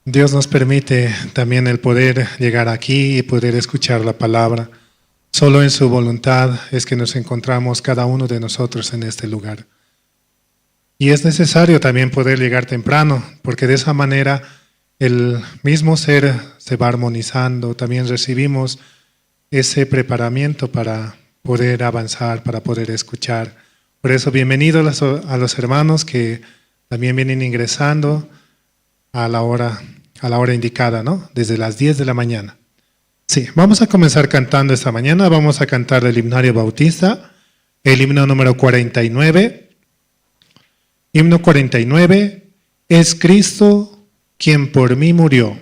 Dios nos permite también el poder llegar aquí y poder escuchar la palabra. Solo en su voluntad es que nos encontramos cada uno de nosotros en este lugar. Y es necesario también poder llegar temprano, porque de esa manera el mismo ser se va armonizando, también recibimos ese preparamiento para poder avanzar, para poder escuchar. Por eso, bienvenidos a los hermanos que también vienen ingresando a la hora indicada, ¿no? Desde las 10 de la mañana. Sí, vamos a comenzar cantando esta mañana. Vamos a cantar el himnario bautista, el himno número 49. Himno 49, es Cristo quien por mí murió.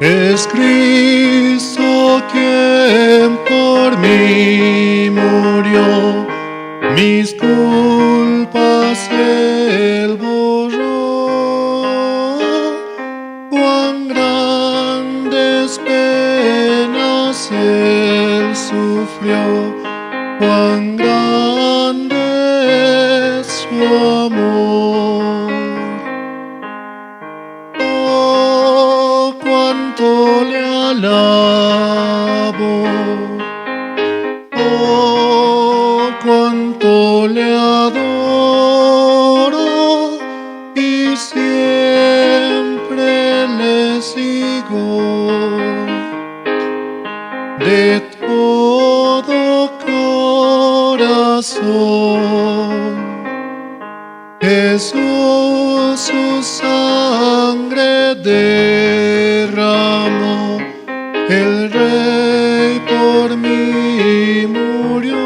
Es Cristo quien por mí murió, mis culpas Él borró, cuán grandes penas Él sufrió, cuán grande es su amor. Le alabo, oh, cuánto le adoro y siempre le sigo de todo corazón. Jesús su sangre derramó, el Rey por mí murió,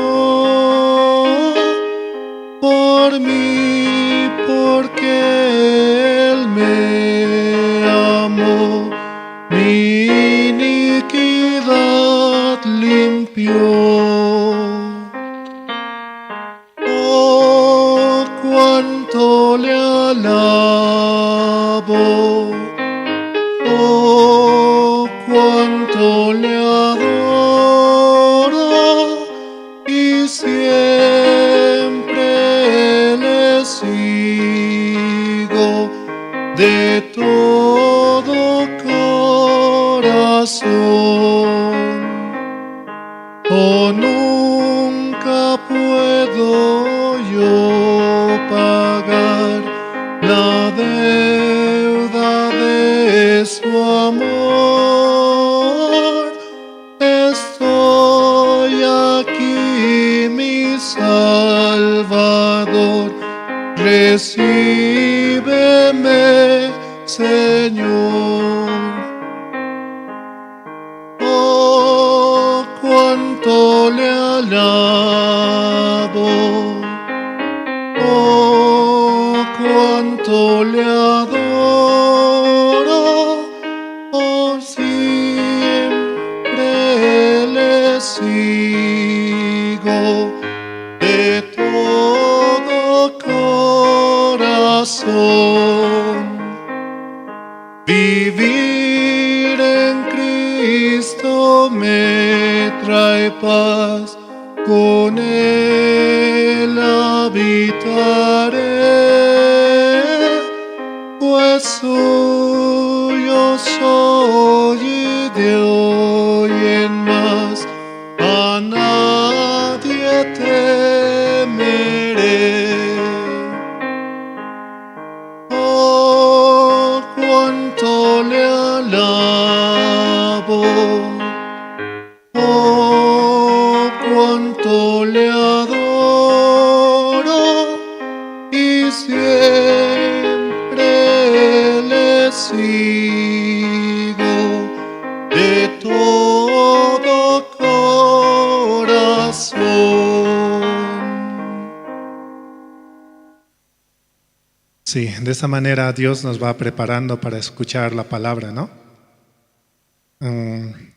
por mí porque Él me amó, mi iniquidad limpió. Oh, cuánto le alabo, oh, cuánto le adoro y siempre le sigo de todo corazón. Oh, nunca puedo yo pagar la deuda de su amor. Estoy aquí, mi Salvador, recíbeme, Señor. Oh, cuánto le alabo, oh, cuánto le adoro, oh, siempre le sigo de todo corazón. Vivir en Cristo me trae paz, con Él habitaré, pues suyo soy y de hoy en más a nadie temeré. Oh, cuánto le alabo, oh, cuánto le adoro y siempre le sigo de todo corazón. Sí, de esa manera Dios nos va preparando para escuchar la palabra, ¿no?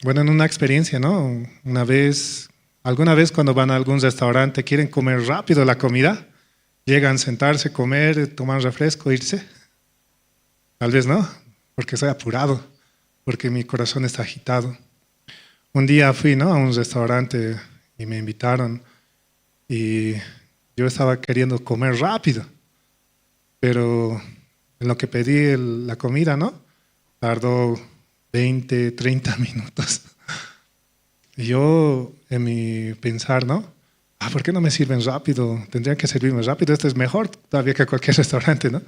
Bueno, en una experiencia, ¿no? Alguna vez cuando van a algún restaurante quieren comer rápido la comida, llegan a sentarse, comer, tomar refresco, irse. Tal vez no, porque soy apurado, porque mi corazón está agitado. Un día fui, ¿no?, a un restaurante y me invitaron y yo estaba queriendo comer rápido, pero en lo que pedí la comida, ¿no?, tardó 20, 30 minutos. Y yo, en mi pensar, ¿no?, ¿por qué no me sirven rápido? Tendrían que servirme rápido, esto es mejor todavía que cualquier restaurante, ¿no?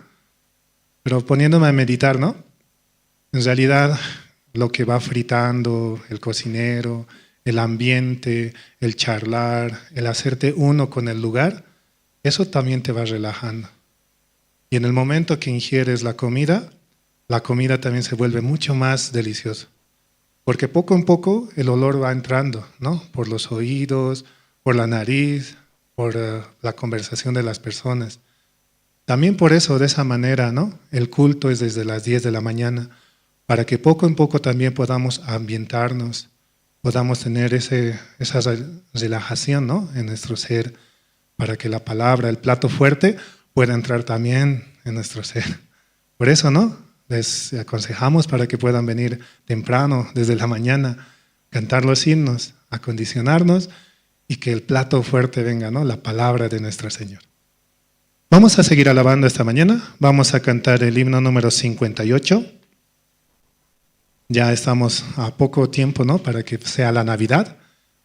Pero poniéndome a meditar, ¿no?, en realidad lo que va fritando el cocinero, el ambiente, el charlar, el hacerte uno con el lugar, eso también te va relajando. Y en el momento que ingieres la comida también se vuelve mucho más deliciosa. Porque poco a poco el olor va entrando, ¿no?, por los oídos, por la nariz, por la conversación de las personas. También por eso, de esa manera, ¿no?, el culto es desde las 10 de la mañana, para que poco a poco también podamos ambientarnos, podamos tener esa relajación, ¿no?, en nuestro ser, para que la palabra, el plato fuerte, pueda entrar también en nuestro ser. Por eso, ¿no?, les aconsejamos para que puedan venir temprano, desde la mañana, cantar los himnos, acondicionarnos y que el plato fuerte venga, ¿no?, la palabra de nuestro Señor. Vamos a seguir alabando esta mañana, vamos a cantar el himno número 58. Ya estamos a poco tiempo, ¿no?, para que sea la Navidad.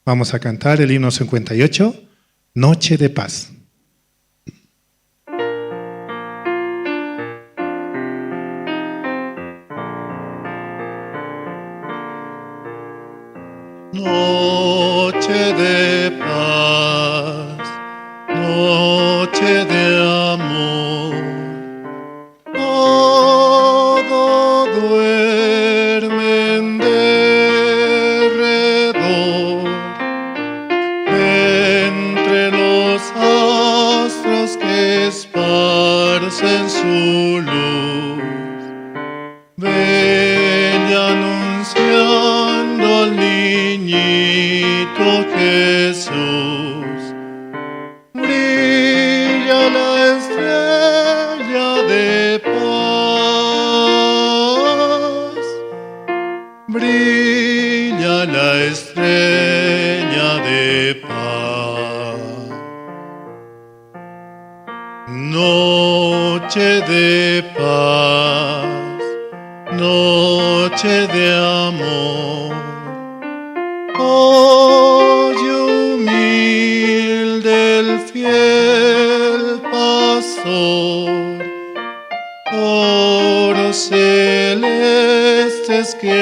Vamos a cantar el himno 58, Noche de Paz. Noche de paz, noche de amor, todo duerme en derredor, entre los astros que esparcen su luz, bella anunciando al niñito Jesús, brilla la estrella de paz, brilla la estrella de paz. Noche de paz, noche de amor, oye humilde el fiel pastor, coros celestes que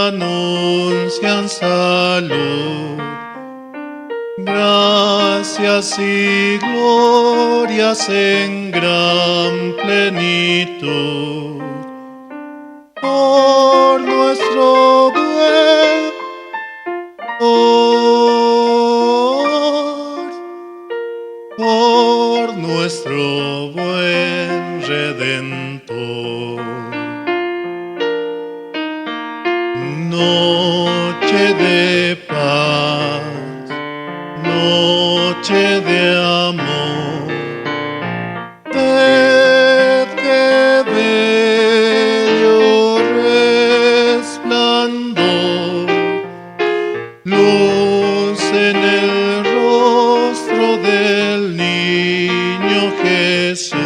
anuncian salud, gracias y glorias en gran plenitud, por nuestro buen por nuestro buen Redentor. Noche de paz, noche de amor, ved que bello resplandor, luz en el rostro del niño Jesús,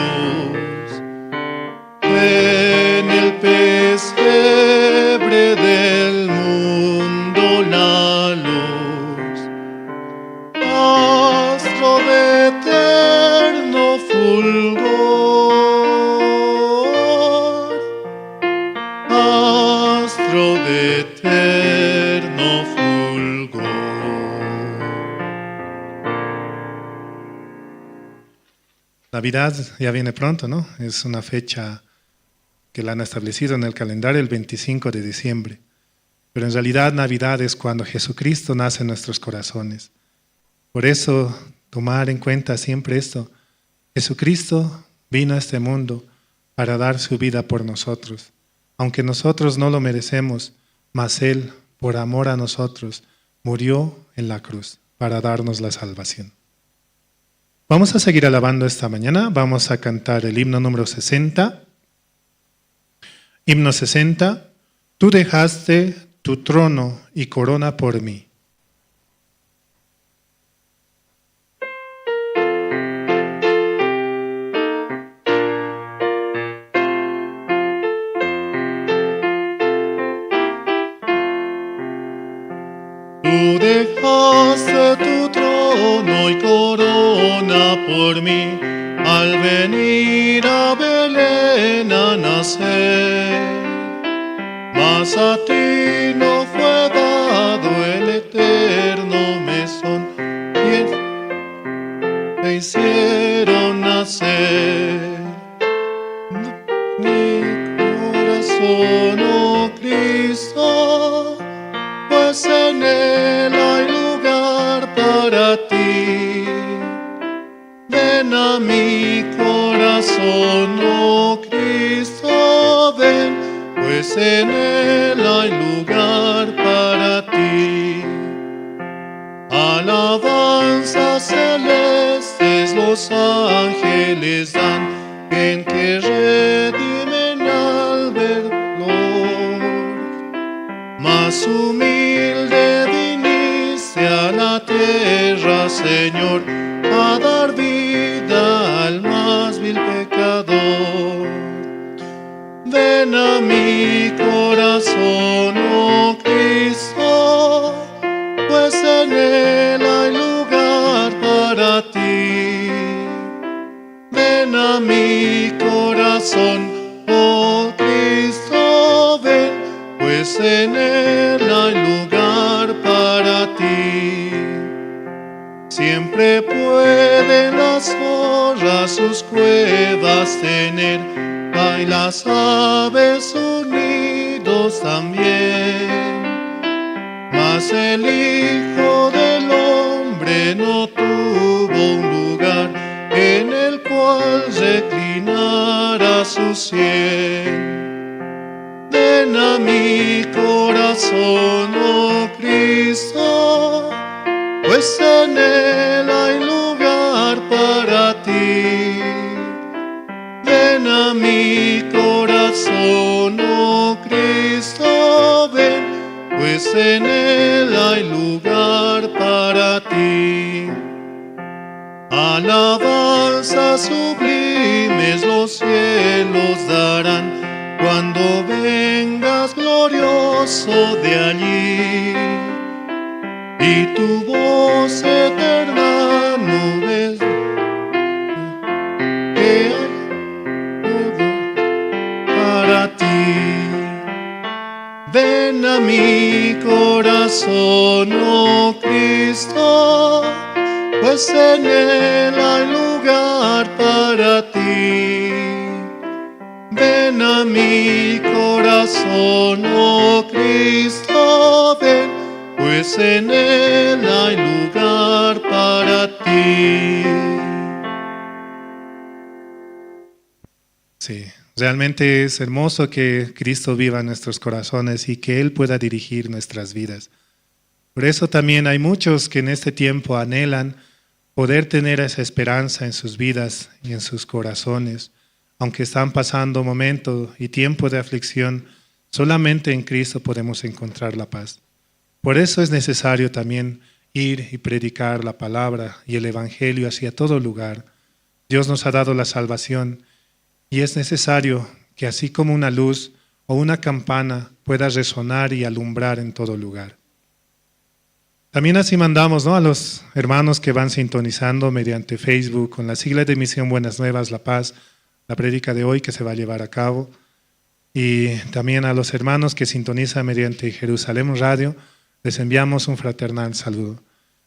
en el pesebre del mundo la luz, astro de eterno fulgor, astro de eterno fulgor. Navidad ya viene pronto, ¿no? Es una fecha que la han establecido en el calendario el 25 de diciembre. Pero en realidad Navidad es cuando Jesucristo nace en nuestros corazones. Por eso, tomar en cuenta siempre esto. Jesucristo vino a este mundo para dar su vida por nosotros. Aunque nosotros no lo merecemos, mas Él, por amor a nosotros, murió en la cruz para darnos la salvación. Vamos a seguir alabando esta mañana. Vamos a cantar el himno número 60. Himno 60. Tú dejaste tu trono y corona por mí. Tú dejaste tu trono y corona por mí, al venir a Belén a nacer. Mas a ti no fue dado el eterno mesón, y te hicieron nacer. Mi corazón, oh Cristo, pues en él hay lugar para ti. Ven a mi corazón, oh Cristo, ven, pues en él hay lugar para ti. Alabanzas celestes los ángeles dan, en que redimen al verlo. Más humilde viniste a la tierra, Señor, a dar vida al más vil pecador. Ven a mi corazón, oh Cristo, pues en él hay lugar para ti. Ven a mi corazón, oh Cristo, ven, pues en él hay lugar para ti. Siempre pueden las zorras sus cuevas tener, hay las aves unidos también. Mas el Hijo del Hombre no tuvo un lugar en el cual reclinara su sien. Ven a mi corazón, oh Cristo, pues en él hay lugar para ti. Ven a mi corazón, oh Cristo, ven, pues en él hay lugar para ti. Alabanzas sublimes los cielos darán, cuando vengas glorioso de allí, y tu voz eterna nubes que hay para ti. Ven a mi corazón, oh Cristo, pues en él hay lugar para ti. Ven a mi corazón, oh Cristo, ven, pues en él hay lugar para ti. Sí, realmente es hermoso que Cristo viva en nuestros corazones y que Él pueda dirigir nuestras vidas. Por eso también hay muchos que en este tiempo anhelan poder tener esa esperanza en sus vidas y en sus corazones. Aunque están pasando momentos y tiempos de aflicción, solamente en Cristo podemos encontrar la paz. Por eso es necesario también ir y predicar la palabra y el evangelio hacia todo lugar. Dios nos ha dado la salvación y es necesario que así como una luz o una campana pueda resonar y alumbrar en todo lugar. También así mandamos, ¿no?, a los hermanos que van sintonizando mediante Facebook con la sigla de Misión Buenas Nuevas La Paz, la prédica de hoy que se va a llevar a cabo, y también a los hermanos que sintonizan mediante Jerusalén Radio, les enviamos un fraternal saludo.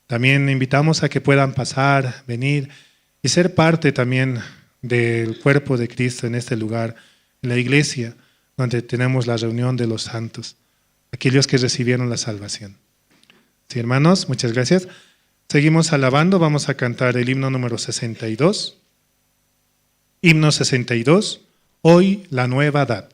También invitamos a que puedan pasar, venir y ser parte también del cuerpo de Cristo en este lugar, en la iglesia, donde tenemos la reunión de los santos, aquellos que recibieron la salvación. Sí, hermanos, muchas gracias. Seguimos alabando, vamos a cantar el himno número 62. Himno 62, Hoy la nueva edad.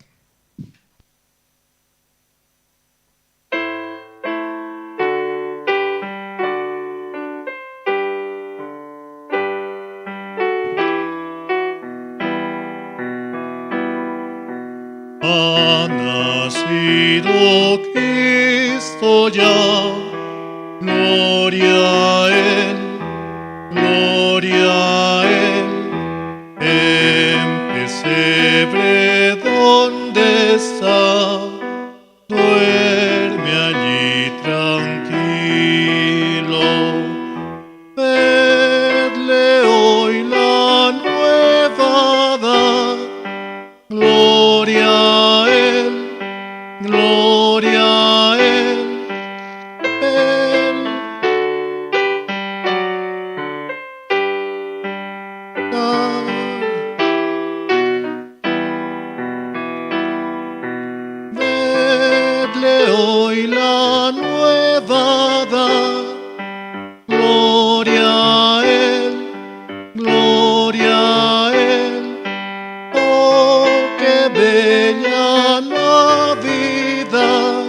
Gloria a Él, gloria a Él, en pesebre donde está, duerme allí tranquilo. Vedle hoy la nueva edad, gloria a Él, gloria a Él, Él. Vedle hoy la nueva edad, gloria a Él, gloria a Él. Oh, qué bella Navidad,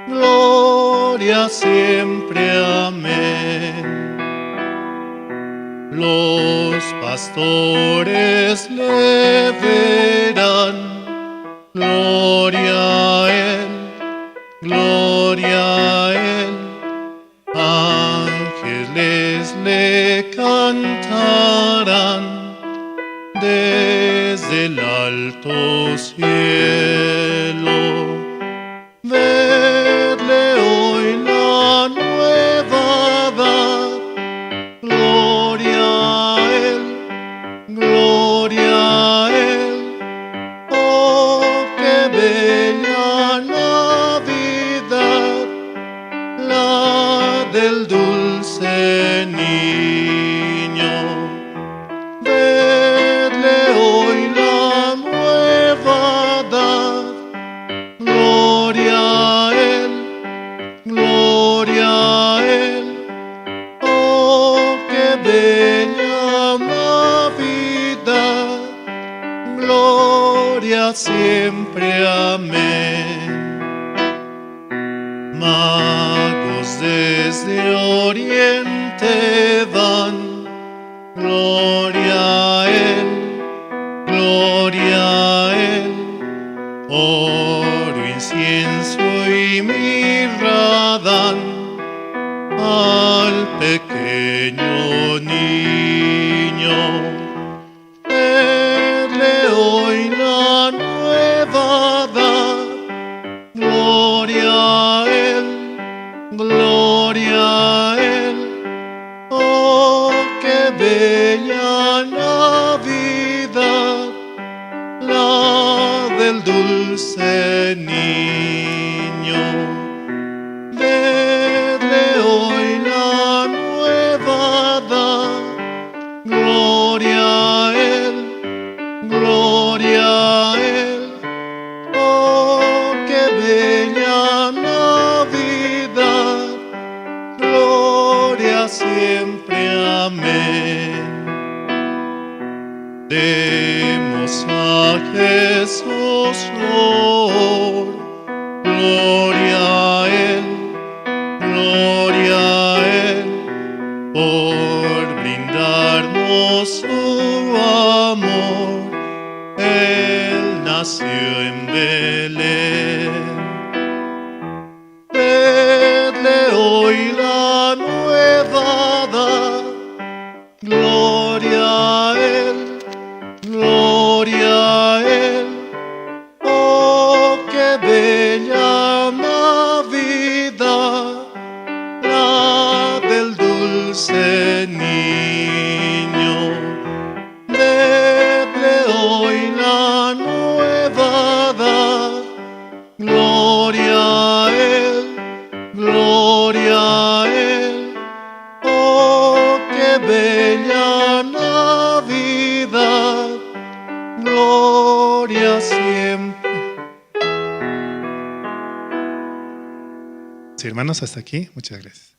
gloria siempre, amén. Los pastores le verán, gloria a Él, gloria a Él. Ángeles le cantarán desde el alto cielo. Vedle hoy la nueva edad, gloria a Él, gloria a Él. Oh, qué bella Navidad, la del dulce niño. Vedle hoy la nueva edad, gloria a Él, gloria a Él. Oh, qué bella Navidad, gloria siempre, amén. Magos desde oriente van, gloria a Él, gloria a Él. Oro, incienso y mirra dan al pequeño niño. Vedle hoy la nueva edad, gloria a Él, gloria a Él. Oh, qué bella Navidad, la del dulce niño. Vedle hoy la nueva edad, gloria a Él, gloria a Él. Oh, qué bella Navidad, gloria siempre, amén. Demos a Jesús honor, gloria a Él, gloria a Él, por brindarnos su amor. Él nació en Belén. Vedle hoy la nueva edad, gloria a Él, gloria a Él. Oh, qué bella Navidad, la del dulce niño. Vedle hoy la nueva edad, gloria a Él, gloria a Él. Oh, qué bella Navidad, gloria siempre. Sí, hermanos, hasta aquí. Muchas gracias.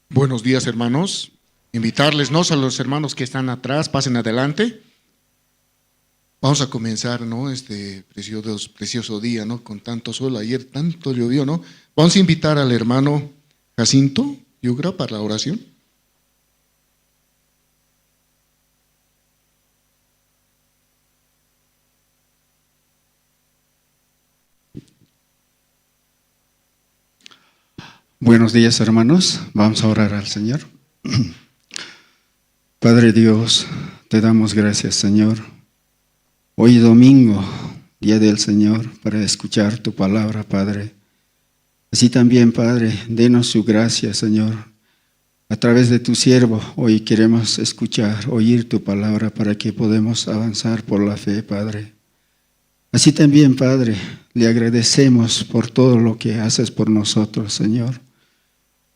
Buenos días, hermanos. Invitarles, ¿no?, a los hermanos que están atrás, pasen adelante. Vamos a comenzar, ¿no?, este precioso día, ¿no?, con tanto sol. Ayer tanto llovió, ¿no? Vamos a invitar al hermano Jacinto Yugra para la oración. Buenos días, hermanos. Vamos a orar al Señor. Padre Dios, te damos gracias, Señor. Hoy domingo, día del Señor, para escuchar tu palabra, Padre. Así también, Padre, denos su gracia, Señor. A través de tu siervo, hoy queremos escuchar, oír tu palabra para que podamos avanzar por la fe, Padre. Así también, Padre, le agradecemos por todo lo que haces por nosotros, Señor.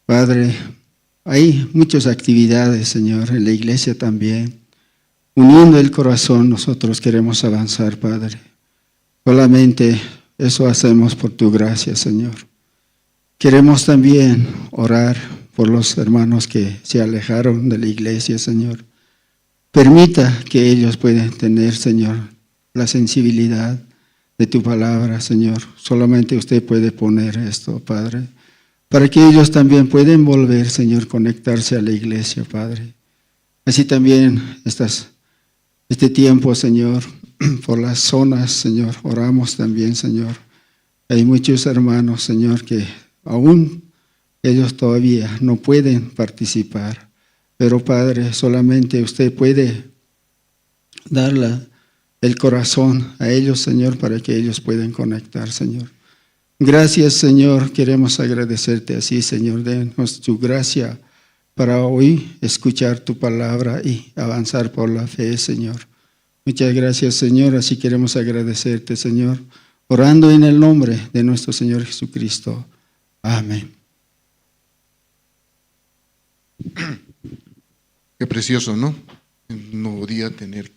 Padre, hay muchas actividades, Señor, en la iglesia también. Uniendo el corazón, nosotros queremos avanzar, Padre. Solamente eso hacemos por tu gracia, Señor. Queremos también orar por los hermanos que se alejaron de la iglesia, Señor. Permita que ellos puedan tener, Señor, la sensibilidad de tu palabra, Señor. Solamente usted puede poner esto, Padre, para que ellos también puedan volver, Señor, conectarse a la iglesia, Padre. Así también este tiempo, Señor, por las zonas, Señor, oramos también, Señor. Hay muchos hermanos, Señor, que aún ellos todavía no pueden participar, pero Padre, solamente usted puede dar el corazón a ellos, Señor, para que ellos puedan conectar, Señor. Gracias, Señor, queremos agradecerte así, Señor, denos tu gracia para hoy escuchar tu palabra y avanzar por la fe, Señor. Muchas gracias, Señor, así queremos agradecerte, Señor, orando en el nombre de nuestro Señor Jesucristo. Amén. Qué precioso, ¿no? Un nuevo día tener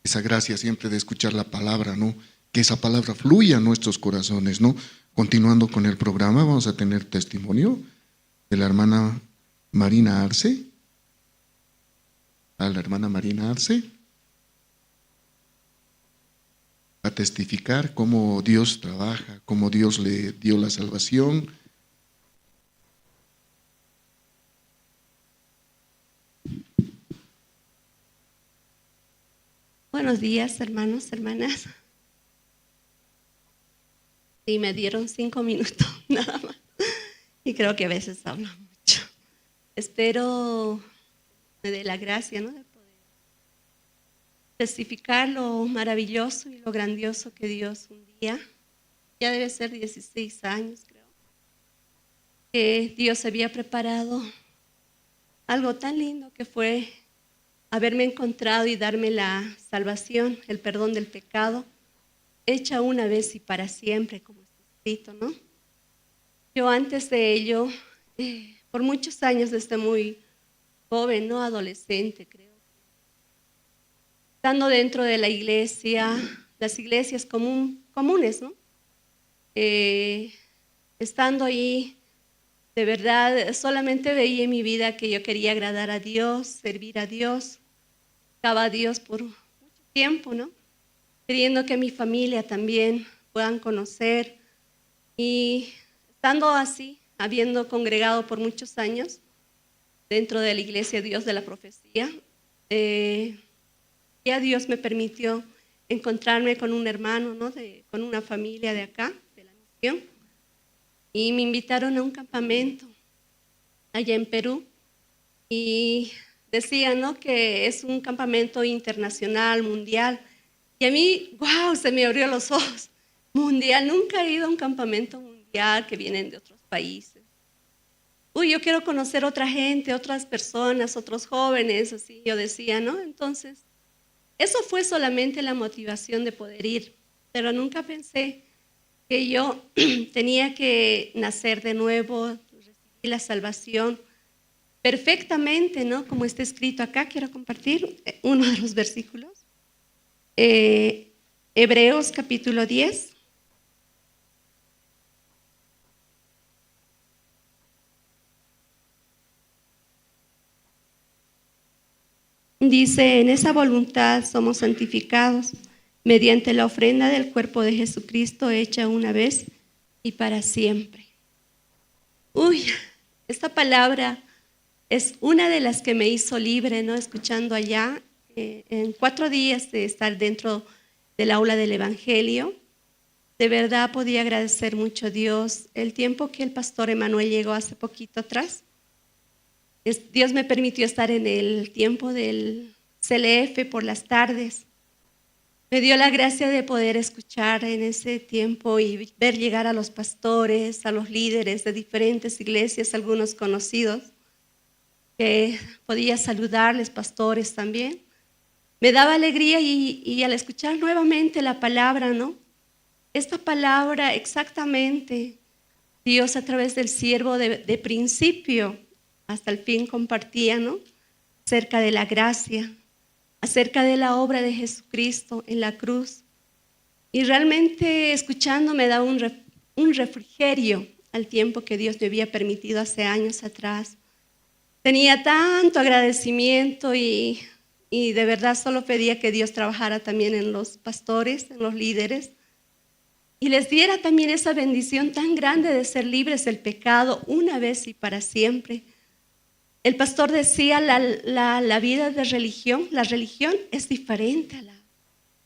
esa gracia siempre de escuchar la palabra, ¿no? Que esa palabra fluya a nuestros corazones, ¿no? Continuando con el programa, vamos a tener testimonio de la hermana Marina Arce. A la hermana Marina Arce. A testificar cómo Dios trabaja, cómo Dios le dio la salvación. Buenos días, hermanos, hermanas. Sí, me dieron 5 minutos nada más. Y creo que a veces hablo mucho. Espero me dé la gracia, ¿no?, de poder testificar lo maravilloso y lo grandioso que Dios un día, ya debe ser 16 años, creo, que Dios había preparado algo tan lindo que fue haberme encontrado y darme la salvación, el perdón del pecado, hecha una vez y para siempre, como está escrito, ¿no? Yo antes de ello, por muchos años, desde muy joven, ¿no?, adolescente, creo, estando dentro de la iglesia, las iglesias comunes, ¿no? Estando ahí, de verdad, solamente veía en mi vida que yo quería agradar a Dios, servir a Dios, buscaba a Dios por mucho tiempo, ¿no?, queriendo que mi familia también puedan conocer. Y estando así, habiendo congregado por muchos años dentro de la iglesia Dios de la Profecía, ya Dios me permitió encontrarme con un hermano, ¿no?, con una familia de acá, de la misión, y me invitaron a un campamento allá en Perú, y decían, ¿no?, que es un campamento internacional, mundial, y a mí, wow, se me abrió los ojos. Mundial, nunca he ido a un campamento mundial que vienen de otros países. Yo quiero conocer otra gente, otras personas, otros jóvenes, así yo decía, ¿no? Entonces, eso fue solamente la motivación de poder ir, pero nunca pensé que yo tenía que nacer de nuevo, recibir la salvación perfectamente, ¿no?, como está escrito acá. Quiero compartir uno de los versículos. Hebreos capítulo 10. Dice, en esa voluntad somos santificados mediante la ofrenda del cuerpo de Jesucristo hecha una vez y para siempre. Esta palabra es una de las que me hizo libre, ¿no?, escuchando allá en 4 días de estar dentro del aula del Evangelio. de verdad podía agradecer mucho a Dios el tiempo que el pastor Emanuel llegó hace poquito atrás. Dios me permitió estar en el tiempo del CLF por las tardes. Me dio la gracia de poder escuchar en ese tiempo y ver llegar a los pastores, a los líderes de diferentes iglesias, algunos conocidos, que podía saludarles, pastores también. Me daba alegría y al escuchar nuevamente la palabra, ¿no? Esta palabra exactamente, Dios a través del siervo de principio hasta el fin compartía, ¿no? Acerca de la gracia, acerca de la obra de Jesucristo en la cruz. Y realmente escuchando me daba un refrigerio al tiempo que Dios me había permitido hace años atrás. Tenía tanto agradecimiento y de verdad solo pedía que Dios trabajara también en los pastores, en los líderes, y les diera también esa bendición tan grande de ser libres del pecado una vez y para siempre. El pastor decía, la vida de religión, la religión es diferente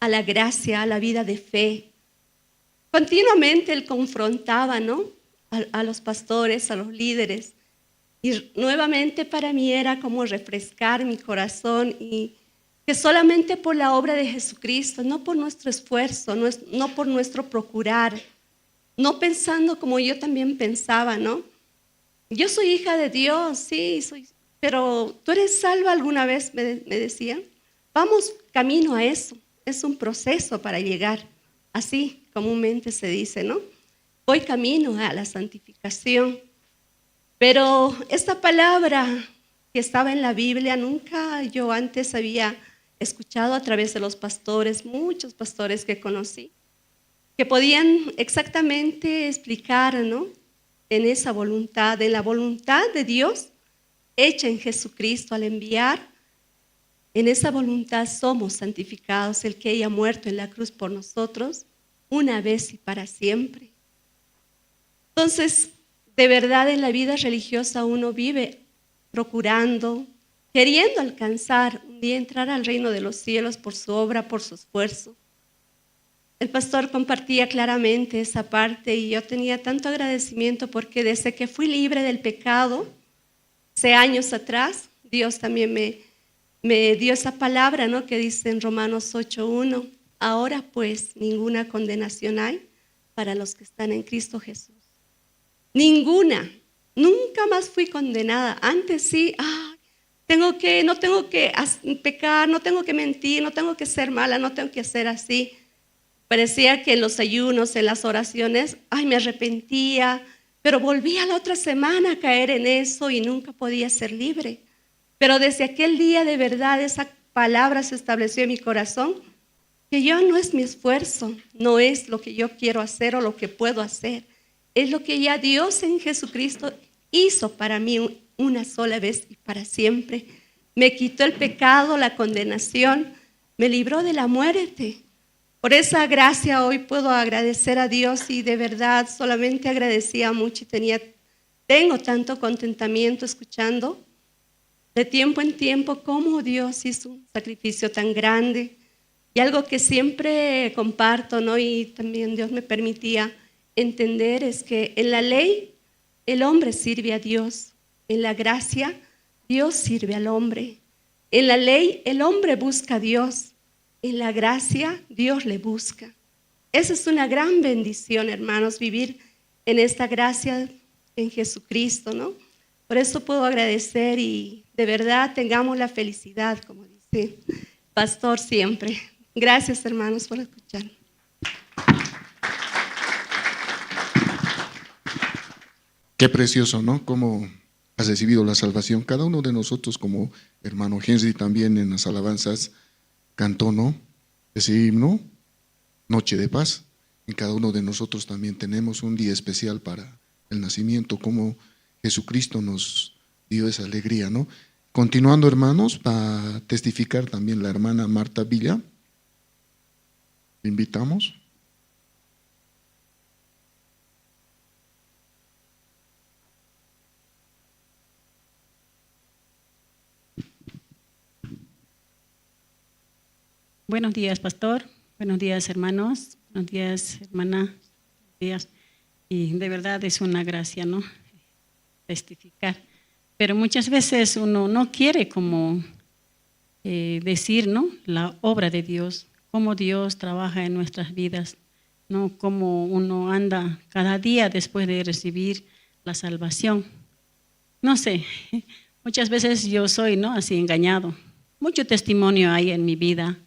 a la gracia, a la vida de fe. Continuamente él confrontaba, ¿no? a los pastores, a los líderes. Y nuevamente para mí era como refrescar mi corazón y que solamente por la obra de Jesucristo, no por nuestro esfuerzo, no por nuestro procurar, no pensando como yo también pensaba, ¿no? Yo soy hija de Dios, sí, pero ¿tú eres salva alguna vez? Me decían. Vamos camino a eso, es un proceso para llegar, así comúnmente se dice, ¿no? Voy camino a la santificación. Pero esta palabra que estaba en la Biblia, nunca yo antes había escuchado a través de los pastores, muchos pastores que conocí, que podían exactamente explicar, ¿no? En esa voluntad, en la voluntad de Dios hecha en Jesucristo al enviar, en esa voluntad somos santificados, el que haya muerto en la cruz por nosotros, una vez y para siempre. Entonces, de verdad en la vida religiosa uno vive procurando, queriendo alcanzar un día entrar al reino de los cielos por su obra, por su esfuerzo. El pastor compartía claramente esa parte y yo tenía tanto agradecimiento porque desde que fui libre del pecado, hace años atrás, Dios también me dio esa palabra, ¿no? Que dice en Romanos 8:1, ahora pues ninguna condenación hay para los que están en Cristo Jesús. Ninguna, nunca más fui condenada. Antes sí, no tengo que pecar, no tengo que mentir, no tengo que ser mala, no tengo que hacer así. Parecía que en los ayunos, en las oraciones, me arrepentía, pero volvía la otra semana a caer en eso y nunca podía ser libre. Pero desde aquel día de verdad esa palabra se estableció en mi corazón, que yo no es mi esfuerzo, no es lo que yo quiero hacer o lo que puedo hacer, es lo que ya Dios en Jesucristo hizo para mí una sola vez y para siempre. Me quitó el pecado, la condenación, me libró de la muerte. Por esa gracia hoy puedo agradecer a Dios y de verdad solamente agradecía mucho y tengo tanto contentamiento escuchando de tiempo en tiempo cómo Dios hizo un sacrificio tan grande y algo que siempre comparto, ¿no? Y también Dios me permitía entender es que en la ley el hombre sirve a Dios, en la gracia Dios sirve al hombre, en la ley el hombre busca a Dios, en la gracia Dios le busca. Esa es una gran bendición, hermanos, vivir en esta gracia en Jesucristo, ¿no? Por eso puedo agradecer y de verdad tengamos la felicidad, como dice Pastor siempre. Gracias, hermanos, por escuchar. Qué precioso, ¿no? Cómo has recibido la salvación. Cada uno de nosotros, como hermano Henry también en las alabanzas, cantó, ¿no? Ese himno, Noche de Paz. En cada uno de nosotros también tenemos un día especial para el nacimiento, como Jesucristo nos dio esa alegría, ¿no? Continuando, hermanos, para testificar también la hermana Marta Villa. Le invitamos. Buenos días, pastor. Buenos días, hermanos. Buenos días, hermana días. Y de verdad es una gracia, ¿no? Testificar. Pero muchas veces uno no quiere como decir, ¿no? La obra de Dios, cómo Dios trabaja en nuestras vidas, ¿no? Cómo uno anda cada día después de recibir la salvación. No sé, muchas veces yo soy, ¿no? Así engañado. Mucho testimonio hay en mi vida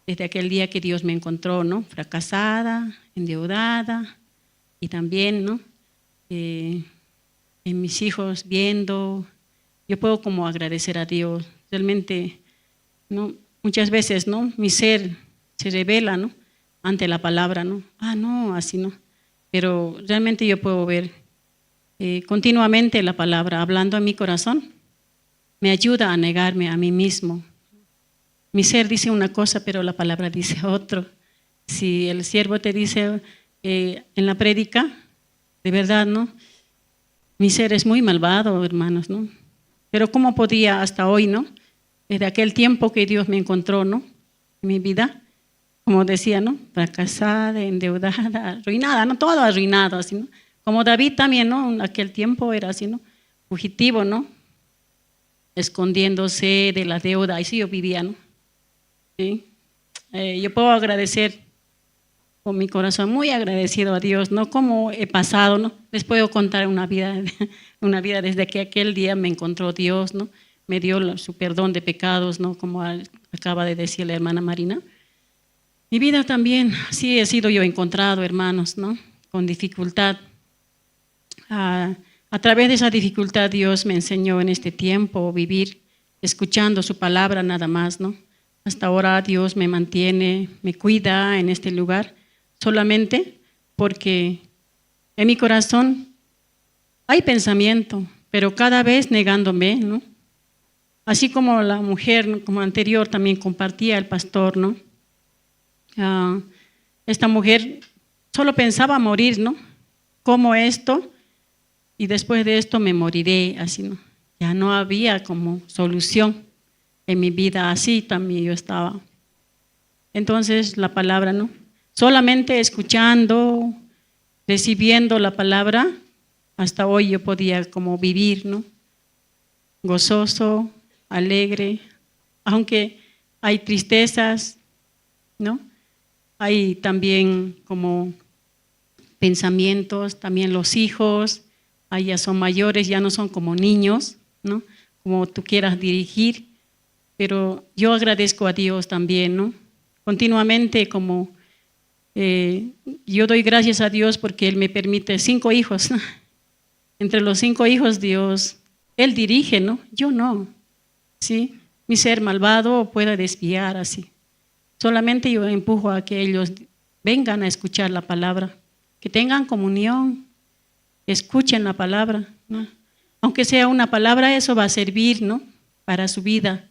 desde aquel día que Dios me encontró, ¿no? Fracasada, endeudada y también, ¿no? En mis hijos viendo, yo puedo como agradecer a Dios. Realmente, ¿no? Muchas veces, ¿no? Mi ser se revela, ¿no? Ante la palabra, ¿no? No, así no. Pero realmente yo puedo ver continuamente la palabra hablando a mi corazón. Me ayuda a negarme a mí mismo. Mi ser dice una cosa, pero la palabra dice otro. Si el siervo te dice en la prédica, de verdad, ¿no? Mi ser es muy malvado, hermanos, ¿no? Pero ¿cómo podía hasta hoy, ¿no? Desde aquel tiempo que Dios me encontró, ¿no? En mi vida, como decía, ¿no? Fracasada, endeudada, arruinada, ¿no? Todo arruinado, así, ¿no? Como David también, ¿no? En aquel tiempo era así, ¿no? Fugitivo, ¿no? Escondiéndose de la deuda, así yo vivía, ¿no? ¿Sí? Yo puedo agradecer con mi corazón, muy agradecido a Dios, ¿no? Como he pasado, ¿no? Les puedo contar una vida desde que aquel día me encontró Dios, ¿no? Me dio su perdón de pecados, ¿no? Como acaba de decir la hermana Marina. Mi vida también, sí he sido yo encontrado, hermanos, ¿no? Con dificultad. A través de esa dificultad Dios me enseñó en este tiempo vivir escuchando su palabra nada más, ¿no? Hasta ahora Dios me mantiene, me cuida en este lugar solamente porque en mi corazón hay pensamiento, pero cada vez negándome, ¿no? Así como la mujer, ¿no? Como anterior también compartía el pastor, ¿no? Esta mujer solo pensaba morir, ¿no? Como esto, y después de esto me moriré, así, ¿no? Ya no había como solución en mi vida, así también yo estaba. Entonces la palabra, ¿no? Solamente escuchando, recibiendo la palabra, hasta hoy yo podía como vivir, ¿no? Gozoso, alegre, aunque hay tristezas, ¿no? Hay también como pensamientos, también los hijos, ya son mayores, ya no son como niños, ¿no? Como tú quieras dirigir, pero yo agradezco a Dios también, ¿no? Continuamente como yo doy gracias a Dios porque Él me permite 5 hijos, ¿no? Entre los 5 hijos Dios, Él dirige, ¿no? Yo no, ¿sí? Mi ser malvado pueda desviar así. Solamente yo empujo a que ellos vengan a escuchar la palabra, que tengan comunión, escuchen la palabra, ¿no? Aunque sea una palabra, eso va a servir, ¿no? Para su vida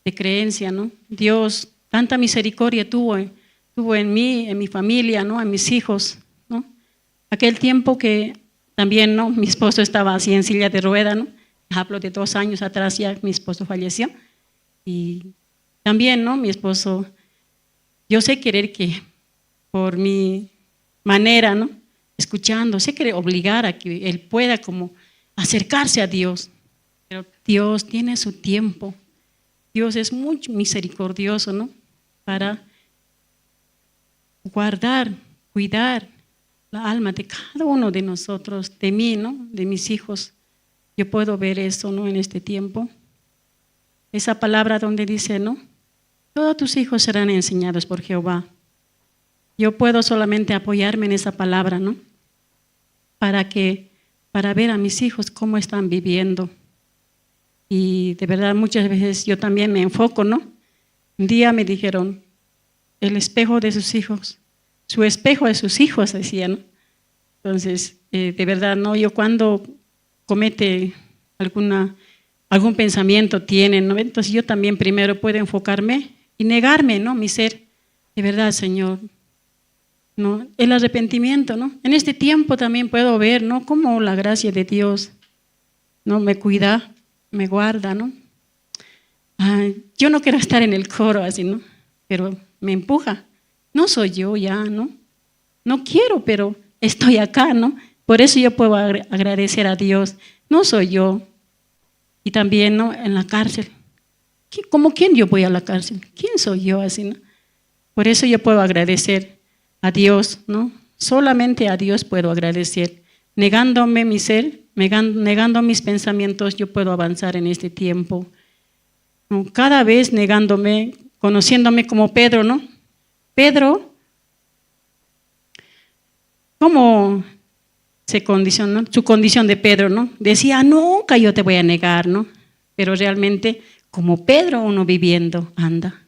de creencia, ¿no? Dios tanta misericordia tuvo en mí, en mi familia, ¿no? En mis hijos, ¿no? Aquel tiempo que también, ¿no? Mi esposo estaba así en silla de rueda, ¿no? Hablo de 2 años atrás ya mi esposo falleció. Y también, ¿no? Mi esposo, yo sé querer que por mi manera, ¿no? Escuchando, sé querer obligar a que él pueda como acercarse a Dios. Pero Dios tiene su tiempo. Dios es muy misericordioso, ¿no? Para guardar, cuidar la alma de cada uno de nosotros, de mí, ¿no? De mis hijos. Yo puedo ver eso, ¿no? En este tiempo. Esa palabra donde dice, ¿no? Todos tus hijos serán enseñados por Jehová. Yo puedo solamente apoyarme en esa palabra, ¿no? Para ver a mis hijos cómo están viviendo. Y de verdad muchas veces yo también me enfoco, ¿no? Un día me dijeron, el espejo de sus hijos, su espejo de sus hijos, decía, ¿no? Entonces, de verdad, ¿no? Yo cuando comete algún pensamiento tiene, ¿no? Entonces yo también primero puedo enfocarme y negarme, ¿no? Mi ser, de verdad, Señor, ¿no? El arrepentimiento, ¿no? En este tiempo también puedo ver, ¿no? Cómo la gracia de Dios, ¿no? Me cuida, me guarda, ¿no? Yo no quiero estar en el coro así, ¿no? Pero me empuja. No soy yo ya, ¿no? No quiero, pero estoy acá, ¿no? Por eso yo puedo agradecer a Dios. No soy yo. Y también, ¿no? En la cárcel. ¿Cómo quién yo voy a la cárcel? ¿Quién soy yo así, no? Por eso yo puedo agradecer a Dios, ¿no? Solamente a Dios puedo agradecer. Negándome mi ser, negando mis pensamientos, yo puedo avanzar en este tiempo. ¿No? Cada vez negándome, conociéndome como Pedro, ¿no? Pedro, ¿cómo se condicionó? Su condición de Pedro, ¿no? Decía, nunca yo te voy a negar, ¿no? Pero realmente, como Pedro uno viviendo, anda.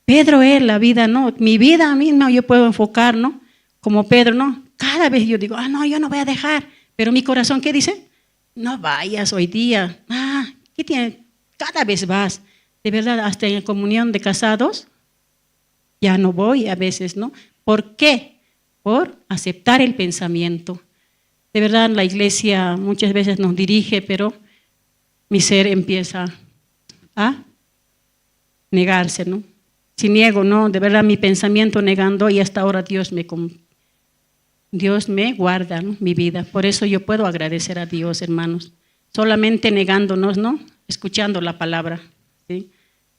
Pedro es la vida, ¿no? Mi vida misma yo puedo enfocar, ¿no? Como Pedro, ¿no? Cada vez yo digo, no, yo no voy a dejar. Pero mi corazón, ¿qué dice? No vayas hoy día. ¿Qué tiene? Cada vez vas. De verdad, hasta en comunión de casados, ya no voy a veces, ¿no? ¿Por qué? Por aceptar el pensamiento. De verdad, la iglesia muchas veces nos dirige, pero mi ser empieza a negarse, ¿no? Si niego, ¿no? De verdad, mi pensamiento negando, y hasta ahora Dios me guarda, ¿no? Mi vida. Por eso yo puedo agradecer a Dios, hermanos. Solamente negándonos, ¿no? Escuchando la palabra, ¿sí?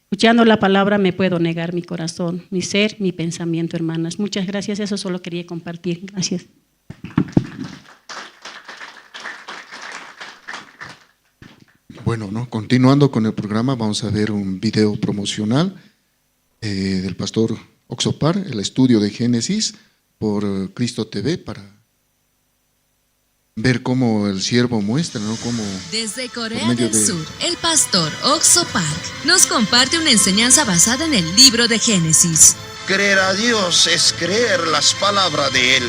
Escuchando la palabra me puedo negar mi corazón, mi ser, mi pensamiento, hermanas. Muchas gracias, eso solo quería compartir. Gracias. Bueno, ¿no? Continuando con el programa, vamos a ver un video promocional del pastor Oxopar, el estudio de Génesis por Cristo TV, para ver cómo el siervo muestra, ¿no? Cómo desde Corea del Sur, el pastor Oxo Park nos comparte una enseñanza basada en el libro de Génesis. Creer a Dios es creer las palabras de Él.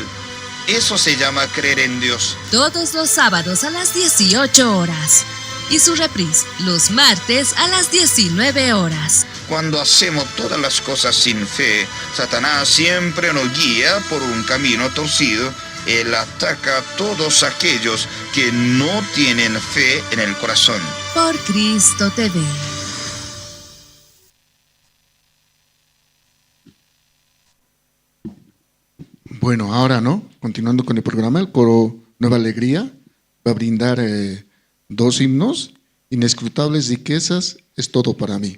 Eso se llama creer en Dios. Todos los sábados a las 18 horas. Y su reprise los martes a las 19 horas. Cuando hacemos todas las cosas sin fe, Satanás siempre nos guía por un camino torcido. Él ataca a todos aquellos que no tienen fe en el corazón. Por Cristo TV. Bueno, ahora, ¿no? Continuando con el programa, el coro Nueva Alegría va a brindar 2 himnos: Inescrutables riquezas, es todo para mí.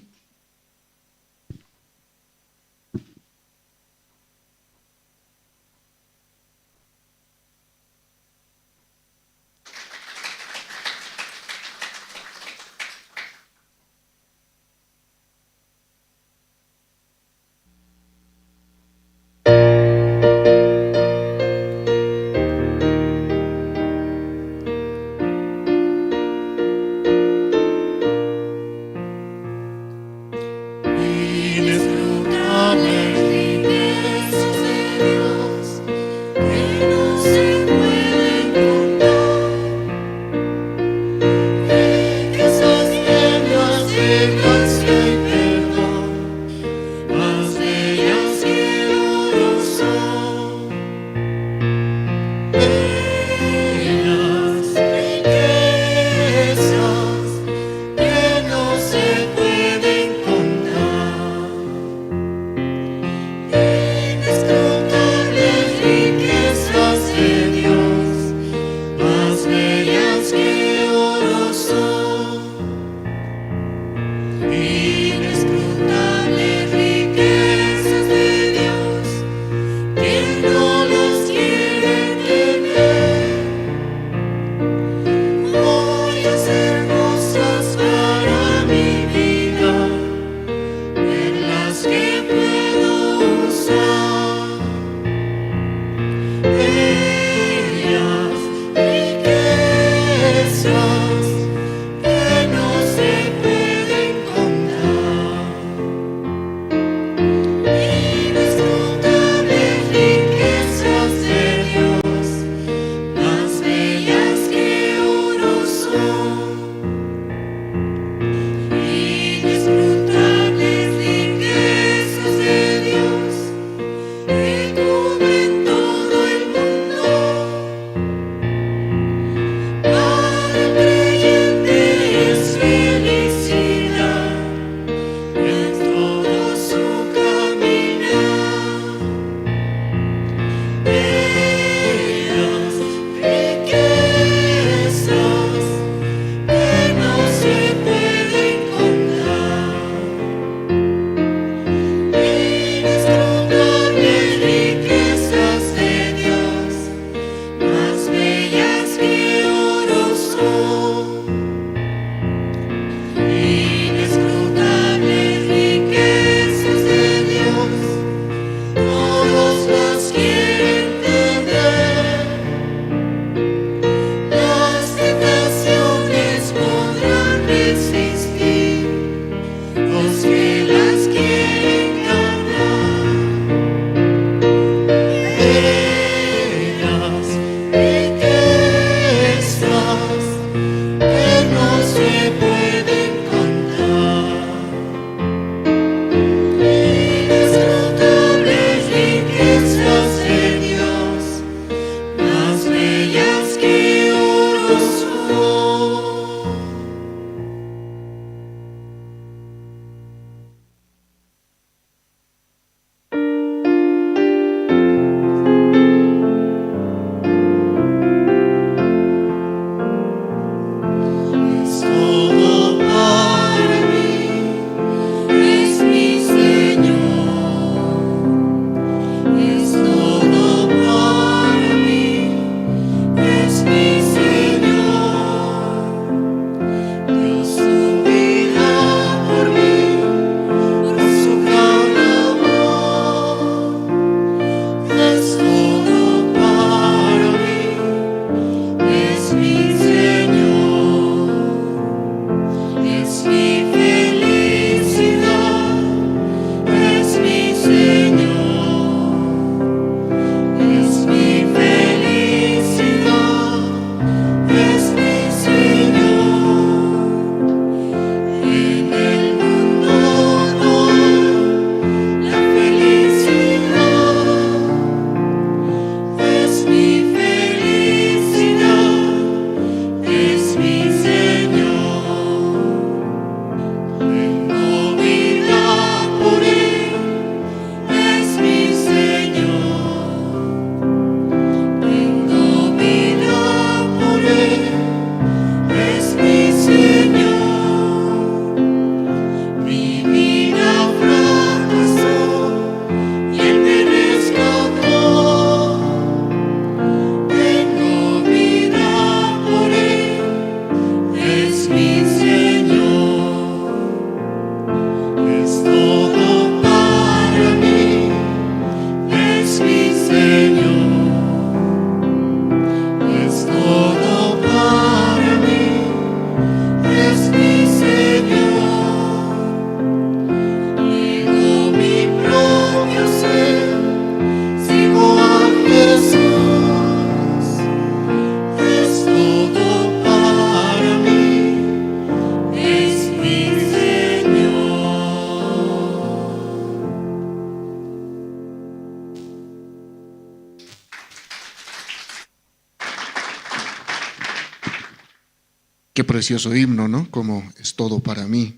Qué precioso himno, ¿no? Como es todo para mí.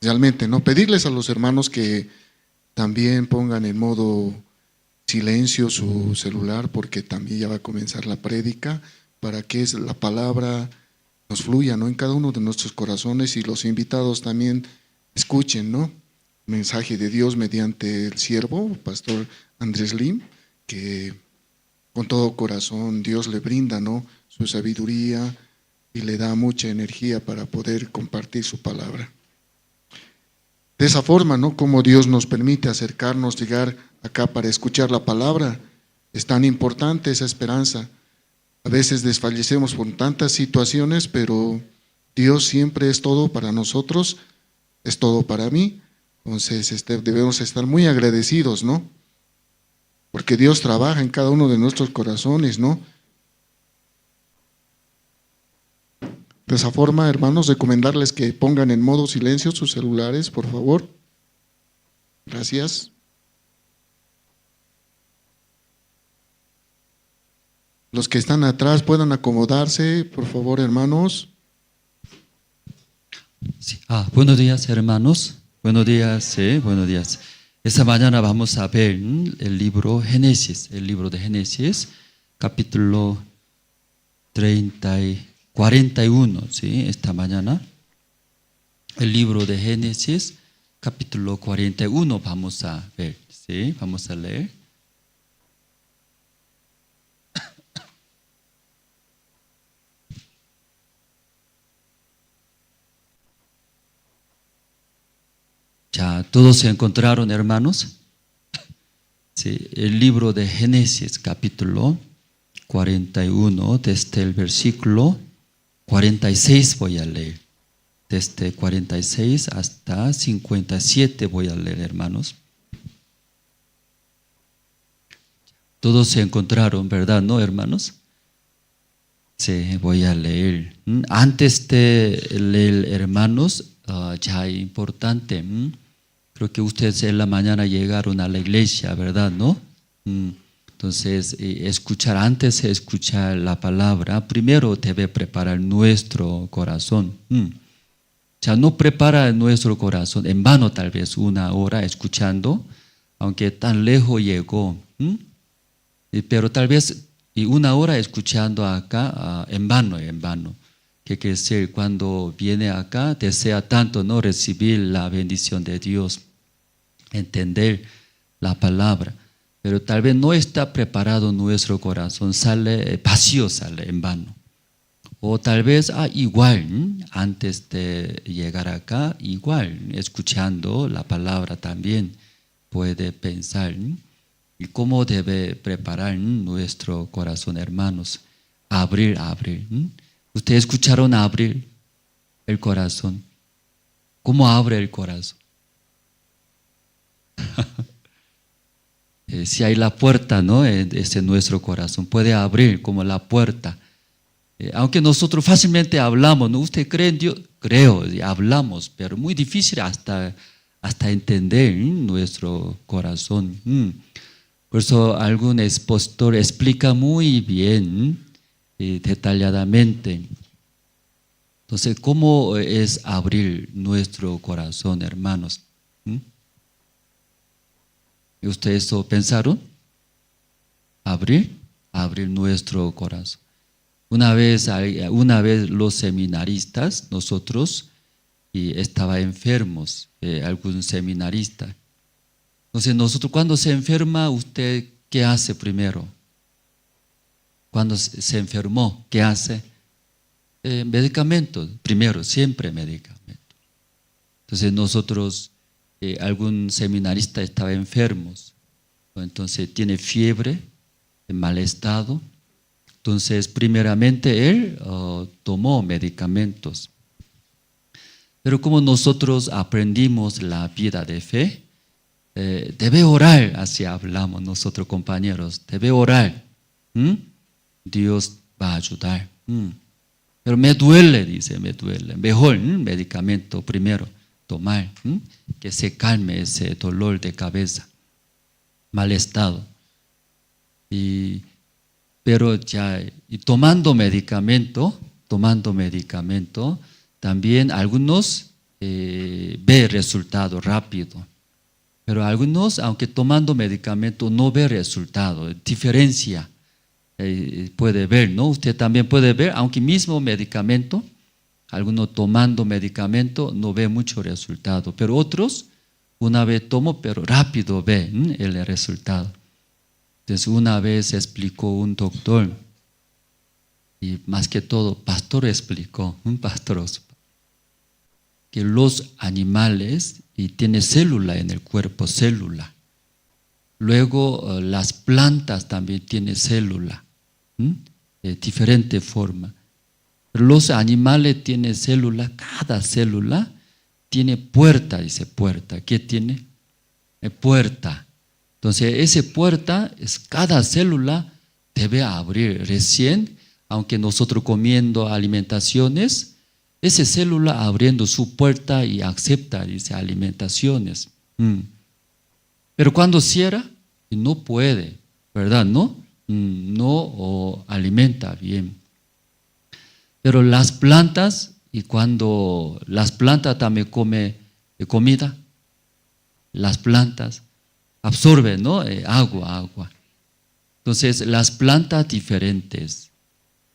Realmente, ¿no? Pedirles a los hermanos que también pongan en modo silencio su celular, porque también ya va a comenzar la prédica, para que la palabra nos fluya, ¿no? En cada uno de nuestros corazones, y los invitados también escuchen, ¿no? Mensaje de Dios mediante el siervo, Pastor Andrés Lim, que con todo corazón Dios le brinda, ¿no? Su sabiduría y le da mucha energía para poder compartir su palabra. De esa forma, ¿no? Como Dios nos permite acercarnos, llegar acá para escuchar la palabra. Es tan importante esa esperanza. A veces desfallecemos por tantas situaciones, pero Dios siempre es todo para nosotros, es todo para mí. Entonces debemos estar muy agradecidos, ¿no? Porque Dios trabaja en cada uno de nuestros corazones, ¿no? De esa forma, hermanos, recomendarles que pongan en modo silencio sus celulares, por favor. Gracias. Los que están atrás puedan acomodarse, por favor, hermanos. Sí. Buenos días, hermanos. Buenos días, buenos días. Esta mañana vamos a ver el libro Génesis, el libro de Génesis, capítulo 41, ¿sí? Esta mañana, el libro de Génesis, capítulo 41, vamos a ver, ¿sí? Vamos a leer. Ya, ¿todos se encontraron, hermanos? Sí, el libro de Génesis, capítulo 41, desde el versículo 46 voy a leer. Desde 46 hasta 57 voy a leer, hermanos. Todos se encontraron, ¿verdad? ¿No, hermanos? Sí, voy a leer. Antes de leer, hermanos, ya es importante. Creo que ustedes en la mañana llegaron a la iglesia, ¿verdad? ¿No? Entonces, antes de escuchar la palabra, primero debe preparar nuestro corazón. Ya no prepara nuestro corazón en vano, tal vez 1 hora escuchando, aunque tan lejos llegó. Pero tal vez 1 hora escuchando acá en vano. ¿Qué quiere decir? Cuando viene acá, desea tanto no recibir la bendición de Dios, entender la palabra. Pero tal vez no está preparado nuestro corazón, sale vacío, sale en vano. O tal vez igual, antes de llegar acá, igual, escuchando la palabra también puede pensar. ¿Y cómo debe preparar nuestro corazón, hermanos? Abrir. ¿Ustedes escucharon abrir el corazón? ¿Cómo abre el corazón? Si hay la puerta, ¿no? Es en nuestro corazón, puede abrir como la puerta. Aunque nosotros fácilmente hablamos, ¿no? ¿Usted cree en Dios? Creo, hablamos, pero muy difícil hasta entender nuestro corazón. Por eso algún expositor explica muy bien y detalladamente. Entonces, ¿cómo es abrir nuestro corazón, hermanos? ¿Y ustedes eso pensaron? Abrir nuestro corazón. Una vez los seminaristas, nosotros, y estaba enfermos, algún seminarista. Entonces nosotros, cuando se enferma, ¿usted qué hace primero? Cuando se enfermó, ¿qué hace? Medicamentos, primero, siempre medicamentos. Entonces nosotros, algún seminarista estaba enfermo, entonces tiene fiebre, en mal estado. Entonces, primeramente él tomó medicamentos. Pero como nosotros aprendimos la vida de fe, debe orar, así hablamos nosotros compañeros, debe orar. Dios va a ayudar. Pero me duele, dice, me duele. Mejor medicamento primero tomar, que se calme ese dolor de cabeza, mal estado. Pero ya, y tomando medicamento, también algunos ve resultado rápido. Pero algunos, aunque tomando medicamento, no ve resultado, diferencia puede ver, ¿no? Usted también puede ver, aunque mismo medicamento, algunos tomando medicamento no ve mucho resultado, pero otros, una vez tomo, pero rápido ve el resultado. Entonces una vez explicó un doctor, y más que todo, pastor explicó, un pastor, que los animales tienen célula en el cuerpo, célula. Luego las plantas también tienen célula, de diferente forma. Pero los animales tienen célula, cada célula tiene puerta, dice puerta. ¿Qué tiene? Puerta. Entonces, esa puerta, cada célula debe abrir recién, aunque nosotros comiendo alimentaciones, esa célula abriendo su puerta y acepta, dice, alimentaciones. Pero cuando cierra, no puede, ¿verdad? No alimenta bien. Pero las plantas, y cuando las plantas también comen comida, las plantas absorben, ¿no? Agua. Entonces, las plantas diferentes,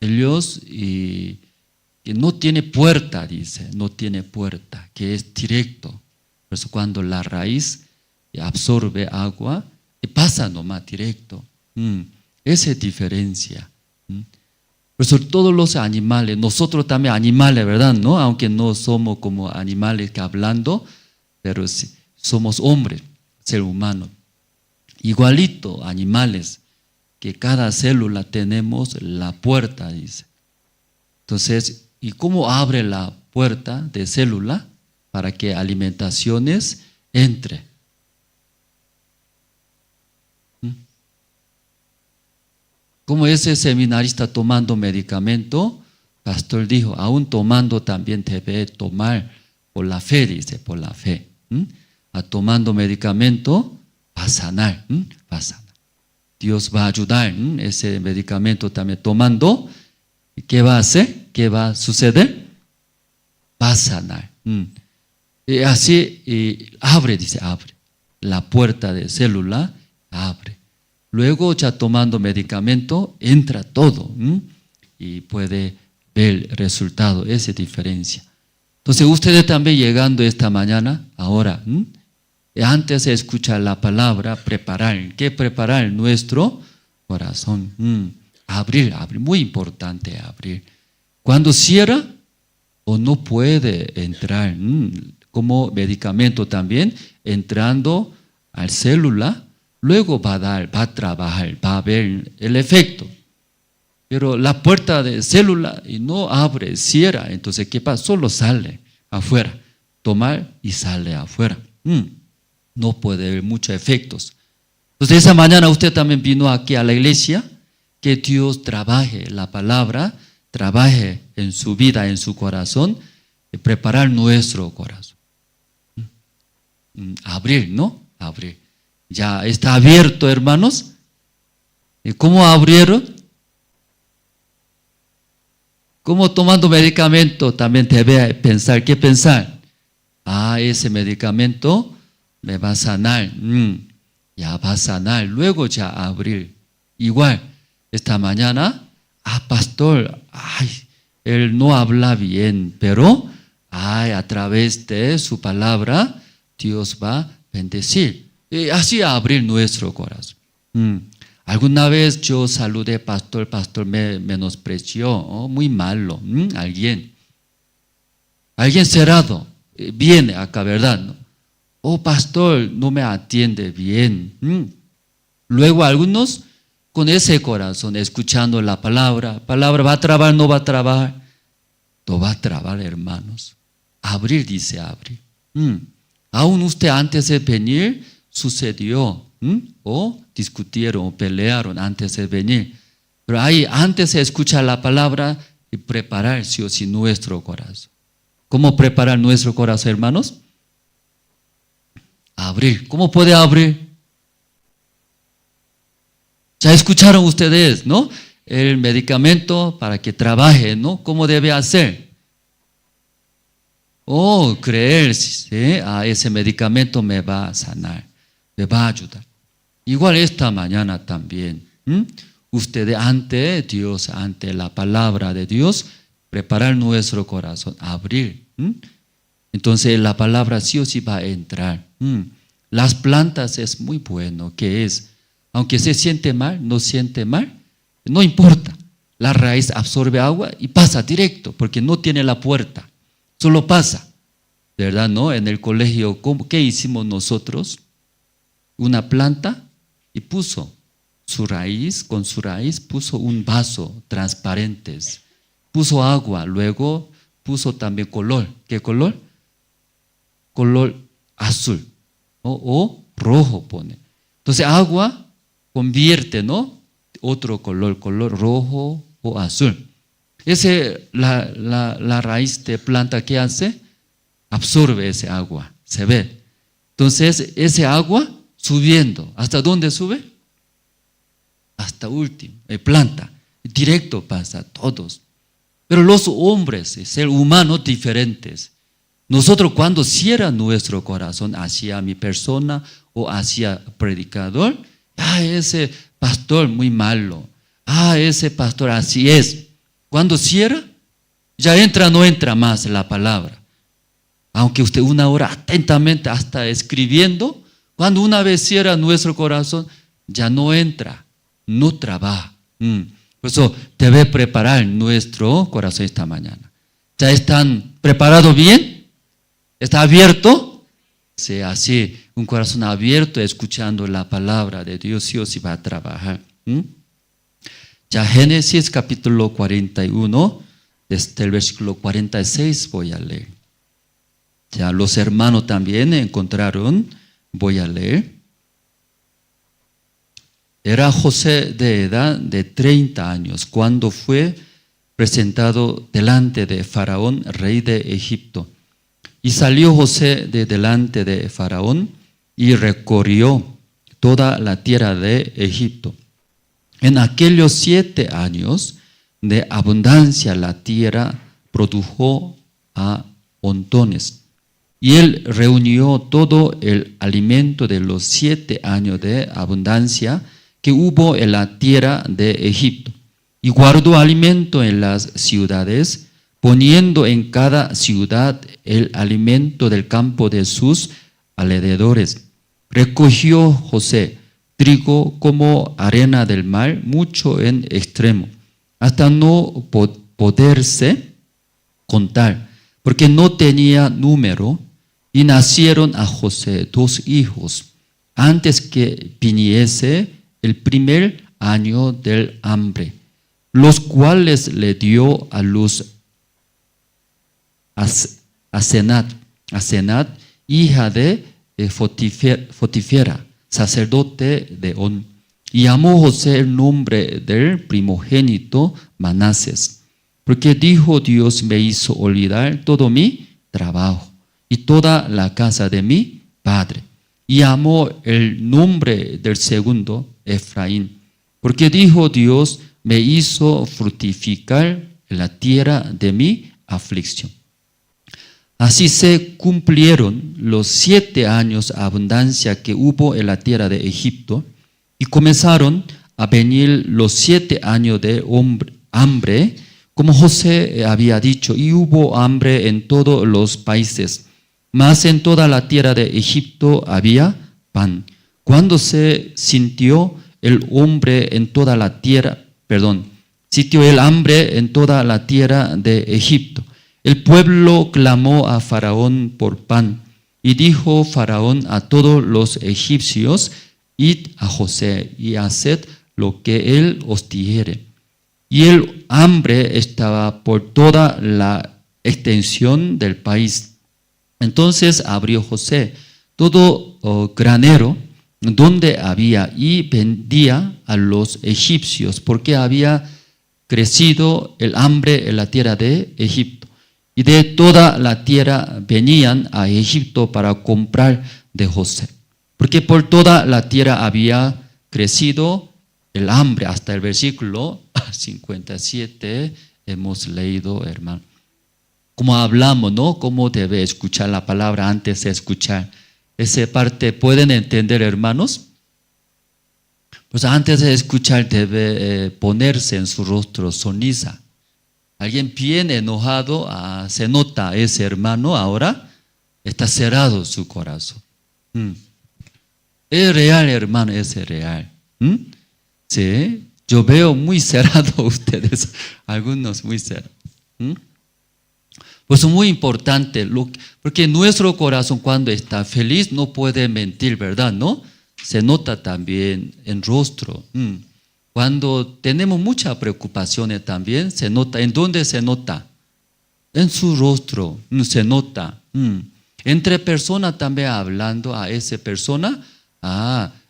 ellos que no tiene puerta, dice, no tiene puerta, que es directo. Por eso cuando la raíz absorbe agua, pasa nomás directo. Esa es diferencia. Por eso todos los animales, nosotros también animales, ¿verdad? ¿No? Aunque no somos como animales que hablando, pero sí, somos hombres, ser humano. Igualito, animales, que cada célula tenemos la puerta, dice. Entonces, ¿y cómo abre la puerta de célula para que alimentaciones entre? Como ese seminarista tomando medicamento, pastor dijo, aún tomando también debe tomar por la fe, dice, por la fe. Tomando medicamento, va a sanar, va a sanar. Dios va a ayudar, ese medicamento también tomando. ¿Qué va a hacer? ¿Qué va a suceder? Va a sanar. Y así abre, dice, abre. La puerta de célula abre. Luego ya tomando medicamento, entra todo y puede ver el resultado, esa diferencia. Entonces ustedes también llegando esta mañana, ahora, antes de escuchar la palabra, preparar. ¿Qué preparar? Nuestro corazón. Abrir, muy importante abrir. Cuando cierra o no puede entrar, como medicamento también, entrando al célula, luego va a trabajar, va a ver el efecto. Pero la puerta de célula y no abre, cierra, entonces ¿qué pasa? Solo sale afuera, tomar y sale afuera. No puede haber muchos efectos. Entonces esa mañana usted también vino aquí a la iglesia, que Dios trabaje la palabra, trabaje en su vida, en su corazón, y preparar nuestro corazón. Abrir, ¿no? Abrir. Ya está abierto, hermanos. ¿Y cómo abrieron? Como tomando medicamento también debe pensar. ¿Qué pensar? Ese medicamento me va a sanar. Ya va a sanar. Luego ya abrir. Igual, esta mañana, pastor, él no habla bien, pero a través de su palabra, Dios va a bendecir. Y así abrir nuestro corazón. Alguna vez yo saludé pastor me menospreció, muy malo, alguien cerrado, viene acá, ¿verdad? ¿No? Pastor, no me atiende bien. Luego algunos con ese corazón, escuchando la palabra va a trabar, no va a trabar, no va a trabar, hermanos. Abrir, dice abrir. Aún usted antes de venir sucedió, o discutieron o pelearon antes de venir. Pero ahí, antes de escuchar la palabra, y preparar sí o sí nuestro corazón. ¿Cómo preparar nuestro corazón, hermanos? Abrir. ¿Cómo puede abrir? Ya escucharon ustedes, ¿no? El medicamento para que trabaje, ¿no? ¿Cómo debe hacer? Creer, ¿sí? Ese medicamento me va a sanar, me va a ayudar. Igual esta mañana también, ustedes ante Dios, ante la palabra de Dios, preparar nuestro corazón, abrir. Entonces la palabra sí o sí va a entrar. Las plantas es muy bueno, ¿qué es? Aunque se siente mal, no siente mal, no importa. La raíz absorbe agua y pasa directo, porque no tiene la puerta, solo pasa. ¿Verdad? ¿No? En el colegio, ¿qué hicimos nosotros? Una planta y puso su raíz, con su raíz puso un vaso transparente, puso agua, luego puso también color. ¿Qué color? Color azul o rojo pone. Entonces agua convierte, ¿no? Otro color rojo o azul. La raíz de planta, ¿qué hace? Absorbe ese agua, se ve. Entonces ese agua subiendo, ¿hasta dónde sube? Hasta último, planta, directo pasa, todos. Pero los hombres, ser humanos diferentes, nosotros cuando cierra nuestro corazón hacia mi persona o hacia predicador, ese pastor muy malo, ese pastor así es. Cuando cierra, ya entra, no entra más la palabra. Aunque usted una hora atentamente hasta escribiendo, cuando una vez cierra nuestro corazón, ya no entra, no trabaja. Por eso debe preparar nuestro corazón esta mañana. ¿Ya están preparados bien? ¿Está abierto? Sí, así, un corazón abierto, escuchando la palabra de Dios, sí o sí va a trabajar. Ya Génesis capítulo 41, desde el versículo 46 voy a leer. Ya los hermanos también encontraron, voy a leer. Era José de edad de 30 años cuando fue presentado delante de Faraón, rey de Egipto. Y salió José de delante de Faraón y recorrió toda la tierra de Egipto. En aquellos 7 años de abundancia la tierra produjo a montones. Y él reunió todo el alimento de los 7 años de abundancia que hubo en la tierra de Egipto. Y guardó alimento en las ciudades, poniendo en cada ciudad el alimento del campo de sus alrededores. Recogió José trigo como arena del mar, mucho en extremo, hasta no poderse contar, porque no tenía número. Y nacieron a José 2 hijos, antes que viniese el primer año del hambre, los cuales le dio a luz a Senat, hija de Potifera, sacerdote de On. Y llamó José el nombre del primogénito Manasés, porque dijo: Dios me hizo olvidar todo mi trabajo y toda la casa de mi padre. Y llamó el nombre del segundo Efraín, Porque dijo Dios, me hizo fructificar la tierra de mi aflicción. Así se cumplieron los 7 años de abundancia que hubo en la tierra de Egipto, y comenzaron a venir los 7 años de hambre, como José había dicho, y hubo hambre en todos los países, mas en toda la tierra de Egipto había pan. Cuando se sintió el hambre en toda la tierra, sintió el hambre en toda la tierra de Egipto, el pueblo clamó a Faraón por pan, y dijo Faraón a todos los egipcios, id a José y haced lo que él os dijere. Y el hambre estaba por toda la extensión del país. Entonces abrió José todo granero donde había y vendía a los egipcios, porque había crecido el hambre en la tierra de Egipto. Y de toda la tierra venían a Egipto para comprar de José, porque por toda la tierra había crecido el hambre. Hasta el versículo 57 hemos leído, hermano. Como hablamos, ¿no? Cómo debe escuchar la palabra antes de escuchar. Esa parte, ¿pueden entender, hermanos? Pues antes de escuchar debe ponerse en su rostro sonrisa. Alguien bien enojado, se nota ese hermano ahora, está cerrado su corazón. Es real, hermano, es real. Sí, yo veo muy cerrado ustedes, algunos muy cerrados. Pues es muy importante, porque nuestro corazón cuando está feliz no puede mentir, ¿verdad? ¿No? Se nota también en rostro. Cuando tenemos muchas preocupaciones también, se nota. ¿En dónde se nota? En su rostro, se nota. Entre personas también hablando a esa persona,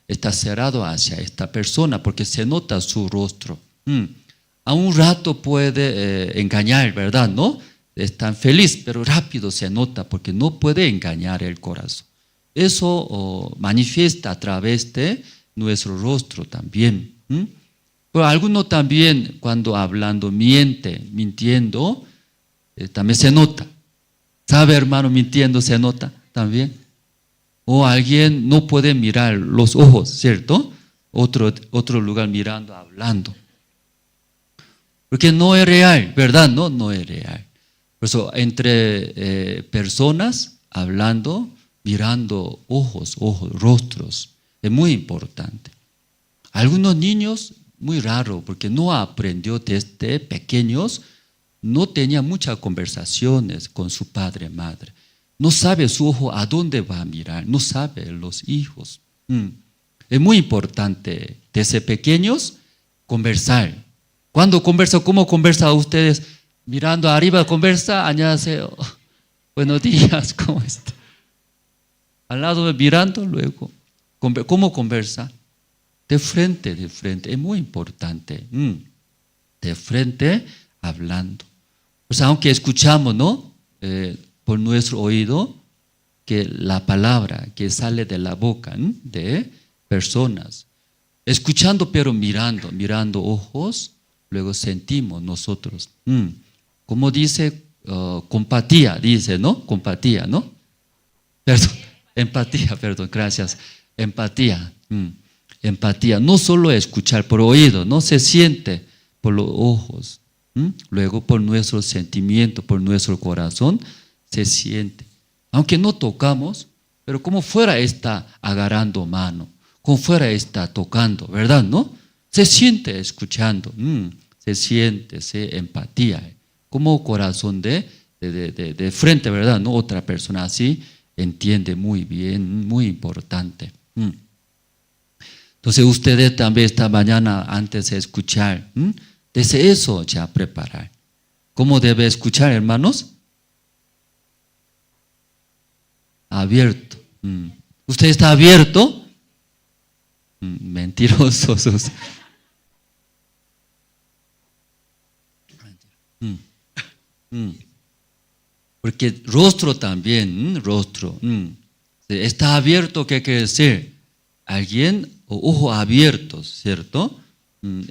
está cerrado hacia esta persona, porque se nota su rostro. A un rato puede engañar, ¿verdad? ¿No? Están feliz, pero rápido se nota, porque no puede engañar el corazón. Eso manifiesta a través de nuestro rostro también. Pero algunos también cuando hablando mintiendo, también se nota. ¿Sabe, hermano? Mintiendo se nota también. O alguien no puede mirar los ojos, ¿cierto? Otro lugar mirando, hablando. Porque no es real, ¿verdad? No es real. Por eso entre personas hablando, mirando ojos, rostros, es muy importante. Algunos niños, muy raro, porque no aprendió desde pequeños, no tenía muchas conversaciones con su padre y madre. No sabe su ojo a dónde va a mirar, no sabe los hijos. Es muy importante desde pequeños conversar. ¿Cuándo conversa? ¿Cómo conversa ustedes? Mirando arriba conversa, 안녕하세요. Buenos días, ¿cómo está? Al lado mirando, luego. ¿Cómo conversa? De frente, es muy importante. De frente, hablando. Pues aunque escuchamos, ¿no? Por nuestro oído, que la palabra que sale de la boca de personas. Escuchando, pero mirando ojos, luego sentimos nosotros. Como dice, compatía, dice, ¿no? Compatía, ¿no? Empatía, gracias. Empatía. Empatía, no solo escuchar por oído, no se siente por los ojos, luego por nuestro sentimiento, por nuestro corazón, se siente. Aunque no tocamos, pero como fuera está agarrando mano, como fuera está tocando, ¿verdad? ¿No? Se siente escuchando, se siente, empatía, como corazón de frente, ¿verdad? ¿No? Otra persona así entiende muy bien, muy importante. Entonces ustedes también esta mañana antes de escuchar, desde eso ya preparar. ¿Cómo debe escuchar, hermanos? Abierto. ¿Usted está abierto? Mentirosos. Porque rostro también, rostro. Está abierto, ¿qué quiere decir? Alguien, ojo abiertos, ¿cierto?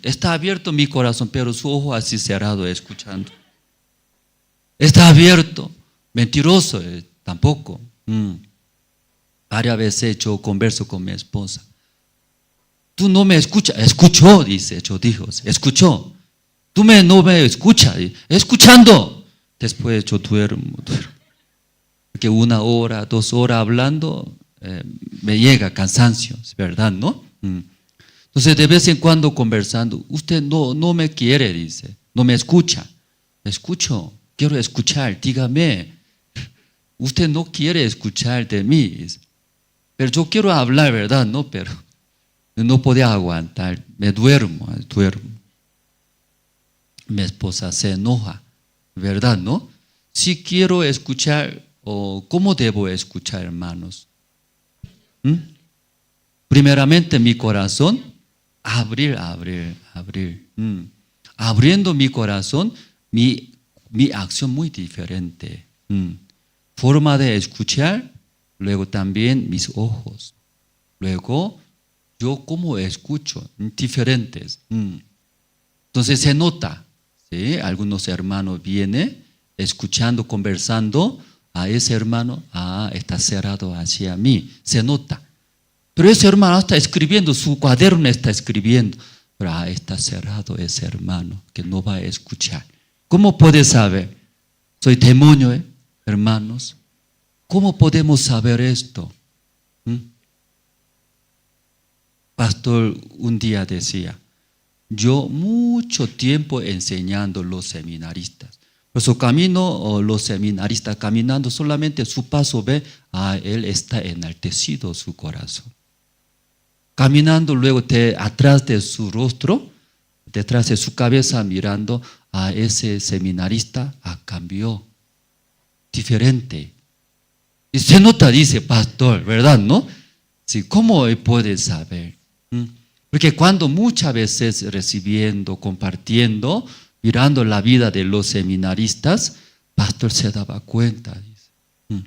Está abierto mi corazón, pero su ojo así cerrado escuchando. Está abierto, mentiroso tampoco. Varias veces yo converso con mi esposa. Tú no me escuchas. Escuchó, dice, yo digo, escuchó. Tú no me escuchas. Escuchando. Después yo duermo. Porque 1 hora, 2 horas hablando, me llega cansancio, es verdad, ¿no? Entonces de vez en cuando conversando, usted no me quiere, dice, no me escucha. Escucho, quiero escuchar, dígame. Usted no quiere escuchar de mí, dice. Pero yo quiero hablar, ¿verdad? No, pero no podía aguantar, me duermo. Mi esposa se enoja, ¿verdad? ¿No? Si quiero escuchar, ¿cómo debo escuchar, hermanos? Primeramente mi corazón, abrir. Abriendo mi corazón, mi acción muy diferente. Forma de escuchar, luego también mis ojos. Luego, yo cómo escucho, diferentes. Entonces se nota, ¿sí? Algunos hermanos vienen escuchando, conversando, a ese hermano, está cerrado hacia mí, se nota. Pero ese hermano está escribiendo, su cuaderno está escribiendo, pero está cerrado ese hermano que no va a escuchar. ¿Cómo puede saber? Soy demonio, hermanos. ¿Cómo podemos saber esto? Pastor un día decía, yo mucho tiempo enseñando a los seminaristas. Por su camino, los seminaristas caminando, solamente su paso ve, él está enaltecido su corazón. Caminando luego atrás de su rostro, detrás de su cabeza mirando, ese seminarista cambió, diferente. Y se nota, dice pastor, ¿verdad? ¿No? Sí, ¿cómo puede saber? Porque cuando muchas veces recibiendo, compartiendo, mirando la vida de los seminaristas, pastor se daba cuenta, dice,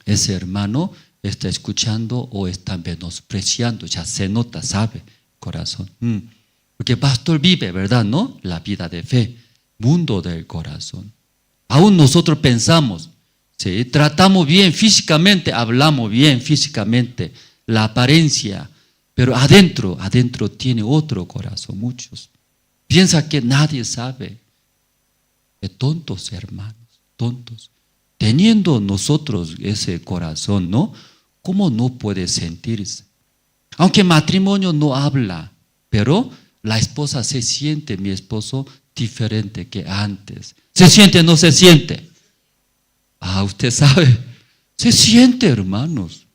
ese hermano está escuchando o está menospreciando, ya se nota, sabe, corazón. Porque pastor vive, ¿verdad? ¿No? La vida de fe, mundo del corazón. Aún nosotros pensamos, ¿sí? Tratamos bien físicamente, hablamos bien físicamente, la apariencia, pero adentro tiene otro corazón, muchos. Piensa que nadie sabe. Tontos, hermanos, tontos. Teniendo nosotros ese corazón, ¿no? ¿Cómo no puede sentirse? Aunque matrimonio no habla, pero la esposa se siente, mi esposo, diferente que antes. ¿Se siente o no se siente? Usted sabe. Se siente, hermanos.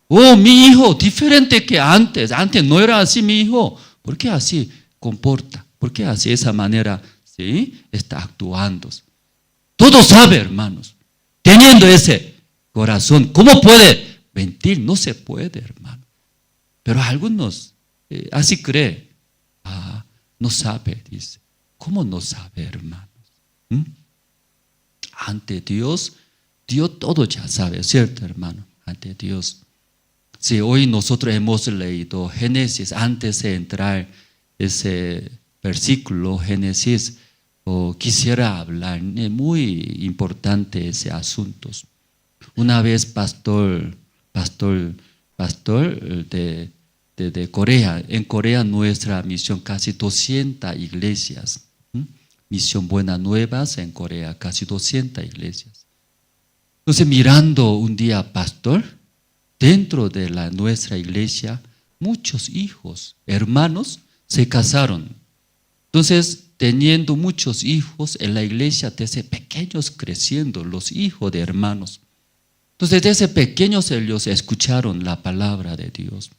Mi hijo, diferente que antes. Antes no era así mi hijo. ¿Por qué así comporta? ¿Por qué así de esa manera, sí, está actuando? Todo sabe, hermanos. Teniendo ese corazón, ¿cómo puede mentir? No se puede, hermano. Pero algunos así creen. No sabe, dice. ¿Cómo no sabe, hermanos? Ante Dios todo ya sabe, ¿cierto, hermano? Ante Dios. Si hoy nosotros hemos leído Génesis, antes de entrar ese versículo, Génesis, quisiera hablar, es muy importante ese asunto. Una vez pastor de Corea, en Corea nuestra misión casi 200 iglesias, misión Buenas Nuevas en Corea, casi 200 iglesias. Entonces mirando un día pastor, dentro de nuestra iglesia, muchos hijos, hermanos, se casaron. Entonces, teniendo muchos hijos en la iglesia, desde pequeños creciendo, los hijos de hermanos. Entonces, desde pequeños ellos escucharon la palabra de Dios.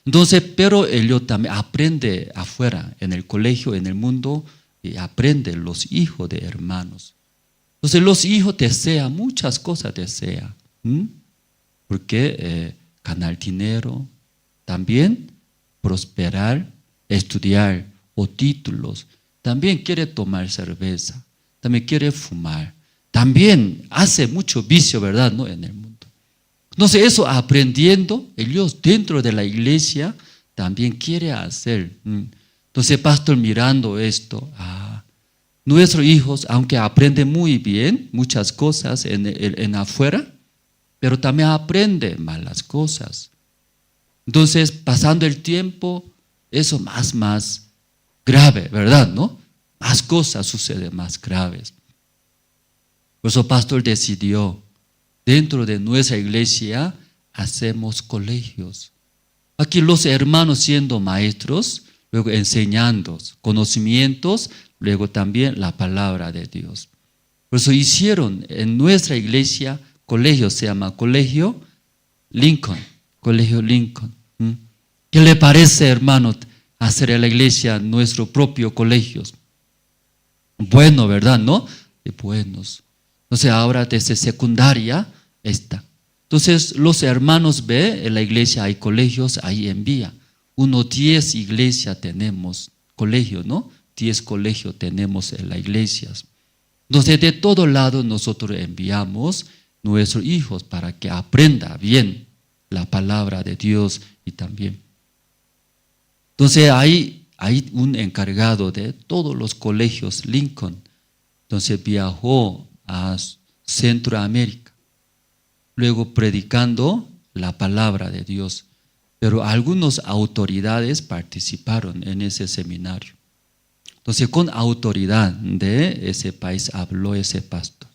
Entonces, pero ellos también aprenden afuera, en el colegio, en el mundo, y aprenden los hijos de hermanos. Entonces, los hijos desean, muchas cosas desean. Porque ganar dinero, también prosperar, estudiar o títulos, también quiere tomar cerveza, también quiere fumar, también hace mucho vicio, ¿verdad? ¿No? En el mundo. Entonces eso aprendiendo, ellos dentro de la iglesia también quiere hacer. Entonces, pastor, mirando esto, nuestros hijos, aunque aprenden muy bien muchas cosas en afuera, pero también aprenden malas cosas. Entonces, pasando el tiempo, eso más grave, ¿verdad? ¿No? Más cosas suceden más graves. Por eso, pastor decidió, dentro de nuestra iglesia, hacemos colegios. Aquí los hermanos siendo maestros, luego enseñando conocimientos, luego también la palabra de Dios. Por eso hicieron en nuestra iglesia colegio, se llama Colegio Lincoln. Colegio Lincoln. ¿Qué le parece, hermano, hacer en la iglesia nuestro propio colegio? Bueno, ¿verdad? ¿No? Buenos. Entonces ahora desde secundaria está. Entonces los hermanos ven en la iglesia hay colegios, ahí envía. 10 iglesias tenemos, colegios, ¿no? 10 colegios tenemos en las iglesias. Entonces de todo lado nosotros enviamos nuestros hijos para que aprenda bien la palabra de Dios y también. Entonces hay un encargado de todos los colegios Lincoln. Entonces viajó a Centroamérica, luego predicando la palabra de Dios. Pero algunas autoridades participaron en ese seminario. Entonces con autoridad de ese país habló ese pastor.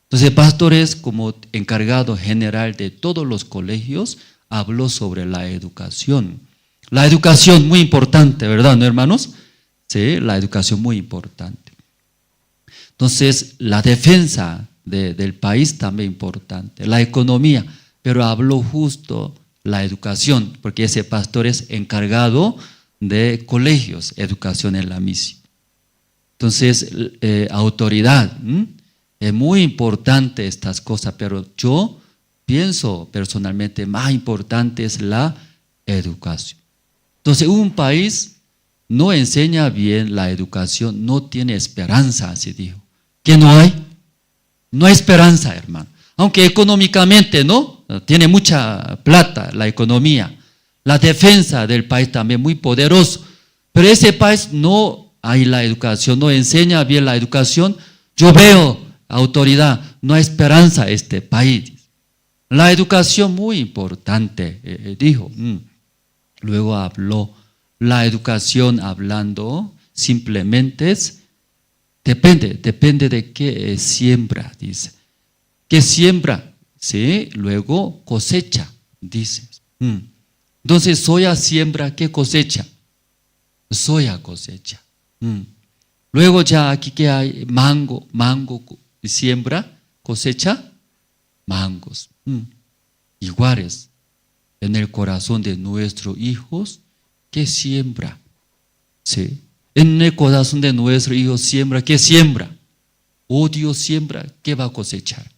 Entonces el pastor es como encargado general de todos los colegios, habló sobre la educación. La educación muy importante, ¿verdad, no, hermanos? Sí, la educación muy importante. Entonces la defensa del país también importante, la economía, pero habló justo la educación, porque ese pastor es encargado de colegios, educación en la misión. Entonces, autoridad, es muy importante estas cosas, pero yo pienso personalmente más importante es la educación. Entonces, un país no enseña bien la educación, no tiene esperanza, así dijo. ¿Qué no hay? No hay esperanza, hermano. Aunque económicamente, ¿no? Tiene mucha plata la economía. La defensa del país también muy poderoso. Pero ese país no hay la educación, no enseña bien la educación. Yo veo autoridad, no hay esperanza en este país. La educación muy importante, dijo. Luego habló, la educación hablando simplemente es, depende de qué siembra, dice. ¿Qué siembra? Sí, luego cosecha, dice. Entonces, soya siembra, ¿qué cosecha? Soya cosecha. Luego ya aquí que hay mango siembra, cosecha, mangos. Iguales, en el corazón de nuestros hijos, ¿qué siembra? Sí. En el corazón de nuestros hijos siembra, ¿qué siembra? Odio siembra, ¿qué va a cosechar?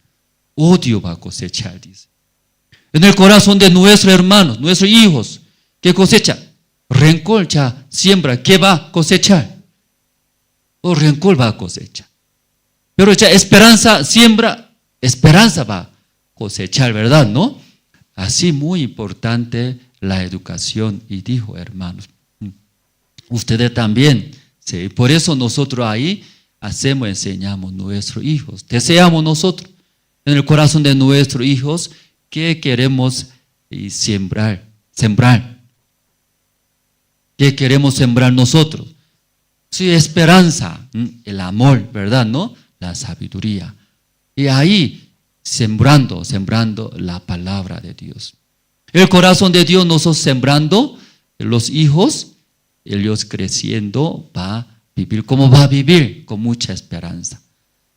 Odio va a cosechar, dice. En el corazón de nuestros hermanos, nuestros hijos, ¿qué cosecha? Rencor ya siembra, ¿qué va a cosechar? O rencor va a cosechar. Pero ya esperanza siembra, esperanza va a cosechar, ¿verdad? ¿No? Así muy importante la educación. Y dijo, hermanos, ustedes también, ¿sí? Por eso nosotros ahí enseñamos a nuestros hijos. Deseamos nosotros en el corazón de nuestros hijos que queremos sembrar. ¿Qué queremos sembrar nosotros? Sí, esperanza, el amor, ¿verdad? ¿No? La sabiduría. Y ahí sembrando la palabra de Dios. El corazón de Dios nosotros sembrando, los hijos, ellos creciendo, va a vivir. ¿Cómo va a vivir? Con mucha esperanza.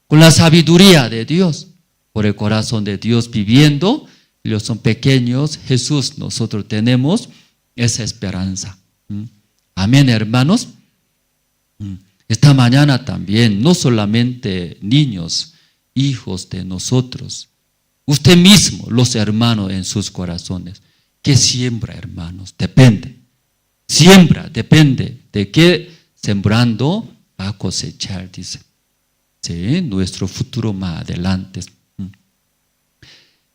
Con la sabiduría de Dios. Por el corazón de Dios viviendo, ellos son pequeños. Jesús, nosotros tenemos esa esperanza. Amén, hermanos. Esta mañana también, no solamente niños, hijos de nosotros, usted mismo, los hermanos en sus corazones, ¿qué siembra, hermanos? Depende. Siembra, depende de qué sembrando va a cosechar, dice. Sí, nuestro futuro más adelante.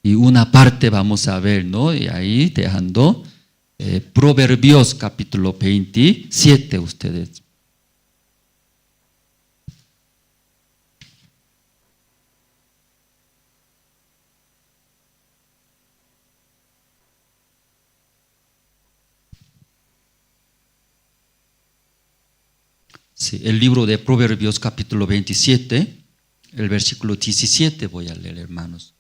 Y una parte vamos a ver, ¿no? Y ahí dejando Proverbios capítulo 27, ustedes. Sí, el libro de Proverbios capítulo 27, el versículo 17 voy a leer, hermanos.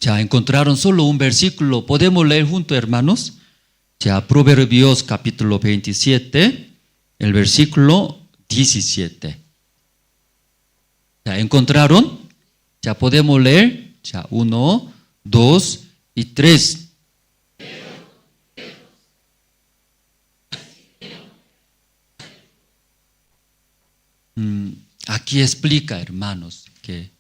Ya encontraron solo un versículo, ¿podemos leer juntos, hermanos? Ya, Proverbios capítulo 27, el versículo 17. ¿Ya encontraron? Ya podemos leer. Ya, 1, 2 y 3. Aquí explica, hermanos, que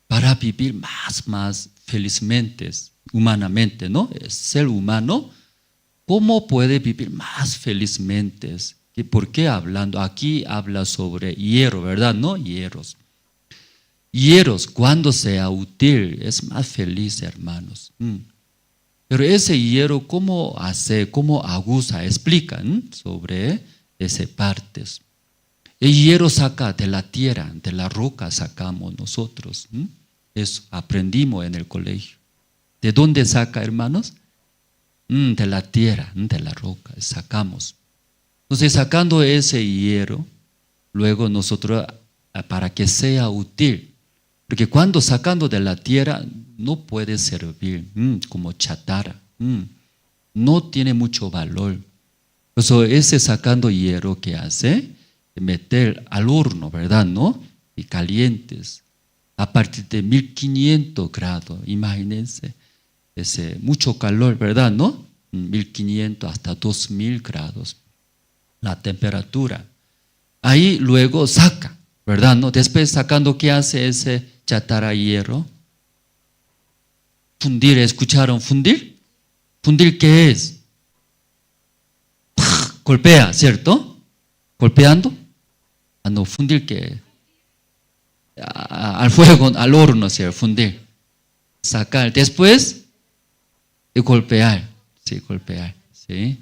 para vivir más felizmente, humanamente, ¿no? El ser humano, ¿cómo puede vivir más felizmente? ¿Por qué hablando? Aquí habla sobre hierro, ¿verdad? ¿No? Hierros. Hierros, cuando sea útil, es más feliz, hermanos. Pero ese hierro, ¿cómo hace? ¿Cómo aguza? Explican sobre esas partes. El hierro saca de la tierra, de la roca sacamos nosotros. Eso aprendimos en el colegio. ¿De dónde saca, hermanos? De la tierra, de la roca, sacamos. Entonces, sacando ese hierro, luego nosotros, para que sea útil, porque cuando sacando de la tierra, no puede servir como chatarra, no tiene mucho valor. Entonces, ese sacando hierro que hace, meter al horno, ¿verdad? ¿No? Y calientes. A partir de 1500 grados, imagínense, ese mucho calor, ¿verdad? ¿No? 1500 hasta 2000 grados, la temperatura. Ahí luego saca, ¿verdad? ¿No? Después sacando, ¿qué hace ese chatarra hierro? Fundir, ¿escucharon? ¿Fundir? ¿Fundir qué es? Golpea, ¿cierto? ¿Golpeando? No, fundir qué es. Al fuego, al horno, ¿sí? Fundir, sacar, después de golpear, sí, golpear, sí.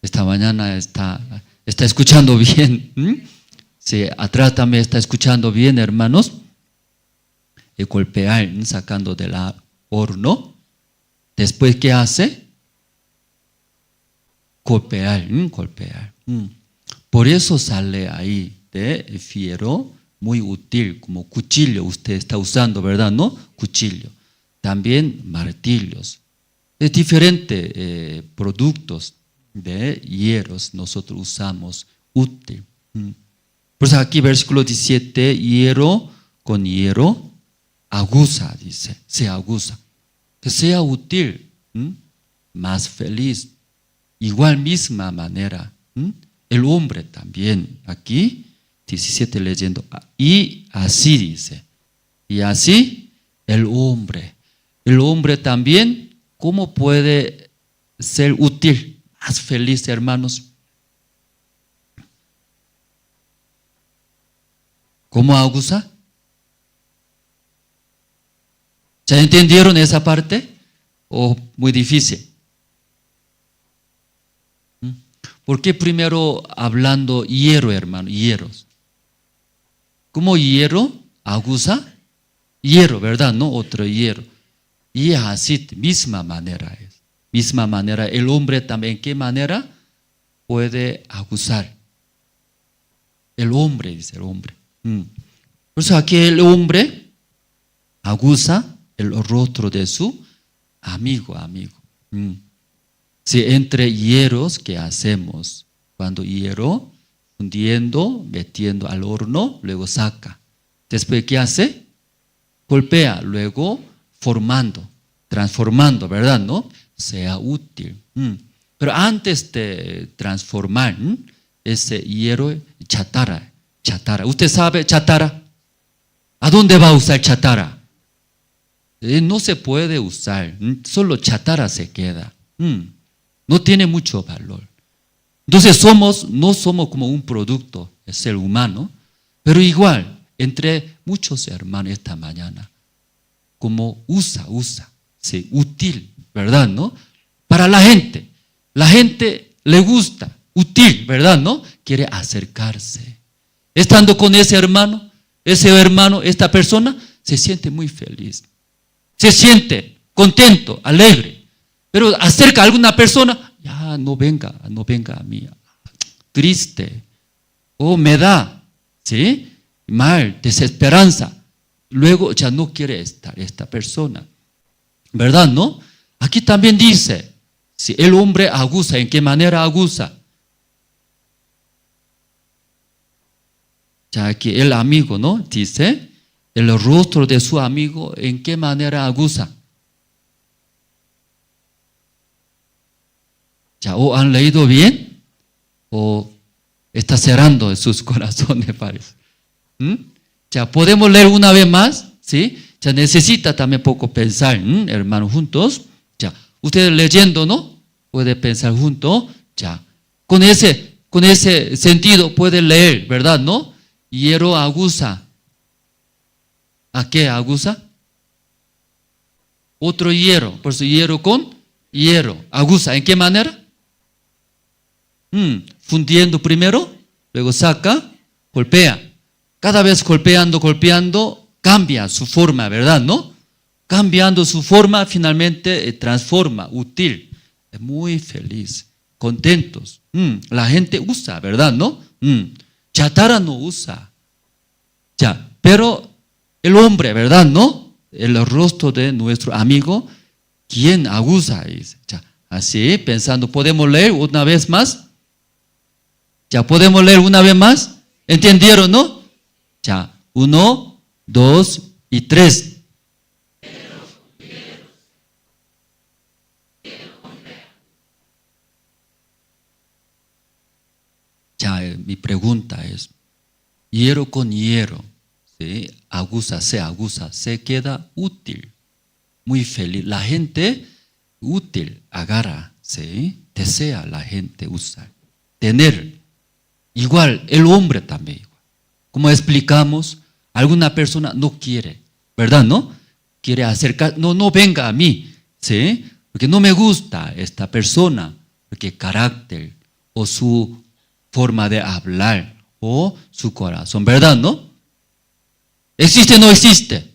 Esta mañana está escuchando bien, sí, atrás también está escuchando bien, hermanos. De golpear, sacando del horno, después ¿qué hace? Golpear. Por eso sale ahí de fierro. Muy útil, como cuchillo, usted está usando, ¿verdad? ¿No? Cuchillo. También martillos. Es diferente productos de hierros nosotros usamos útil. Por eso aquí versículo 17, hierro con hierro, aguza, dice, se aguza. Que sea útil, más feliz. Igual misma manera, el hombre también, aquí 17 leyendo, y así dice, y así el hombre también, ¿cómo puede ser útil, más feliz, hermanos? ¿Cómo aguza? ¿Ya entendieron esa parte? ¿O muy difícil? ¿Por qué primero hablando hierro, hermano? Hierros. ¿Cómo hierro? Aguza. Hierro, ¿verdad? No otro hierro. Y así, misma manera es. Misma manera, el hombre también, ¿qué manera? Puede aguzar. El hombre, dice el hombre. Por eso aquí el hombre aguza el rostro de su amigo. Si entre hierros, ¿qué hacemos? Cuando hierro, fundiendo, metiendo al horno, luego saca. Después, ¿qué hace? Golpea, luego formando, transformando, ¿verdad? ¿No? Sea útil. Pero antes de transformar ese hierro, chatarra. ¿Usted sabe chatarra? ¿A dónde va a usar chatarra? No se puede usar, solo chatarra se queda. No tiene mucho valor. Entonces no somos como un producto, el ser humano, pero igual, entre muchos hermanos esta mañana, como usa, sí, útil, ¿verdad, no? Para la gente le gusta, útil, ¿verdad, no? Quiere acercarse. Estando con ese hermano, esta persona se siente muy feliz, se siente contento, alegre, pero acerca a alguna persona, ya no venga a mí, triste, o me da, ¿sí? Mal, desesperanza. Luego ya no quiere estar esta persona, ¿verdad, no? Aquí también dice, si el hombre acusa, ¿en qué manera acusa? Ya aquí el amigo, ¿no? Dice, el rostro de su amigo, ¿en qué manera acusa? Ya, ¿o han leído bien? ¿O está cerrando en sus corazones, parece? Ya, ¿podemos leer una vez más? ¿Sí? Ya necesita también poco pensar, hermanos, juntos. Ya, ustedes leyendo, ¿no? Puede pensar juntos. Ya, con ese sentido puede leer, ¿verdad, no? Hierro aguza. ¿A qué aguza? Otro hierro. Por eso hierro con hierro. Aguza. ¿En qué manera? Fundiendo primero, luego saca, golpea. Cada vez golpeando, cambia su forma, ¿verdad, no? Cambiando su forma, finalmente transforma, útil. Es muy feliz, contentos. La gente usa, ¿verdad, no? Chatarra no usa. Ya, pero el hombre, ¿verdad, no? El rostro de nuestro amigo, ¿quién acusa? Ya, así, pensando, ¿podemos leer una vez más? Ya, ¿podemos leer una vez más? ¿Entendieron, no? Ya, 1, 2 y 3. Ya, mi pregunta es, hierro con hierro, ¿sí? Aguza, se queda útil, muy feliz. La gente útil, agarra, ¿sí? Desea la gente usar, tener. Igual, el hombre también. Como explicamos, alguna persona no quiere, ¿verdad, no? Quiere acercar, no venga a mí, ¿sí? Porque no me gusta esta persona, porque carácter o su forma de hablar o su corazón, ¿verdad, no? ¿Existe o no existe?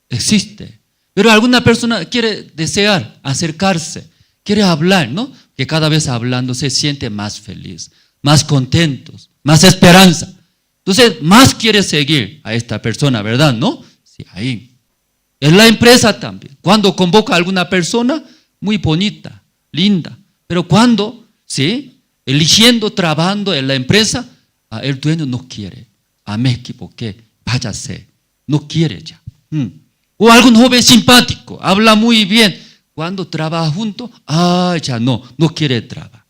Existe. Pero alguna persona quiere desear acercarse, quiere hablar, ¿no? Que cada vez hablando se siente más feliz, más contentos, más esperanza. Entonces, más quiere seguir a esta persona, ¿verdad? ¿No? Sí, ahí. En la empresa también. Cuando convoca a alguna persona, muy bonita, linda. Pero cuando, ¿sí? Eligiendo, trabajando en la empresa, el dueño no quiere. Me equivoqué, váyase. No quiere ya. O algún joven simpático, habla muy bien. Cuando trabaja junto, ya no quiere trabajar.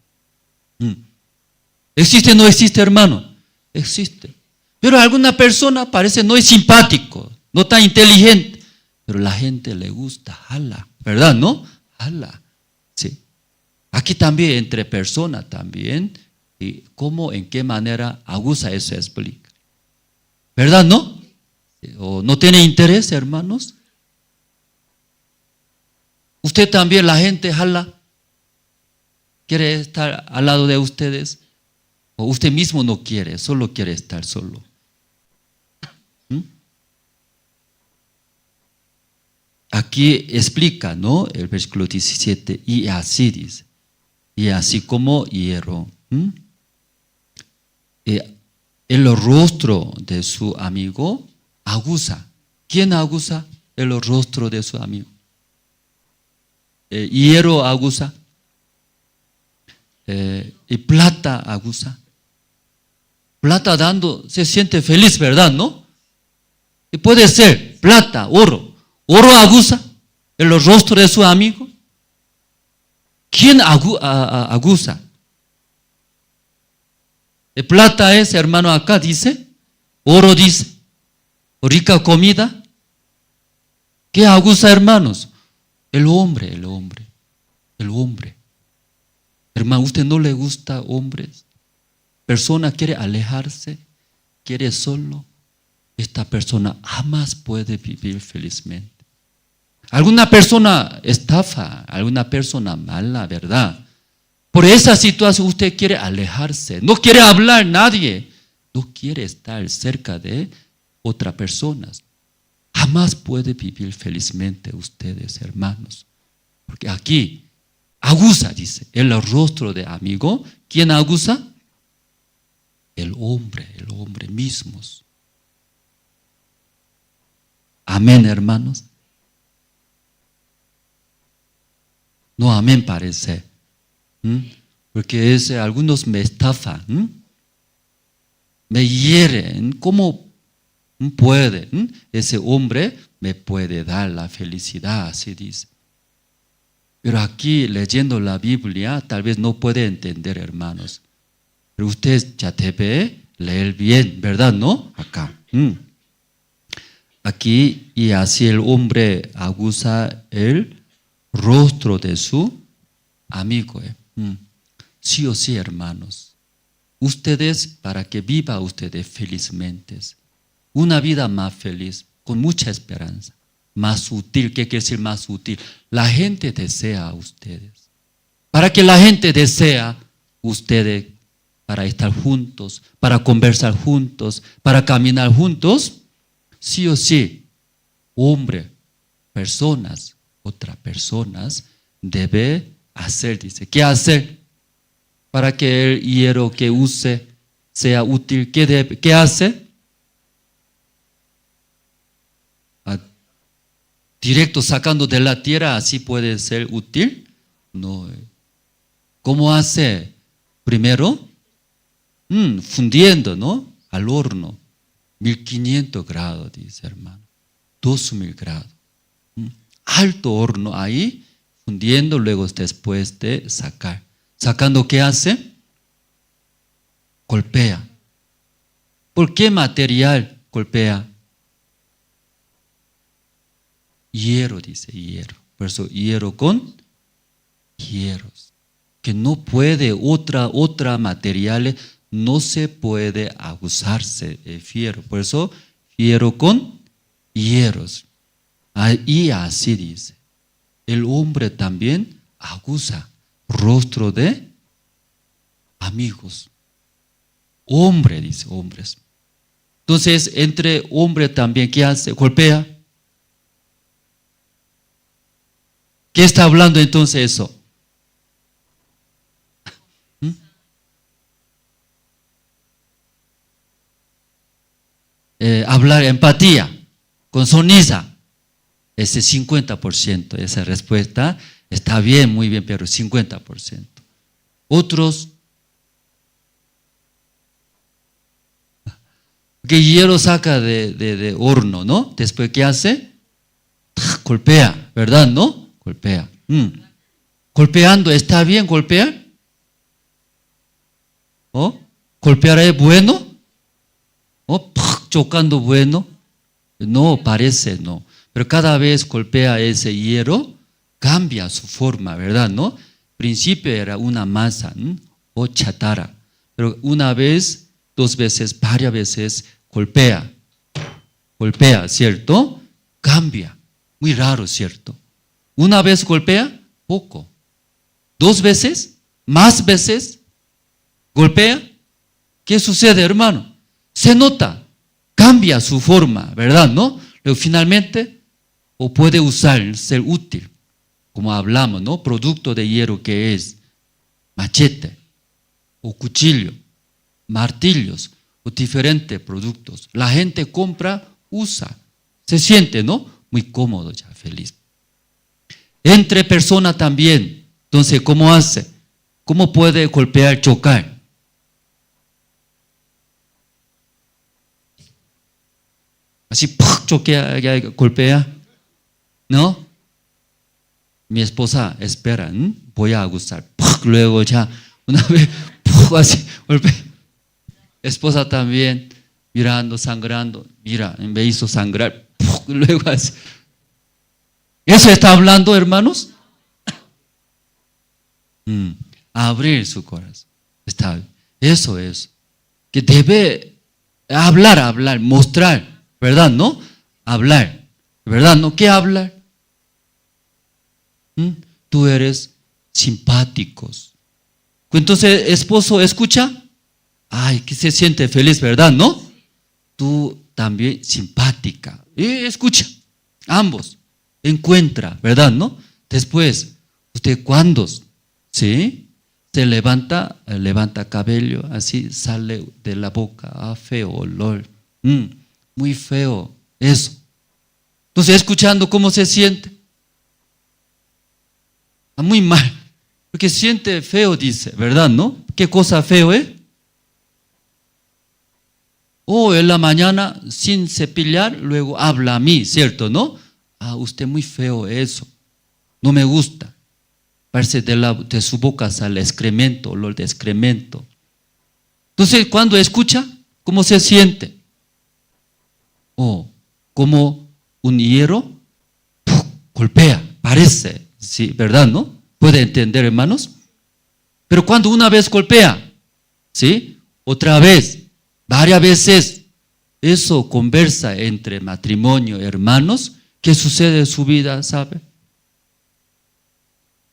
¿Existe o no existe, hermano? Existe. Pero alguna persona parece no es simpático, no tan inteligente, pero la gente le gusta, jala, ¿verdad, no? Jala, sí. Aquí también entre personas también, y cómo, en qué manera aguza eso explica. ¿Verdad, no? ¿O no tiene interés, hermanos? Usted también, la gente jala, quiere estar al lado de ustedes, o usted mismo no quiere, solo quiere estar solo. Aquí explica, ¿no? El versículo 17, y así dice, y así como hierro. El rostro de su amigo aguza. ¿Quién aguza el rostro de su amigo? Hierro aguza. Y plata aguza. Plata dando, se siente feliz, ¿verdad, no? Y puede ser plata, oro. Oro aguza el rostro de su amigo. ¿Quién aguza? Plata es, hermano, acá dice. Oro dice. Rica comida. ¿Qué aguza, hermanos? El hombre. Hermano, ¿usted no le gusta hombres? Persona quiere alejarse, quiere solo. esta persona jamás puede vivir felizmente. Alguna persona estafa, alguna persona mala, ¿verdad? Por esa situación usted quiere alejarse, no quiere hablar nadie, no quiere estar cerca de otras personas. Jamás puede vivir felizmente ustedes, hermanos. Porque aquí aguza, dice, el rostro de amigo. ¿Quién aguza? El hombre mismo. Amén, hermanos. No, amén parece. Porque algunos me estafan, me hieren. ¿Cómo puede? Ese hombre me puede dar la felicidad, así dice. Pero aquí leyendo la Biblia tal vez no puede entender, hermanos. Pero usted ya debe leer bien, ¿verdad? ¿No? Acá. Aquí, y así el hombre aguza el rostro de su amigo. Sí o sí, hermanos. Ustedes, para que viva ustedes felizmente, una vida más feliz, con mucha esperanza, más útil. ¿Qué quiere decir más útil? La gente desea a ustedes. Para que la gente desea ustedes, para estar juntos, para conversar juntos, para caminar juntos, sí o sí, hombre, personas, otras personas, debe hacer, dice. ¿Qué hacer? Para que el hierro que use sea útil. ¿Qué hace? Directo sacando de la tierra, así puede ser útil. No. ¿Cómo hace? Primero, fundiendo, ¿no? Al horno. 1500 grados, dice hermano. 2000 grados. Alto horno ahí, fundiendo, luego después de sacar. Sacando, ¿qué hace? Golpea. ¿Por qué material golpea? Hierro, dice hierro. Por eso hierro con hierros. Que no puede, otra material no se puede aguzarse el fierro. Por eso fierro con hierros. Y así dice. El hombre también aguza rostro de amigos. Hombre, dice, hombres. Entonces, entre hombre también, ¿qué hace? Golpea. ¿Qué está hablando entonces eso? Hablar empatía, con sonrisa. Ese 50%, esa respuesta está bien, muy bien, pero 50%. Otros, que hierro saca de horno, ¿no? Después, ¿qué hace? Golpea, ¿verdad? ¿No? Golpea. Golpeando, ¿está bien golpear? ¿Oh? ¿Golpear es bueno? ¿Oh? Chocando bueno. No, parece no. Pero cada vez golpea ese hierro, cambia su forma, ¿verdad? ¿No? Al principio era una masa o chatarra. Pero una vez, dos veces, varias veces golpea. Golpea, ¿cierto? Cambia. Muy raro, ¿cierto? Una vez golpea, poco. Dos veces, más veces, golpea. ¿Qué sucede, hermano? Se nota, cambia su forma, ¿verdad? ¿No? Luego finalmente, o puede usar, ser útil, como hablamos, ¿no? Producto de hierro que es machete, o cuchillo, martillos, o diferentes productos. La gente compra, usa, se siente, ¿no? Muy cómodo ya, feliz. Entre personas también. Entonces, ¿cómo hace? ¿Cómo puede golpear, chocar? Así, choquea, golpea. ¿No? Mi esposa espera, voy a gustar. Luego ya, una vez, así, golpea. Esposa también, mirando, sangrando. Mira, me hizo sangrar. Luego así. ¿Eso está hablando, hermanos? Abrir su corazón. Está bien. Eso es. Que debe hablar, mostrar. ¿verdad? ¿No? Hablar, ¿verdad? ¿No? ¿Qué hablar? Tú eres simpáticos. Entonces, esposo, escucha. Ay, que se siente feliz, ¿verdad? ¿No? Tú también simpática. Escucha, ambos. Encuentra, ¿verdad? ¿No? Después, usted cuando, ¿sí? Se levanta cabello, así sale de la boca, feo olor. Muy feo, eso. Entonces, escuchando cómo se siente. Muy mal, porque siente feo, dice, ¿verdad? ¿No? ¿Qué cosa feo, en la mañana, sin cepillar, luego habla a mí, ¿cierto? ¿No? Usted muy feo eso, no me gusta. Parece de su boca sale excremento, olor de excremento. Entonces, cuando escucha, ¿cómo se siente? Como un hierro golpea, parece, sí, ¿verdad? ¿No? ¿Puede entender, hermanos? Pero cuando una vez golpea, ¿sí? Otra vez, varias veces, eso conversa entre matrimonio, hermanos. ¿Qué sucede en su vida, sabe?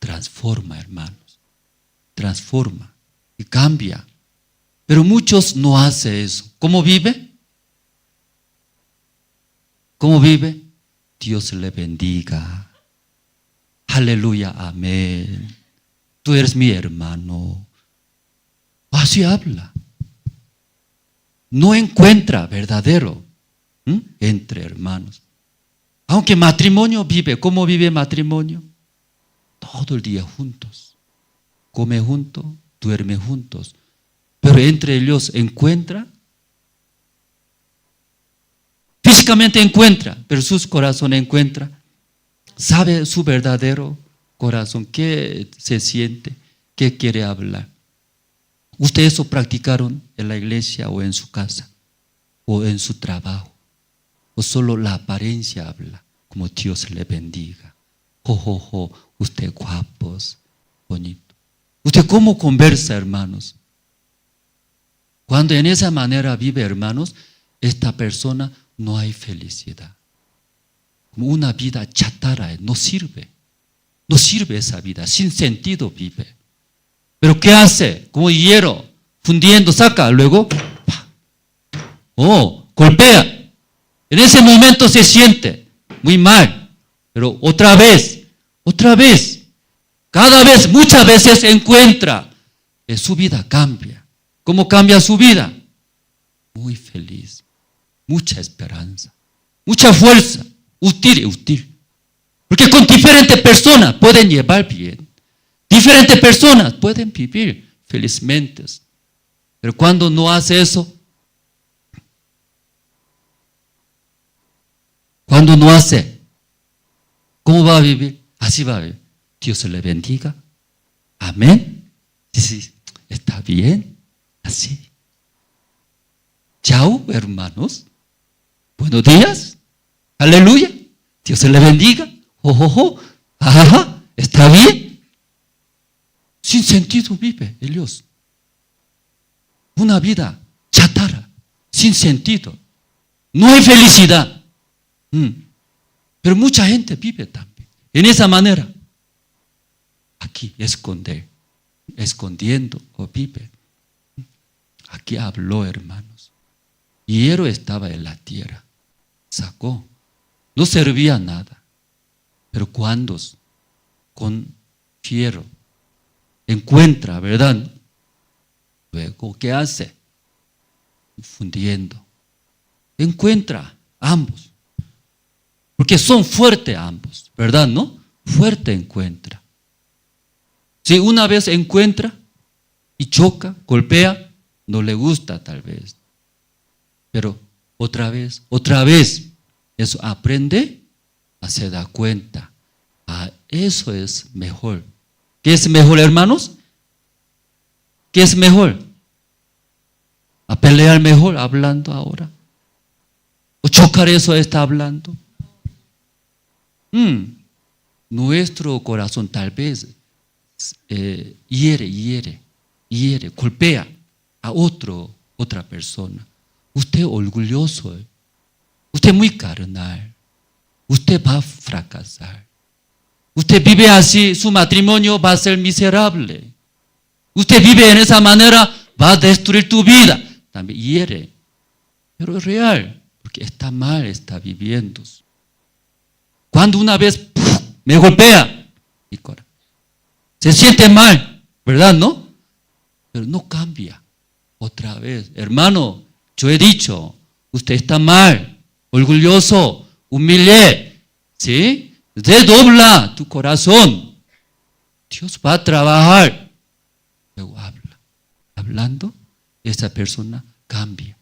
Transforma, hermanos. Transforma y cambia. Pero muchos no hacen eso. ¿Cómo vive? ¿Cómo vive? Dios le bendiga. Aleluya, amén. Tú eres mi hermano. Así habla. No encuentra verdadero entre hermanos. Aunque matrimonio vive, ¿cómo vive matrimonio? Todo el día juntos. Come juntos, duerme juntos. Pero entre ellos encuentra. Físicamente encuentra, pero sus corazones encuentra. Sabe su verdadero corazón, qué se siente, qué quiere hablar. ¿Ustedes eso practicaron en la iglesia o en su casa o en su trabajo? ¿O solo la apariencia habla? Como Dios le bendiga. Usted guapos, bonito. ¿Usted cómo conversa, hermanos? Cuando en esa manera vive, hermanos, esta persona no hay felicidad. Como una vida chatarra, no sirve. No sirve esa vida, sin sentido vive. Pero ¿qué hace? Como hierro, fundiendo, saca, luego, golpea. En ese momento se siente muy mal, pero otra vez, cada vez, muchas veces encuentra que su vida cambia. ¿Cómo cambia su vida? Muy feliz, mucha esperanza, mucha fuerza, útil. Porque con diferentes personas pueden llevar bien. Diferentes personas pueden vivir felizmente. Pero cuando no hace eso, cuando no hace, ¿cómo va a vivir? Así va a vivir. Dios le bendiga. Amén. Sí, está bien. Así. Chao, hermanos. Buenos días. Aleluya. Dios le bendiga. Está bien. Sin sentido vive ellos. Una vida chatarra, sin sentido. No hay felicidad. Pero mucha gente vive también en esa manera. Aquí escondiendo o vive. Aquí habló, hermanos. Hierro estaba en la tierra. Sacó. No servía nada. Pero cuando con fierro encuentra, ¿verdad? Luego, ¿qué hace? Fundiendo. Encuentra ambos. Porque son fuertes ambos, ¿verdad? ¿No? Fuerte encuentra. Si una vez encuentra y choca, golpea, no le gusta tal vez. Pero otra vez, eso aprende, se da cuenta. Eso es mejor. ¿Qué es mejor, hermanos? ¿Qué es mejor? ¿A pelear mejor hablando ahora? ¿O chocar eso está hablando? Nuestro corazón tal vez hiere, golpea a otra persona. Usted orgulloso, Usted es muy carnal. Usted va a fracasar. Usted vive así, su matrimonio va a ser miserable. Usted vive en esa manera, va a destruir tu vida. También hiere. Pero es real, porque está mal, está viviendo. Cuando una vez me golpea, se siente mal, ¿verdad? ¿No? Pero no cambia otra vez. Hermano, yo he dicho, usted está mal, orgulloso, humilde, ¿sí? Redobla tu corazón. Dios va a trabajar. Luego habla. Hablando, esa persona cambia.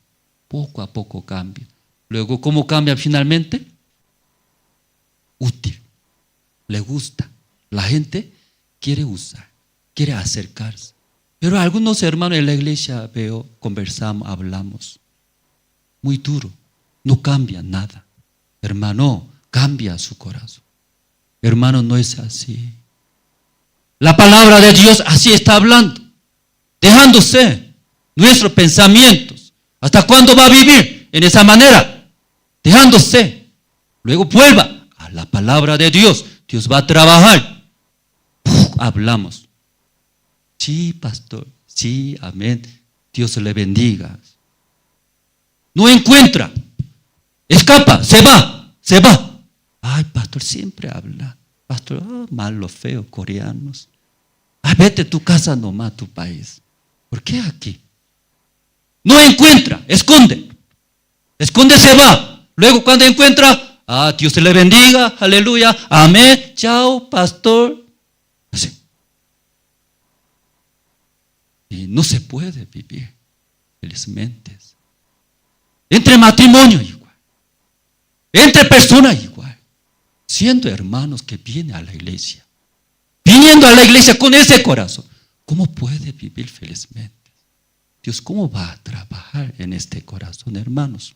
Poco a poco cambia. Luego, ¿cómo cambia finalmente? Útil. Le gusta. La gente quiere usar, quiere acercarse. Pero algunos hermanos en la iglesia veo, conversamos, hablamos. Muy duro. No cambia nada. Hermano, cambia su corazón. Hermano, no es así. La palabra de Dios así está hablando. Dejándose nuestros pensamientos. ¿Hasta cuándo va a vivir en esa manera? Dejándose. Luego vuelva a la palabra de Dios. Dios va a trabajar. Hablamos. Sí, pastor. Sí, amén. Dios le bendiga. No encuentra. Escapa. Se va. Ay, pastor, siempre habla. Pastor, malo, feo, coreanos. Vete a tu casa nomás, a tu país. ¿Por qué aquí? No encuentra, esconde. Esconde, se va. Luego cuando encuentra, Dios te le bendiga, aleluya, amén, chao, pastor. Así. Y no se puede vivir felizmente. Entre matrimonio igual. Entre personas igual. Siendo hermanos que vienen a la iglesia. Viniendo a la iglesia con ese corazón. ¿Cómo puede vivir felizmente? Dios, ¿cómo va a trabajar en este corazón, hermanos?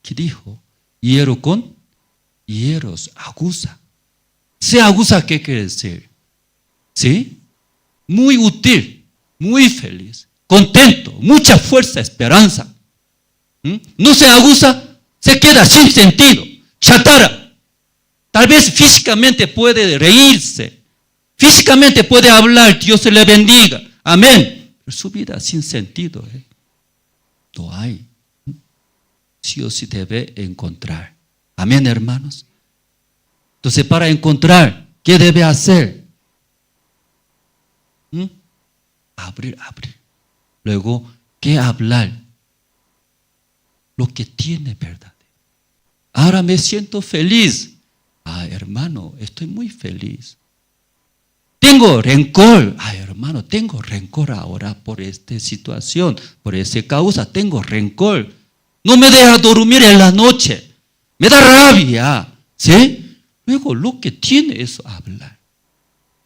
¿Qué dijo? Hierro con hierros, aguza. ¿Se aguza qué quiere decir? ¿Sí? Muy útil, muy feliz, contento, mucha fuerza, esperanza. No se aguza, se queda sin sentido, chatarra. Tal vez físicamente puede reírse, físicamente puede hablar, Dios se le bendiga, amén. Pero su vida sin sentido, no hay. Sí o sí debe encontrar. Amén, hermanos. Entonces, para encontrar, ¿qué debe hacer? Abrir. Luego, ¿qué hablar? Lo que tiene verdad. Ahora me siento feliz. Hermano, estoy muy feliz. Tengo rencor. Hermano, tengo rencor ahora por esta situación, por esa causa. Tengo rencor. No me deja dormir en la noche. Me da rabia. ¿Sí? Luego lo que tiene es hablar.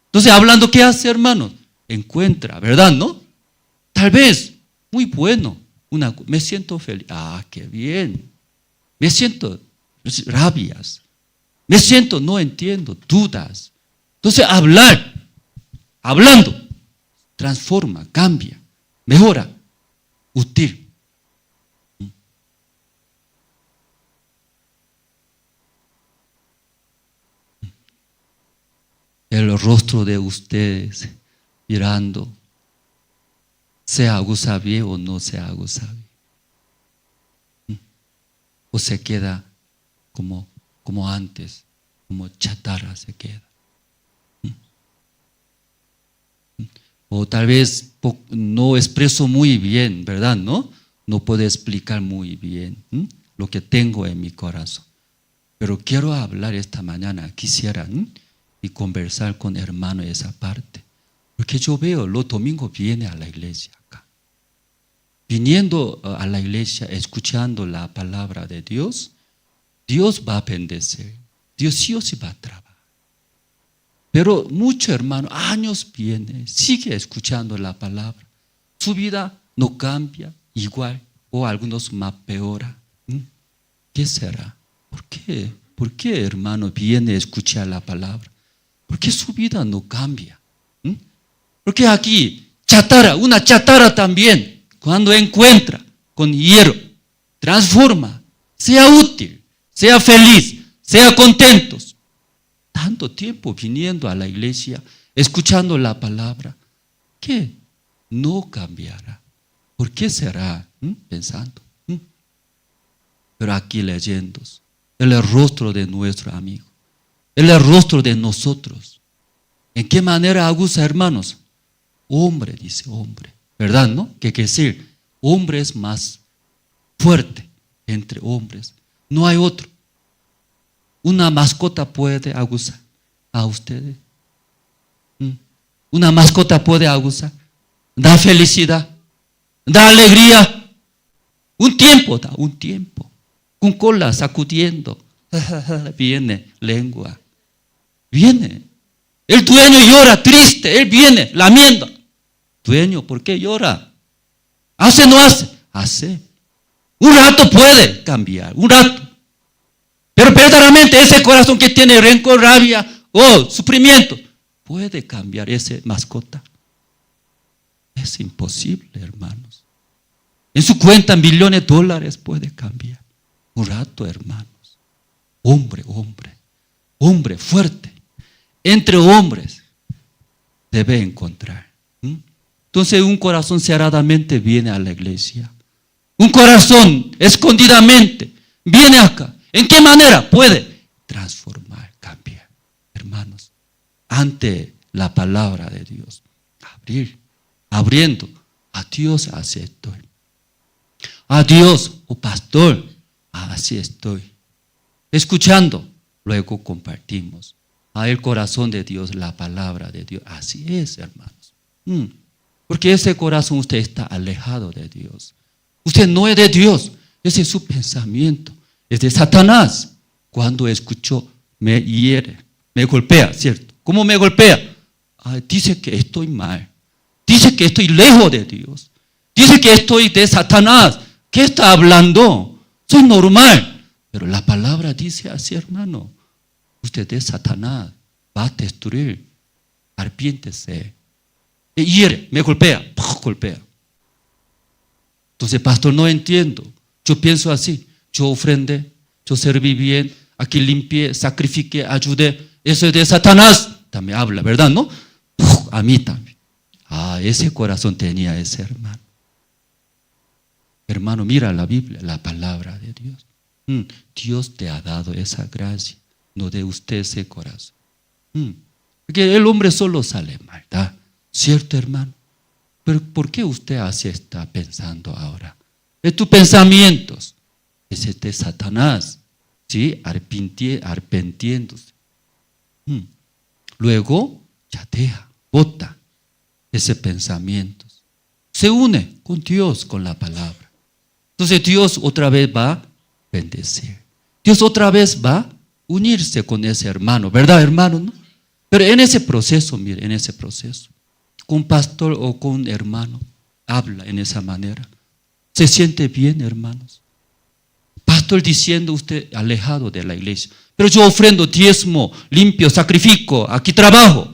Entonces, hablando, ¿qué hace, hermano? Encuentra, ¿verdad? ¿No? Tal vez, muy bueno. Me siento feliz. Qué bien. Me siento rabias. Me siento, no entiendo, dudas. Entonces, hablando, transforma, cambia, mejora, útil. El rostro de ustedes mirando, ¿se aguza bien o no se aguza bien? ¿O se queda como antes, como chatarra se queda? O tal vez no expreso muy bien, ¿verdad? No puedo explicar muy bien lo que tengo en mi corazón. Pero quiero hablar esta mañana, quisiera y conversar con hermano en esa parte. Porque yo veo, los domingos viene a la iglesia acá. Viniendo a la iglesia, escuchando la palabra de Dios, Dios va a bendecir. Dios sí o sí va a trabajar. Pero muchos hermanos, años viene, sigue escuchando la palabra. Su vida no cambia igual, o algunos más peora. ¿Qué será? ¿Por qué? ¿Por qué, hermano, viene a escuchar la palabra? ¿Por qué su vida no cambia? Porque aquí, una chatarra también, cuando encuentra con hierro, transforma, sea útil, sea feliz, sea contentos. Tanto tiempo viniendo a la iglesia, escuchando la palabra, que no cambiará. ¿Por qué será? Pensando. Pero aquí leyendo el rostro de nuestro amigo, el rostro de nosotros. ¿En qué manera aguza, hermanos? Hombre, dice hombre, ¿verdad? ¿No? ¿Qué quiere decir? Hombre es más fuerte entre hombres. No hay otro. Una mascota puede aguzar a ustedes. Una mascota puede aguzar. Da felicidad, da alegría. Un tiempo da, un tiempo. Con cola sacudiendo. Viene lengua. Viene. El dueño llora triste, él viene lamiendo. Dueño, ¿por qué llora? ¿Hace o no hace? Hace. Un rato puede cambiar, un rato. Pero verdaderamente ese corazón que tiene rencor, rabia o sufrimiento, ¿puede cambiar ese mascota? Es imposible, hermanos. En su cuenta millones de dólares puede cambiar. Un rato, hermanos. Hombre, hombre, hombre fuerte. Entre hombres debe encontrar. Entonces un corazón cerradamente viene a la iglesia. Un corazón escondidamente viene acá. ¿En qué manera puede transformar, cambiar? Hermanos, ante la palabra de Dios, abriendo, a Dios así estoy. A Dios, oh pastor, así estoy. Escuchando, luego compartimos. A el corazón de Dios, la palabra de Dios. Así es, hermanos. Porque ese corazón usted está alejado de Dios. Usted no es de Dios. Ese es su pensamiento. Es de Satanás. Cuando escuchó, me hiere, me golpea, ¿cierto? ¿Cómo me golpea? Dice que estoy mal. Dice que estoy lejos de Dios. Dice que estoy de Satanás. ¿Qué está hablando? Soy normal. Pero la palabra dice así, hermano. Usted es Satanás. Va a destruir. Arrepiéntese. Me hiere, me golpea. Golpea. Entonces, pastor, no entiendo. Yo pienso así. Yo ofrendé, yo serví bien, aquí limpié, sacrifiqué, ayudé. Eso es de Satanás. También habla, ¿verdad? ¿No? A mí también. Ese corazón tenía ese hermano. Hermano, mira la Biblia, la palabra de Dios. Dios te ha dado esa gracia, no de usted ese corazón. Porque el hombre solo sale mal, ¿verdad? ¿Cierto, hermano? Pero ¿por qué usted así está pensando ahora? Es tus pensamientos. Ese es de Satanás, ¿sí? Arrepintiéndose. Luego, ya deja, bota ese pensamiento. Se une con Dios, con la palabra. Entonces Dios otra vez va a bendecir. Dios otra vez va a unirse con ese hermano, ¿verdad, hermano? ¿No? Pero en ese proceso, mire, en ese proceso, con pastor o con hermano, habla en esa manera. ¿Se siente bien, hermanos? Pastor diciendo usted alejado de la iglesia, pero yo ofrendo diezmo, limpio, sacrifico, aquí trabajo.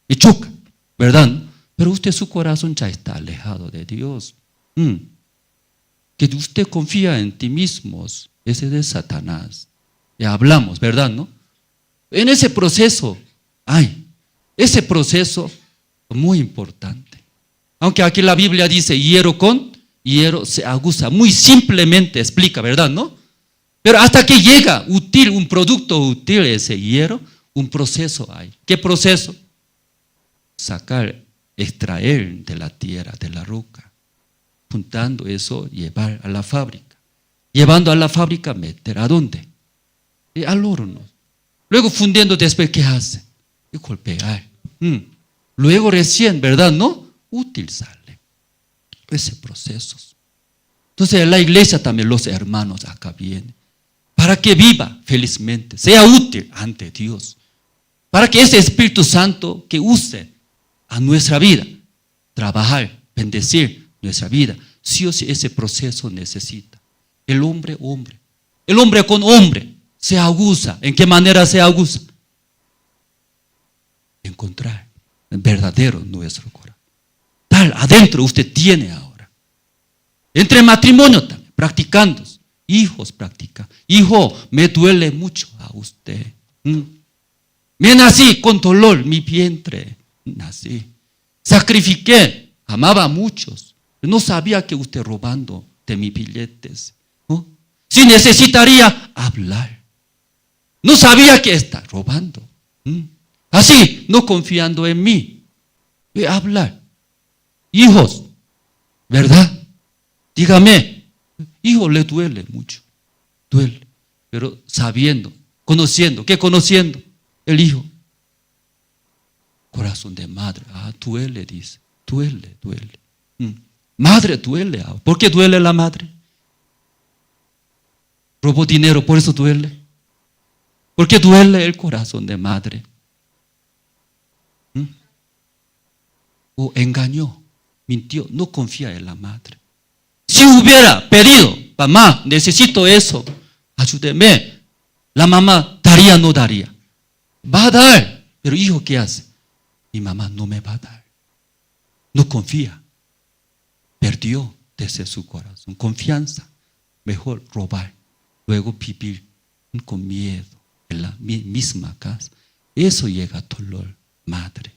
Y choca, ¿verdad? Pero usted su corazón ya está alejado de Dios. Que usted confía en ti mismos, ese es de Satanás. Ya hablamos, ¿verdad? ¿No? En ese proceso, ese proceso muy importante. Aunque aquí la Biblia dice hierro con hierro se aguza, muy simplemente explica, ¿verdad? ¿No? Pero hasta que llega útil, un producto útil ese hierro, un proceso hay. ¿Qué proceso? Sacar, extraer de la tierra, de la roca, juntando eso, llevar a la fábrica. Llevando a la fábrica, meter ¿a dónde? Al horno. Luego fundiendo después, ¿qué hace? Y golpear. Luego recién, ¿verdad? ¿No? Útil sale. Ese proceso. Entonces la iglesia también, los hermanos acá vienen. Para que viva felizmente, sea útil ante Dios. Para que ese Espíritu Santo que use a nuestra vida, trabajar, bendecir nuestra vida. Sí o sí ese proceso necesita. El hombre con hombre se aguza. ¿En qué manera se aguza? Encontrar el verdadero nuestro corazón. Tal adentro usted tiene ahora. Entre matrimonio también, practicando. hijos practican. Hijo, me duele mucho a usted. Me nací con dolor, mi vientre. Nací. Sacrifiqué, amaba a muchos. No sabía que usted robando de mis billetes. ¿No? Si necesitaría hablar. No sabía que está robando. Así, no confiando en mí. Hablar. Hijos, ¿verdad? Dígame, hijo, le duele mucho. Duele. Pero sabiendo, conociendo. ¿Qué conociendo? El hijo. Corazón de madre. Duele, dice. Duele. Madre duele. ¿Por qué duele la madre? Robó dinero, por eso duele. ¿Por qué duele el corazón de madre? O engañó, mintió, no confía en la madre. Si hubiera pedido, mamá, necesito eso, ayúdeme, la mamá daría o no daría. Va a dar, pero hijo, ¿qué hace? Mi mamá no me va a dar. No confía. Perdió desde su corazón confianza. Mejor robar, luego vivir con miedo en la misma casa. Eso llega a dolor, madre.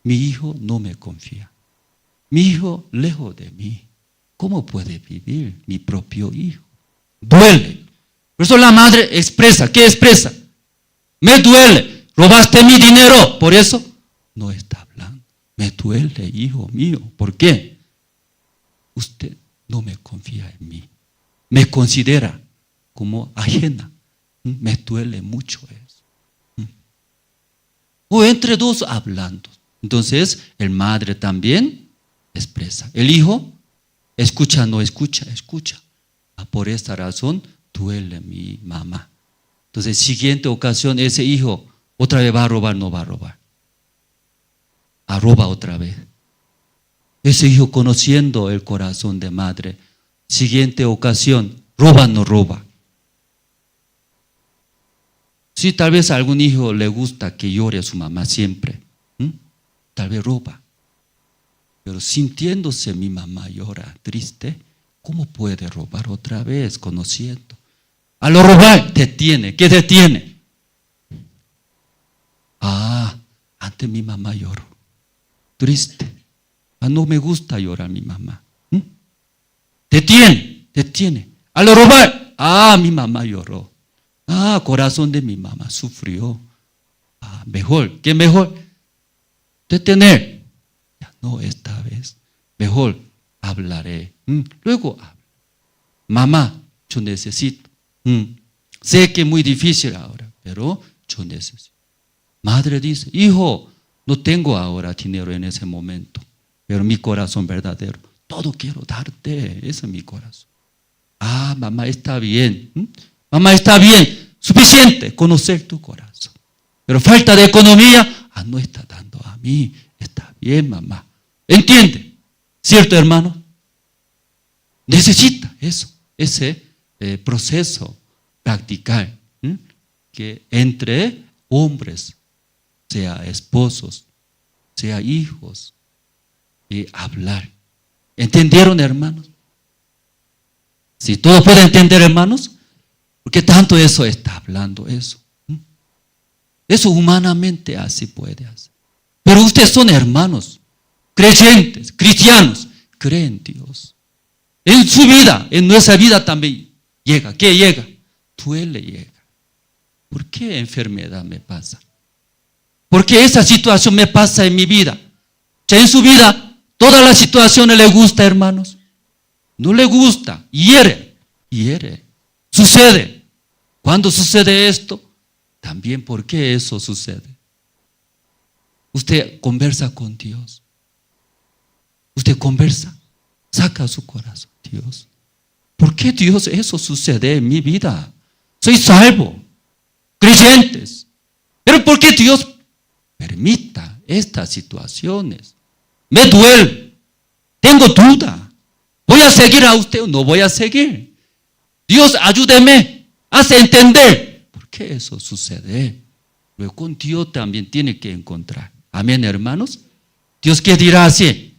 Mi hijo no me confía. Mi hijo lejos de mí. ¿Cómo puede vivir mi propio hijo? Duele. Por eso la madre expresa. ¿Qué expresa? Me duele. Robaste mi dinero. Por eso no está hablando. Me duele, hijo mío. ¿Por qué? Usted no me confía en mí. Me considera como ajena. Me duele mucho eso. O entre dos hablando. Entonces, el madre también expresa. El hijo escucha, no escucha, escucha. Por esta razón duele mi mamá. Entonces, siguiente ocasión, ese hijo otra vez va a robar, no va a robar. Roba otra vez. Ese hijo conociendo el corazón de madre. Siguiente ocasión, roba, no roba. Sí, tal vez a algún hijo le gusta que llore a su mamá siempre. Tal vez roba. Pero sintiéndose mi mamá llora triste, ¿cómo puede robar otra vez conociendo? A lo robar, detiene. ¿Qué detiene? Antes mi mamá lloró. Triste. No me gusta llorar mi mamá. Detiene. A lo robar, mi mamá lloró. Corazón de mi mamá sufrió. Mejor, ¿qué mejor? Detener. No, esta vez. Mejor hablaré. Luego hablo. Mamá, yo necesito. Sé que es muy difícil ahora, pero yo necesito. Madre dice, hijo, no tengo ahora dinero en ese momento, pero mi corazón verdadero, todo quiero darte. Ese es mi corazón. Mamá, está bien. Mamá, está bien. Suficiente conocer tu corazón. Pero falta de economía, no está dando a mí. Está bien, mamá. ¿Entiende? ¿Cierto, hermano? Necesita eso, ese proceso practicar, que entre hombres, sea esposos, sea hijos, hablar. ¿Entendieron, hermanos? Si todos pueden entender, hermanos, ¿por qué tanto eso está hablando eso? Eso humanamente así puede hacer. Pero ustedes son hermanos, creyentes, cristianos, creen en Dios. En su vida, en nuestra vida también llega. ¿Qué llega? Duele, llega. ¿Por qué enfermedad me pasa? ¿Por qué esa situación me pasa en mi vida? Ya en su vida, todas las situaciones le gusta, hermanos. No le gusta, hiere. Sucede. ¿Cuándo sucede esto? También, ¿por qué eso sucede? Usted conversa con Dios. Usted conversa, saca su corazón, Dios. ¿Por qué Dios eso sucede en mi vida? Soy salvo, creyentes. Pero ¿por qué Dios permita estas situaciones? Me duele, tengo duda. ¿Voy a seguir a usted o no voy a seguir? Dios, ayúdeme, hace entender. ¿Por qué eso sucede? Luego con Dios también tiene que encontrar. Amén, hermanos. Dios, ¿qué dirá así?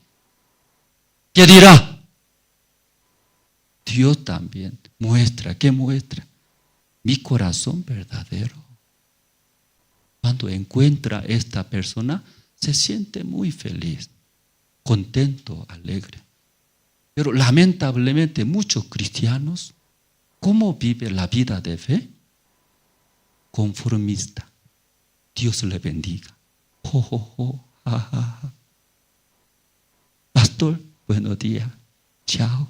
¿Qué dirá? Dios también Muestra, ¿qué muestra? Mi corazón verdadero. Cuando encuentra esta persona, se siente muy feliz, contento, alegre. Pero lamentablemente muchos cristianos, ¿cómo viven la vida de fe? Conformista. Dios le bendiga. Jo, jo, jo, ja, ja, ja. Pastor, buenos días. Chao.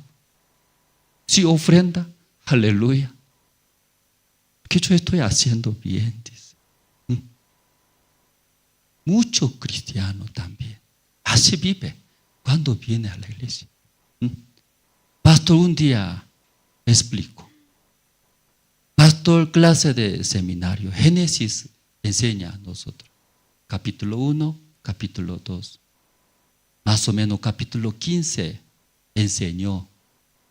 Si ofrenda, aleluya. Que yo estoy haciendo bien, dice. Muchos cristianos también. Así vive cuando viene a la iglesia. Pastor, un día explico. Pastor, clase de seminario. Génesis enseña a nosotros. Capítulo 1, capítulo 2. Más o menos capítulo 15 enseñó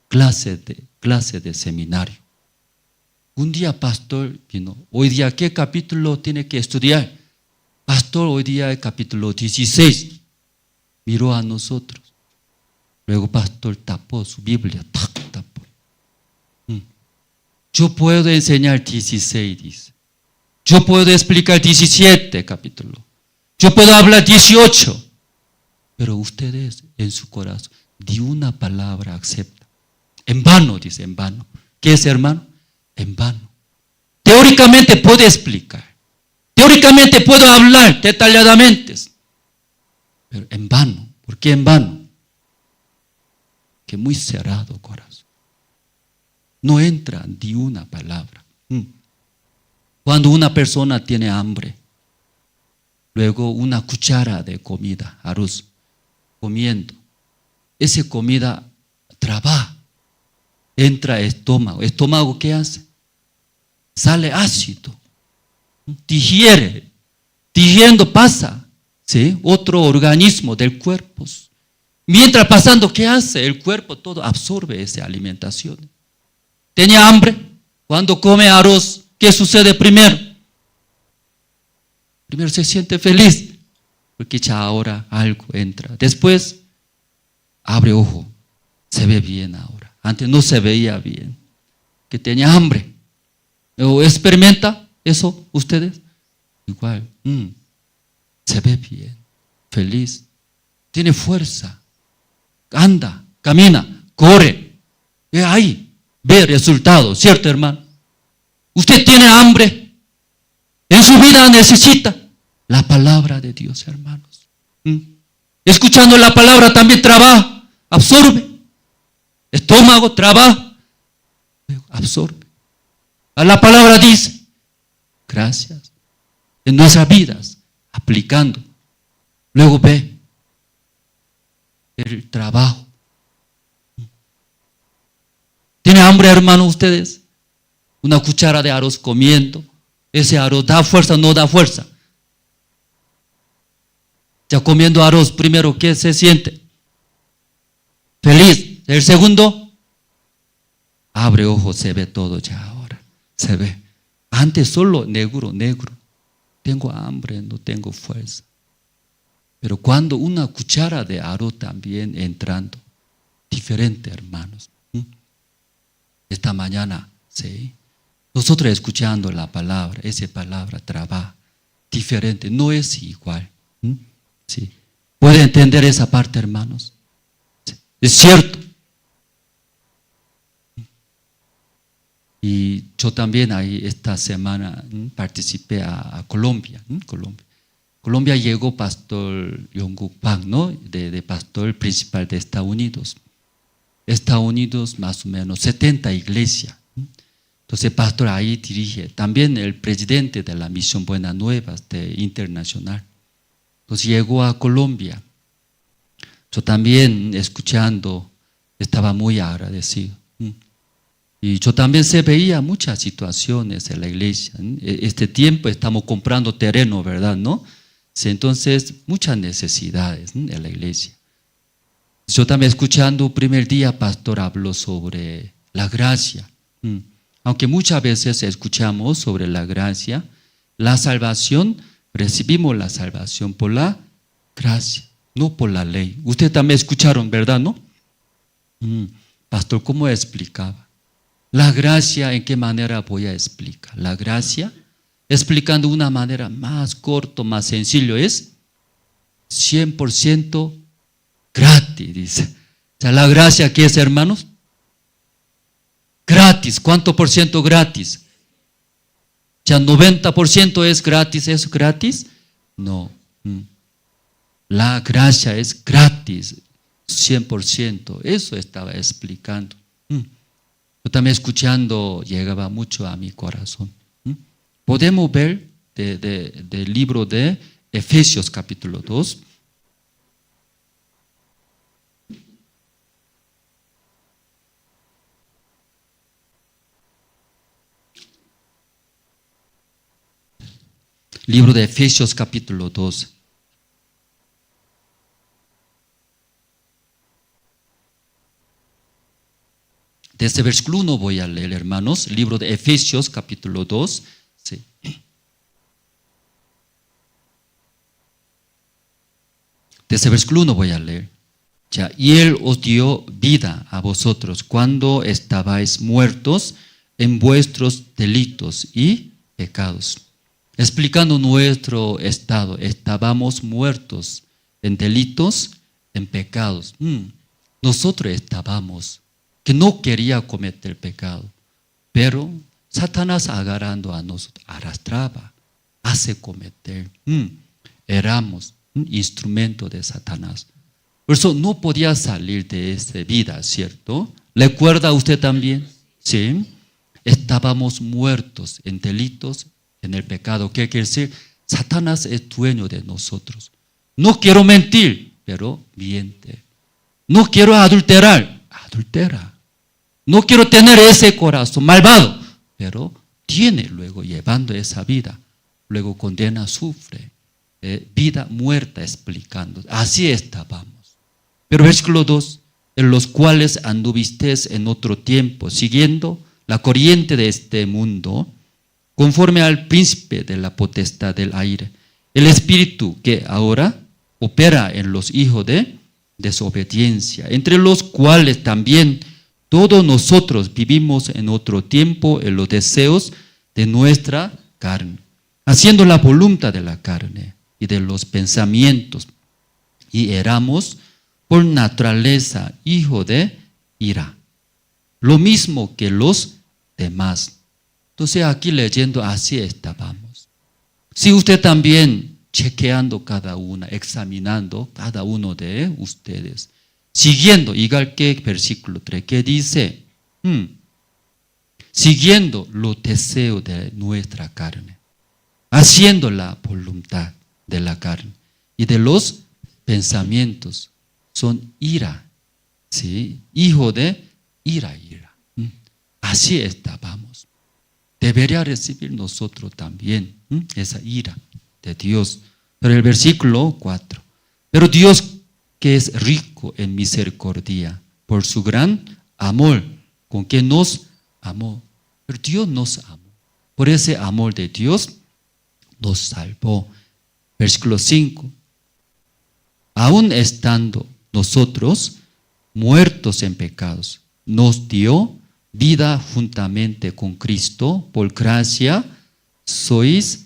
clase de seminario. Un día pastor vino. Hoy día, ¿qué capítulo tiene que estudiar? Pastor, hoy día es capítulo 16. Miró a nosotros. Luego pastor tapó su Biblia. Tapó. Yo puedo enseñar 16, dice. Yo puedo explicar 17 capítulo. Yo puedo hablar 18. Pero ustedes en su corazón, de una palabra acepta. En vano, dice, en vano. ¿Qué es, hermano? En vano. Teóricamente puedo explicar. Teóricamente puedo hablar detalladamente. Pero en vano. ¿Por qué en vano? Que muy cerrado corazón. No entra de una palabra. Cuando una persona tiene hambre, luego una cuchara de comida, arroz, comiendo, esa comida trabaja, entra al estómago. ¿Estómago qué hace? Sale ácido, digiere, digiriendo pasa, ¿sí? Otro organismo del cuerpo. Mientras pasando, ¿qué hace? El cuerpo todo absorbe esa alimentación. ¿Tenía hambre? Cuando come arroz, ¿qué sucede primero? Primero se siente feliz, porque ya ahora algo entra. Después, abre ojo, se ve bien ahora. Antes no se veía bien, que tenía hambre. ¿O experimenta eso ustedes? Igual, se ve bien, feliz, tiene fuerza, anda, camina, corre. Ahí ve resultados, ¿cierto, hermano? Usted tiene hambre, en su vida necesita la palabra de Dios, hermanos. Escuchando la palabra también trabaja, absorbe. Estómago trabaja, absorbe. A la palabra dice, gracias. En nuestras vidas, aplicando. Luego ve el trabajo. ¿Tiene hambre, hermano, ustedes? Una cuchara de arroz comiendo. Ese arroz da fuerza o no da fuerza. Ya comiendo arroz, primero, ¿qué se siente? Feliz. El segundo, abre ojos, se ve todo ya ahora. Se ve. Antes solo negro. Tengo hambre, no tengo fuerza. Pero cuando una cuchara de arroz también entrando, diferente, hermanos. Esta mañana, sí. Nosotros escuchando la palabra, esa palabra trabaja diferente, no es igual. Sí. ¿Puede entender esa parte, hermanos? Sí. Es cierto. Y yo también ahí esta semana participé a Colombia. Colombia llegó pastor Yongguk Park, ¿no? De pastor principal de Estados Unidos. Estados Unidos más o menos 70 iglesias. Entonces el pastor ahí dirige. También el presidente de la Misión Buenas Nuevas internacional. Entonces llegó a Colombia. Yo también escuchando estaba muy agradecido. Y yo también se veía muchas situaciones en la iglesia. Este tiempo estamos comprando terreno, ¿verdad? ¿No? Entonces, muchas necesidades en la iglesia. Yo también escuchando, primer día, pastor habló sobre la gracia. Aunque muchas veces escuchamos sobre la gracia, la salvación, recibimos la salvación por la gracia, no por la ley. Ustedes también escucharon, ¿verdad? ¿No? Pastor, ¿cómo explicaba? La gracia, ¿en qué manera voy a explicar? La gracia, explicando de una manera más corta, más sencillo, es 100% gratis, dice. O sea, la gracia, ¿qué es, hermanos? Gratis. ¿Cuánto por ciento gratis? ¿Ya 90% es gratis? ¿Es gratis? No. La gracia es gratis, 100%. Eso estaba explicando. Yo también escuchando llegaba mucho a mi corazón. Podemos ver del libro de Efesios capítulo 2. Libro de Efesios capítulo 2. Desde versículo 1 voy a leer, hermanos. Libro de Efesios capítulo 2. Sí. Desde versículo 1 voy a leer. Ya, y Él os dio vida a vosotros cuando estabais muertos en vuestros delitos y pecados. Explicando nuestro estado, estábamos muertos en delitos, en pecados. Nosotros estábamos, que no quería cometer pecado, pero Satanás agarrando a nosotros, arrastraba, hace cometer. Éramos un instrumento de Satanás. Por eso no podía salir de esa vida, ¿cierto? ¿Recuerda usted también? Sí. Estábamos muertos en delitos, en el pecado. ¿Qué quiere decir? Satanás es dueño de nosotros. No quiero mentir, pero miente. No quiero adulterar, adultera. No quiero tener ese corazón malvado, pero tiene luego llevando esa vida. Luego condena, sufre. Vida muerta explicando. Así estábamos. Pero versículo 2, en los cuales anduvisteis en otro tiempo, siguiendo la corriente de este mundo, conforme al príncipe de la potestad del aire, el espíritu que ahora opera en los hijos de desobediencia, entre los cuales también todos nosotros vivimos en otro tiempo en los deseos de nuestra carne, haciendo la voluntad de la carne y de los pensamientos, y éramos por naturaleza hijos de ira, lo mismo que los demás. Entonces aquí leyendo, así estábamos. Si usted también chequeando cada una, examinando cada uno de ustedes, siguiendo, igual que versículo 3, que dice, siguiendo los deseos de nuestra carne, haciendo la voluntad de la carne y de los pensamientos, son ira, ¿sí? Hijo de ira. Así estábamos. Debería recibir nosotros también esa ira de Dios. Pero el versículo 4, pero Dios que es rico en misericordia, por su gran amor, con que nos amó. Pero Dios nos amó. Por ese amor de Dios nos salvó. Versículo 5, aún estando nosotros muertos en pecados, nos dio vida juntamente con Cristo, por gracia sois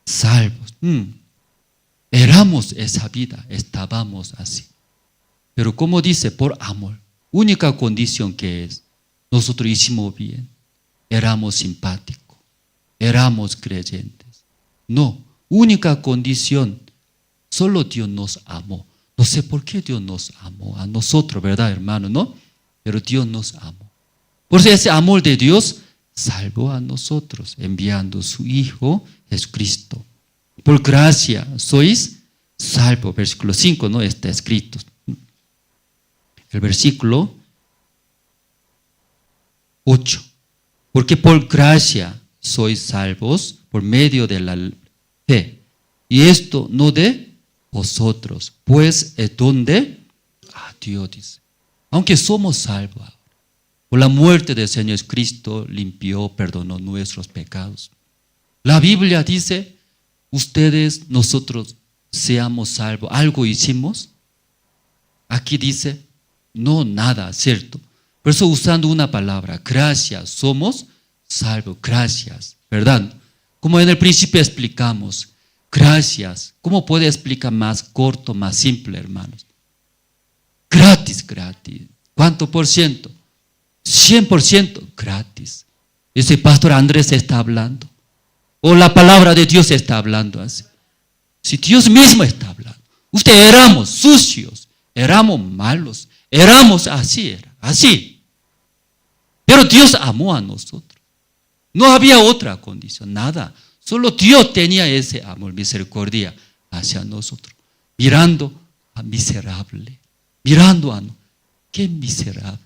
salvos. Éramos esa vida, estábamos así. Pero como dice, por amor, única condición que es, nosotros hicimos bien, éramos simpáticos, éramos creyentes. No, única condición, solo Dios nos amó. No sé por qué Dios nos amó a nosotros, ¿verdad, hermano? No, pero Dios nos amó. Por eso ese amor de Dios salvó a nosotros, enviando su Hijo Jesucristo. Por gracia sois salvos. Versículo 5, ¿no? Está escrito. El versículo 8. Porque por gracia sois salvos por medio de la fe. Y esto no de vosotros, pues es donde Dios dice. Aunque somos salvos, por la muerte del Señor Cristo limpió, perdonó nuestros pecados. La Biblia dice, ustedes, nosotros seamos salvos. ¿Algo hicimos? Aquí dice, no, nada, ¿cierto? Por eso usando una palabra, gracias, somos salvos, gracias, ¿verdad? Como en el principio explicamos, gracias. ¿Cómo puede explicar más corto, más simple, hermanos? Gratis, gratis. ¿Cuánto por ciento? 100% gratis. Ese pastor Andrés está hablando. O la palabra de Dios está hablando así. Si Dios mismo está hablando. Usted éramos sucios, éramos malos, éramos así, era, así. Pero Dios amó a nosotros. No había otra condición, nada. Solo Dios tenía ese amor, misericordia hacia nosotros. Mirando a miserable. Mirando a qué miserable.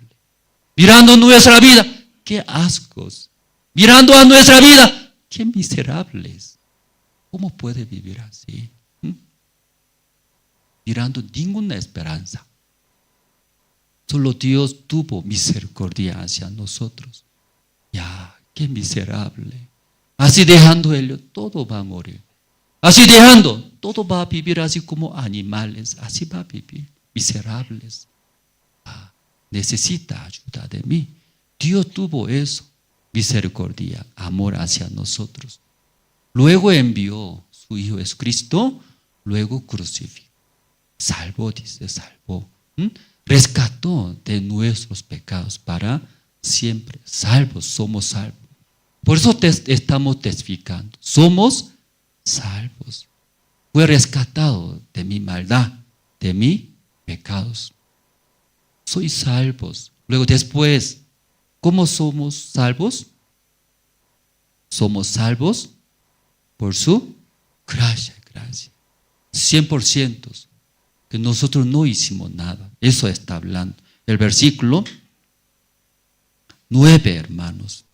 Mirando nuestra vida, qué ascos. Mirando a nuestra vida, qué miserables. ¿Cómo puede vivir así? Mirando ninguna esperanza. Solo Dios tuvo misericordia hacia nosotros. Ya, qué miserable. Así dejando ello, todo va a morir. Así dejando, todo va a vivir así como animales. Así va a vivir, miserables. Necesita ayuda de mí. Dios tuvo eso, misericordia, amor hacia nosotros. Luego envió su Hijo Jesucristo, luego crucificó. Salvó, dice, salvó. Rescató de nuestros pecados para siempre. Salvos, somos salvos. Por eso estamos testificando. Somos salvos. Fue rescatado de mi maldad, de mis pecados. Soy salvos. Luego después, ¿cómo somos salvos? Somos salvos por su gracia, gracia. 100%. Que nosotros no hicimos nada. Eso está hablando. El versículo 9, hermanos.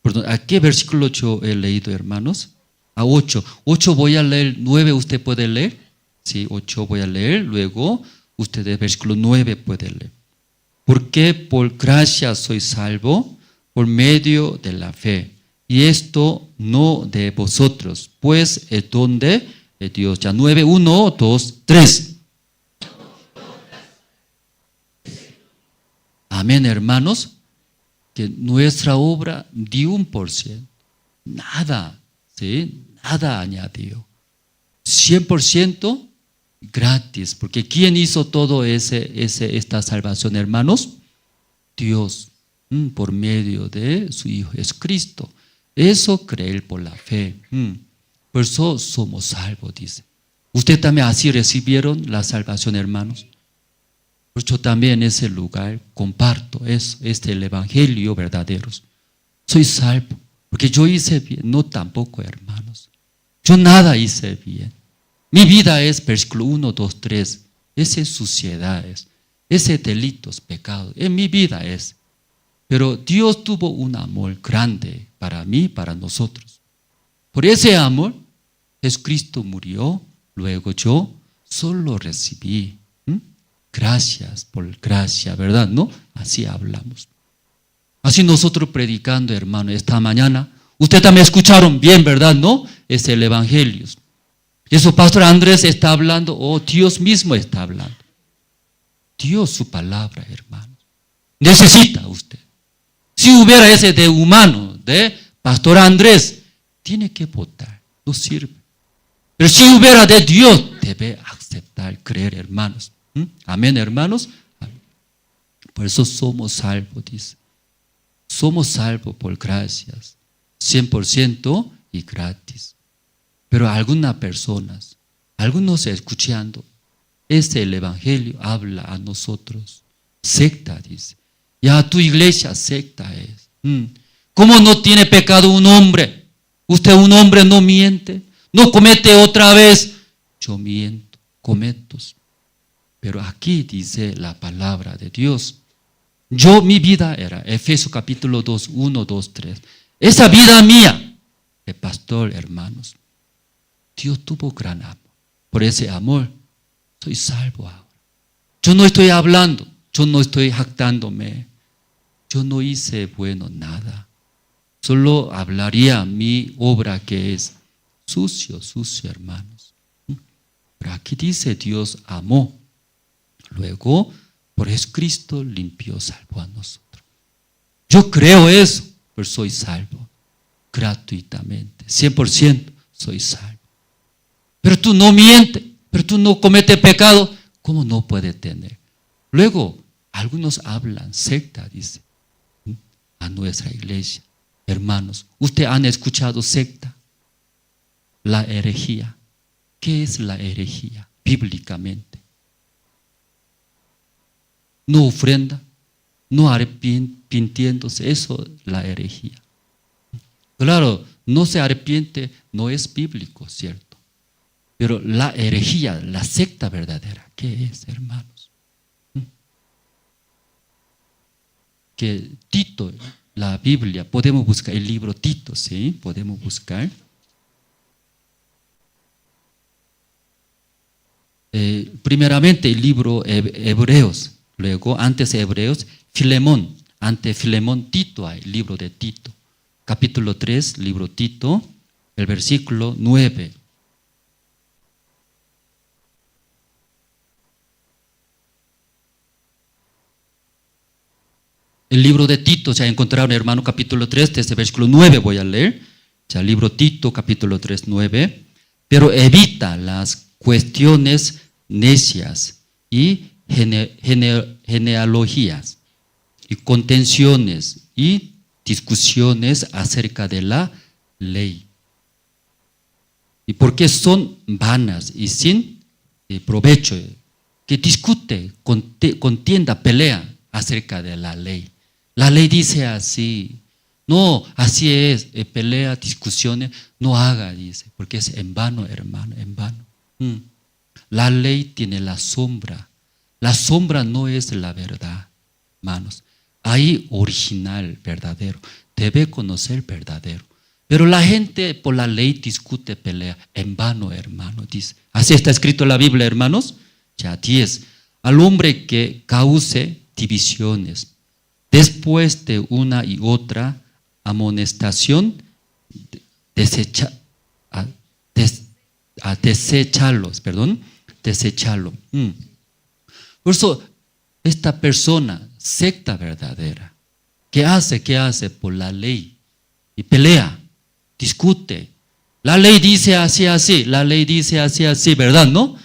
Perdón, ¿a qué versículo yo he leído, hermanos? A 8. 8 voy a leer, 9 usted puede leer. Sí, 8 voy a leer, luego usted el versículo 9 puede leer. Porque por gracia soy salvo por medio de la fe. Y esto no de vosotros, pues es don de Dios. Ya 9, 1, 2, 3. Amén, hermanos. Que nuestra obra di 1%. Nada, ¿sí? Nada añadió. 100% gratis. Porque ¿quién hizo todo esta salvación, hermanos? Dios, por medio de su Hijo Jesucristo. Eso creer por la fe. Por eso somos salvos, dice. Usted también así recibieron la salvación, hermanos. Por eso también en ese lugar comparto eso, el evangelio verdadero. Soy salvo, porque yo hice bien. No tampoco, hermanos. Yo nada hice bien. Mi vida es, versículo 1, 2, 3. Ese suciedad es. Ese delitos, pecados. En mi vida es. Pero Dios tuvo un amor grande para mí, para nosotros. Por ese amor, Jesucristo murió, luego yo solo recibí. Gracias por gracia, ¿verdad? ¿No? Así hablamos. Así nosotros predicando, hermano, esta mañana. Ustedes también escucharon bien, ¿verdad? ¿No? Es el evangelio. Eso Pastor Andrés está hablando, o Dios mismo está hablando. Dios su palabra, hermano. Necesita usted. Si hubiera ese de humano, de Pastor Andrés, tiene que votar, no sirve. Pero si hubiera de Dios, debe aceptar, creer, hermanos. Amén, hermanos. Por eso somos salvos, dice. Somos salvos por gracias, 100% y gratis. Pero algunas personas, algunos escuchando, el evangelio habla a nosotros. Secta, dice. Ya tu iglesia secta es. ¿Cómo no tiene pecado un hombre? Usted un hombre no miente, no comete otra vez. Yo miento, cometo. Pero aquí dice la palabra de Dios. Mi vida era, Efesios capítulo 2, 1, 2, 3. Esa vida mía, de pastor, hermanos. Dios tuvo gran amor. Por ese amor, soy salvo ahora. Yo no estoy hablando, yo no estoy jactándome. Yo no hice bueno nada. Solo hablaría mi obra que es sucio, hermanos. Pero aquí dice Dios amó. Luego, por Jesucristo limpió, salvó a nosotros. Yo creo eso, pero soy salvo gratuitamente, 100% soy salvo. Pero tú no mientes, pero tú no cometes pecado, ¿cómo no puede tener? Luego, algunos hablan secta, dice, a nuestra iglesia. Hermanos, ¿ustedes han escuchado secta? La herejía. ¿Qué es la herejía bíblicamente? No ofrenda, no arrepintiéndose, eso es la herejía. Claro, no se arrepiente, no es bíblico, ¿cierto? Pero la herejía, la secta verdadera, ¿qué es, hermanos? Que Tito, la Biblia, podemos buscar el libro Tito, ¿sí? Podemos buscar. Primeramente el libro Hebreos, luego antes Hebreos, Filemón, ante Filemón Tito hay el libro de Tito, capítulo 3, libro Tito, el versículo 9. El libro de Tito, ya encontraron, hermano, capítulo 3, desde el versículo 9 voy a leer, ya el libro Tito, capítulo 3, 9, pero evita las cuestiones necias y genealogías y contenciones y discusiones acerca de la ley. Y porque son vanas y sin provecho, que discute, contienda, pelea acerca de la ley. La ley dice así, no, así es, pelea, discusiones, no haga, dice, porque es en vano, hermano, en vano. La ley tiene la sombra no es la verdad, hermanos. Hay original, verdadero, debe conocer verdadero. Pero la gente por la ley discute, pelea, en vano, hermano, dice. Así está escrito en la Biblia, hermanos. Ya 10. Al hombre que cause divisiones, después de una y otra amonestación, desecharlo. Por eso, esta persona, secta verdadera, ¿qué hace? Por la ley. Y pelea, discute. La ley dice así, la ley dice así, ¿verdad? ¿No?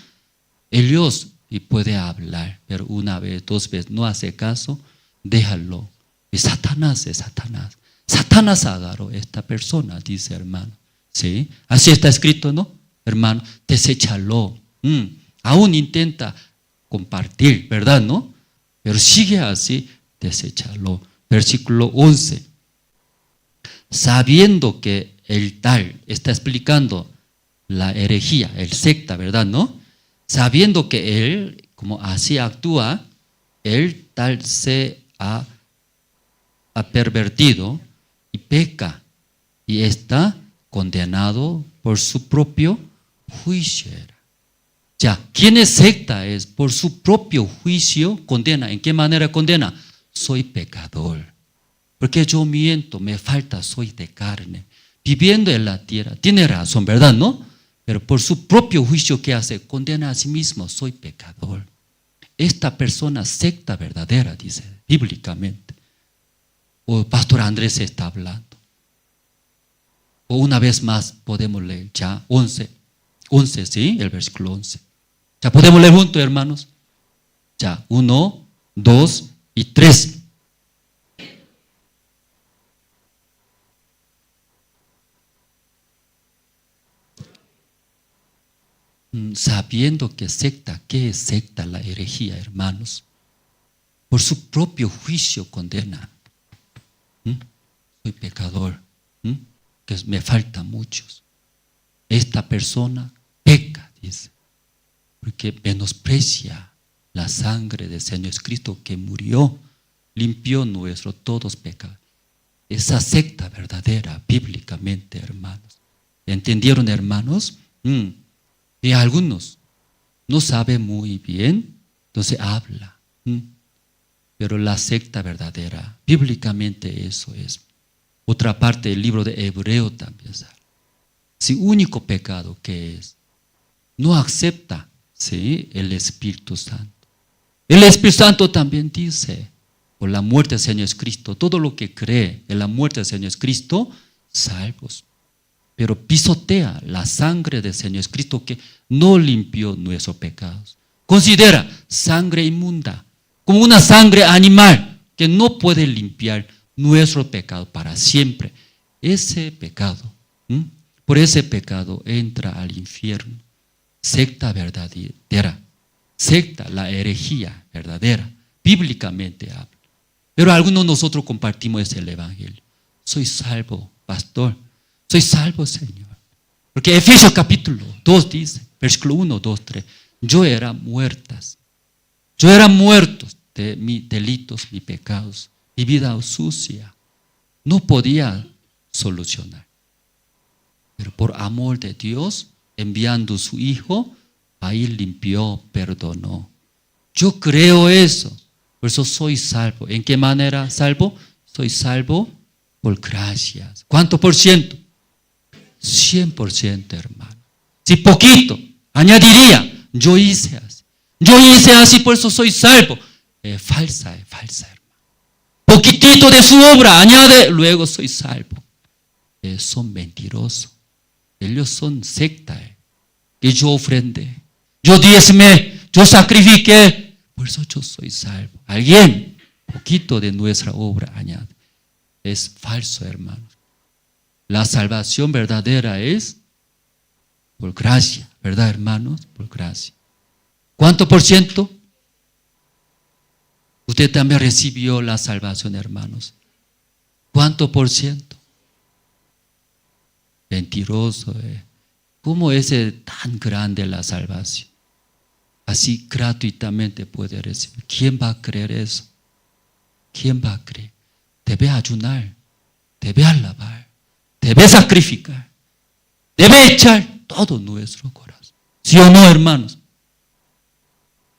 Ellos y puede hablar, pero una vez, dos veces, no hace caso, déjalo. Y Satanás es Satanás. Satanás agarró a esta persona, dice hermano. ¿Sí? Así está escrito, ¿no? Hermano, deséchalo. Aún intenta compartir, ¿verdad? ¿No? Pero sigue así, deséchalo. Versículo 11. Sabiendo que el tal, está explicando la herejía, el secta, ¿verdad? ¿No? Sabiendo que él, como así actúa, el tal se ha pervertido y peca y está condenado por su propio juicio. Ya, ¿quién es secta? Es por su propio juicio condena. ¿En qué manera condena? Soy pecador. Porque yo miento, me falta, soy de carne. Viviendo en la tierra, tiene razón, ¿verdad? ¿No? Pero por su propio juicio, ¿qué hace? Condena a sí mismo, soy pecador. Esta persona secta verdadera, dice bíblicamente. O Pastor Andrés está hablando. O una vez más podemos leer ya 11, ¿sí? El versículo 11. Ya podemos leer juntos, hermanos. Ya, 1, 2 y 3. Sabiendo que secta, ¿qué es secta? La herejía, hermanos. Por su propio juicio condena. Soy pecador, que me faltan muchos. Esta persona peca, dice, porque menosprecia la sangre del Señor Cristo que murió, limpió nuestros todos pecados. Esa secta verdadera, bíblicamente, hermanos. ¿Entendieron, hermanos? Y algunos no saben muy bien, entonces habla. Pero la secta verdadera, bíblicamente eso es. Otra parte del libro de Hebreo también sale. Si único pecado que es no acepta, ¿sí?, el Espíritu Santo. El Espíritu Santo también dice, por la muerte del Señor Jesucristo, todo lo que cree en la muerte del Señor Jesucristo, salvos. Pero pisotea la sangre del Señor Jesucristo que no limpió nuestros pecados. Considera sangre inmunda como una sangre animal que no puede limpiar nuestro pecado para siempre. Ese pecado, por ese pecado entra al infierno. Secta verdadera, secta, la herejía verdadera, bíblicamente habla. Pero algunos de nosotros compartimos ese evangelio. Soy salvo, pastor. Soy salvo, Señor. Porque Efesios capítulo 2 dice, versículo 1, 2, 3. Yo era muertos de mis delitos, mis pecados, mi vida sucia. No podía solucionar. Pero por amor de Dios, enviando a su Hijo, ahí limpió, perdonó. Yo creo eso. Por eso soy salvo. ¿En qué manera salvo? Soy salvo por gracia. ¿Cuánto por ciento? 100%, hermano. Si poquito, añadiría, yo hice así, por eso soy salvo. Falsa, hermano. Poquitito de su obra, añade, luego soy salvo. Son mentirosos. Ellos son secta. Que yo ofrendé, yo diezmé, yo sacrifiqué, por eso yo soy salvo. Alguien, poquito de nuestra obra añade. Es falso, hermano. La salvación verdadera es por gracia, ¿verdad, hermanos? Por gracia. ¿Cuánto por ciento? Usted también recibió la salvación, hermanos. ¿Cuánto por ciento? Mentiroso, ¿Cómo es tan grande la salvación? Así gratuitamente puede recibir. ¿Quién va a creer eso? ¿Quién va a creer? Debe ayunar, debe alabar, debe sacrificar, debe echar todo nuestro corazón. ¿Sí o no, hermanos?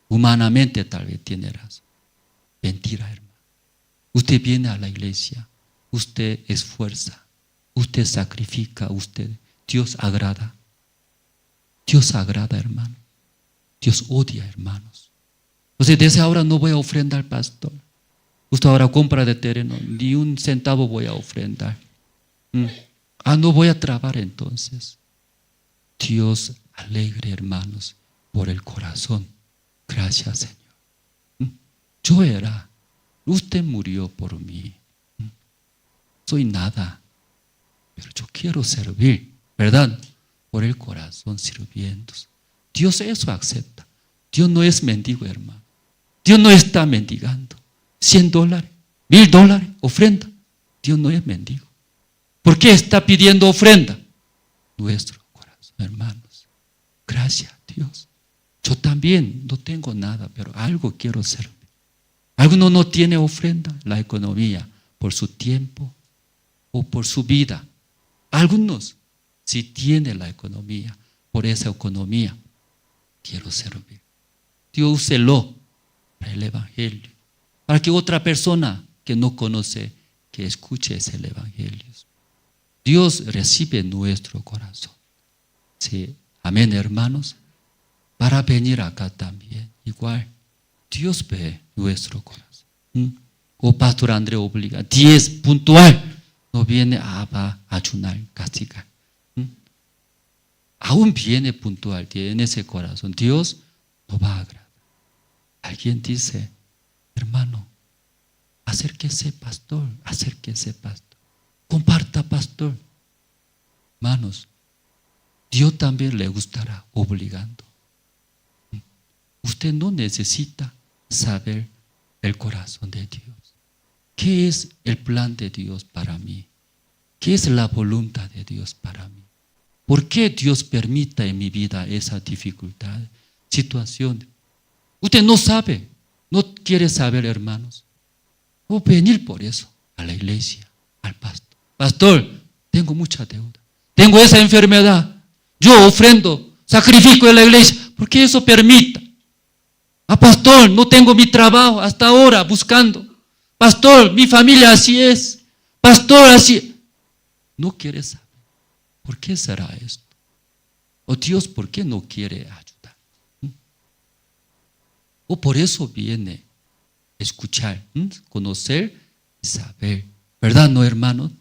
Humanamente tal vez tiene razón. Mentira, hermano. Usted viene a la iglesia, usted esfuerza, usted sacrifica, Dios agrada. Dios agrada, hermano. Dios odia, hermanos. Entonces, desde ahora no voy a ofrendar, pastor. Usted ahora compra de terreno, ni un centavo voy a ofrendar. No voy a trabajar entonces. Dios alegre, hermanos, por el corazón. Gracias, Señor. Yo era, usted murió por mí. Soy nada, pero yo quiero servir, ¿verdad? Por el corazón sirviendo. Dios eso acepta. Dios no es mendigo, hermano. Dios no está mendigando. $100, $1000, ofrenda. Dios no es mendigo. ¿Por qué está pidiendo ofrenda? Nuestro corazón, hermanos. Gracias a Dios. Yo también no tengo nada, pero algo quiero servir. Alguno no tiene ofrenda, la economía, por su tiempo o por su vida. Algunos sí tienen la economía, por esa economía quiero servir. Dios úselo para el evangelio, para que otra persona que no conoce, que escuche ese evangelio. Dios recibe nuestro corazón. Sí, amén, hermanos. Para venir acá también, igual, Dios ve nuestro corazón. O pastor Andrés obliga, 10 puntual, no viene va a ayunar, castigar. Aún viene puntual, tiene ese corazón. Dios no va a agradar. Alguien dice, hermano, acérquese, pastor, acérquese, pastor. Comparta, pastor. Hermanos, Dios también le gustará obligando. Usted no necesita saber el corazón de Dios. ¿Qué es el plan de Dios para mí? ¿Qué es la voluntad de Dios para mí? ¿Por qué Dios permite en mi vida esa dificultad, situación? Usted no sabe, no quiere saber, hermanos. O venir por eso a la iglesia, al pastor. Pastor, tengo mucha deuda. Tengo esa enfermedad. Yo ofrendo, sacrifico en la iglesia. ¿Por qué eso permita? Pastor, no tengo mi trabajo hasta ahora buscando. Pastor, mi familia así es. Pastor, así. No quiere saber. ¿Por qué será esto? ¿O Dios por qué no quiere ayudar? O por eso viene a escuchar, conocer, saber. ¿Verdad, no, hermanos?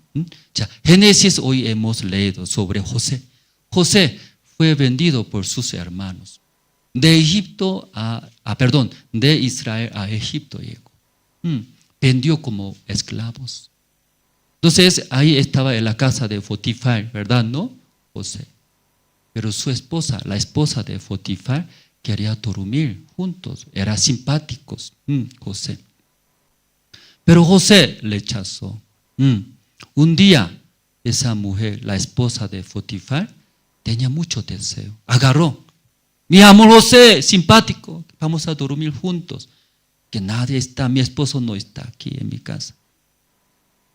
Ya, Génesis hoy hemos leído sobre José. José fue vendido por sus hermanos. De Israel a Egipto llegó. Vendió como esclavos. Entonces ahí estaba en la casa de Potifar, ¿verdad, no? José. Pero su esposa, la esposa de Potifar, quería dormir juntos. Eran simpáticos, José. Pero José le rechazó. Un día, esa mujer, la esposa de Potifar, tenía mucho deseo. Agarró. Mi amor José, simpático, vamos a dormir juntos. Que nadie está, mi esposo no está aquí en mi casa.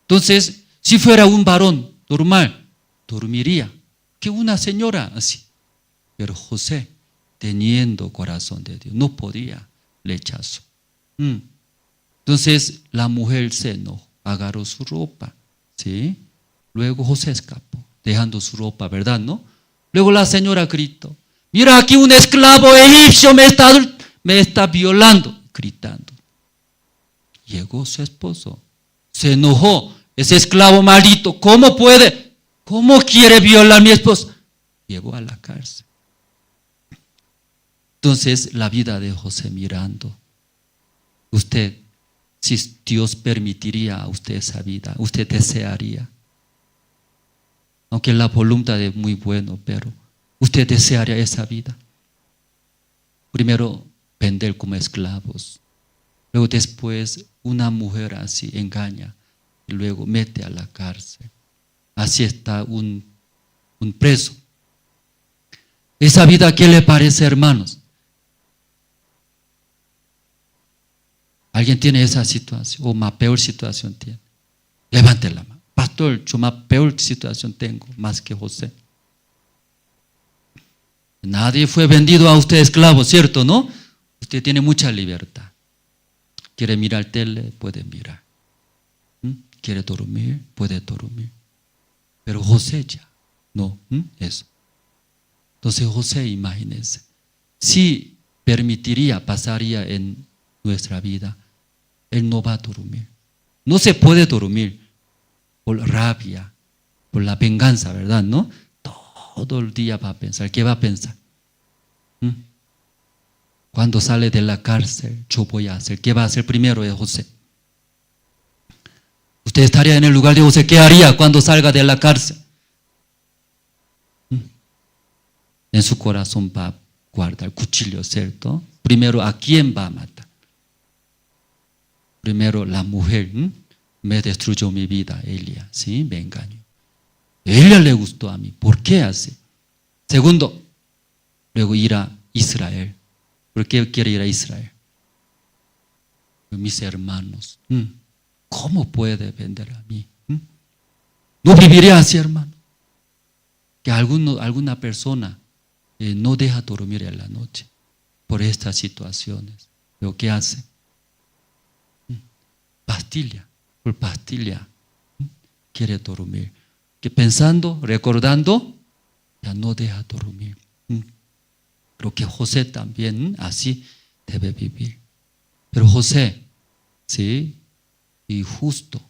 Entonces, si fuera un varón normal, dormiría. Que una señora así. Pero José, teniendo corazón de Dios, no podía, rechazó. Entonces, la mujer se enojó, agarró su ropa. ¿Sí? Luego José escapó, dejando su ropa, ¿verdad, no? Luego la señora gritó, mira, aquí un esclavo egipcio me está violando, gritando. Llegó su esposo, se enojó, ese esclavo maldito, ¿cómo puede? ¿Cómo quiere violar a mi esposo? Llevó a la cárcel. Entonces la vida de José mirando, usted, si Dios permitiría a usted esa vida, usted desearía. Aunque la voluntad es muy buena, pero usted desearía esa vida. Primero, vender como esclavos. Luego después, una mujer así engaña. Y luego mete a la cárcel. Así está un preso. ¿Esa vida qué le parece, hermanos? ¿Alguien tiene esa situación o más peor situación tiene? Levante la mano. Pastor, yo más peor situación tengo, más que José. Nadie fue vendido a usted esclavo, ¿cierto, no? Usted tiene mucha libertad. Quiere mirar tele, puede mirar. Quiere dormir, puede dormir. Pero José ya, no, eso. Entonces José, imagínense, si permitiría, pasaría en nuestra vida, él no va a dormir. No se puede dormir por rabia, por la venganza, ¿verdad? ¿No? Todo el día va a pensar. ¿Qué va a pensar? Cuando sale de la cárcel, yo voy a hacer. ¿Qué va a hacer primero de José? Usted estaría en el lugar de José. ¿Qué haría cuando salga de la cárcel? En su corazón va a guardar el cuchillo, ¿cierto? Primero, ¿a quién va a matar? Primero, la mujer. Me destruyó mi vida, ella, ¿sí? Me engañó. Ella le gustó a mí. ¿Por qué hace? Segundo, luego ir a Israel. ¿Por qué quiere ir a Israel? Mis hermanos, ¿cómo puede vender a mí? No viviría así, hermano. Que alguna persona no deja dormir en la noche por estas situaciones. ¿Pero qué hace? Pastilla. Por pastilla quiere dormir. Que pensando, recordando, ya no deja dormir. Creo que José también así debe vivir. Pero José, ¿sí? Y justo,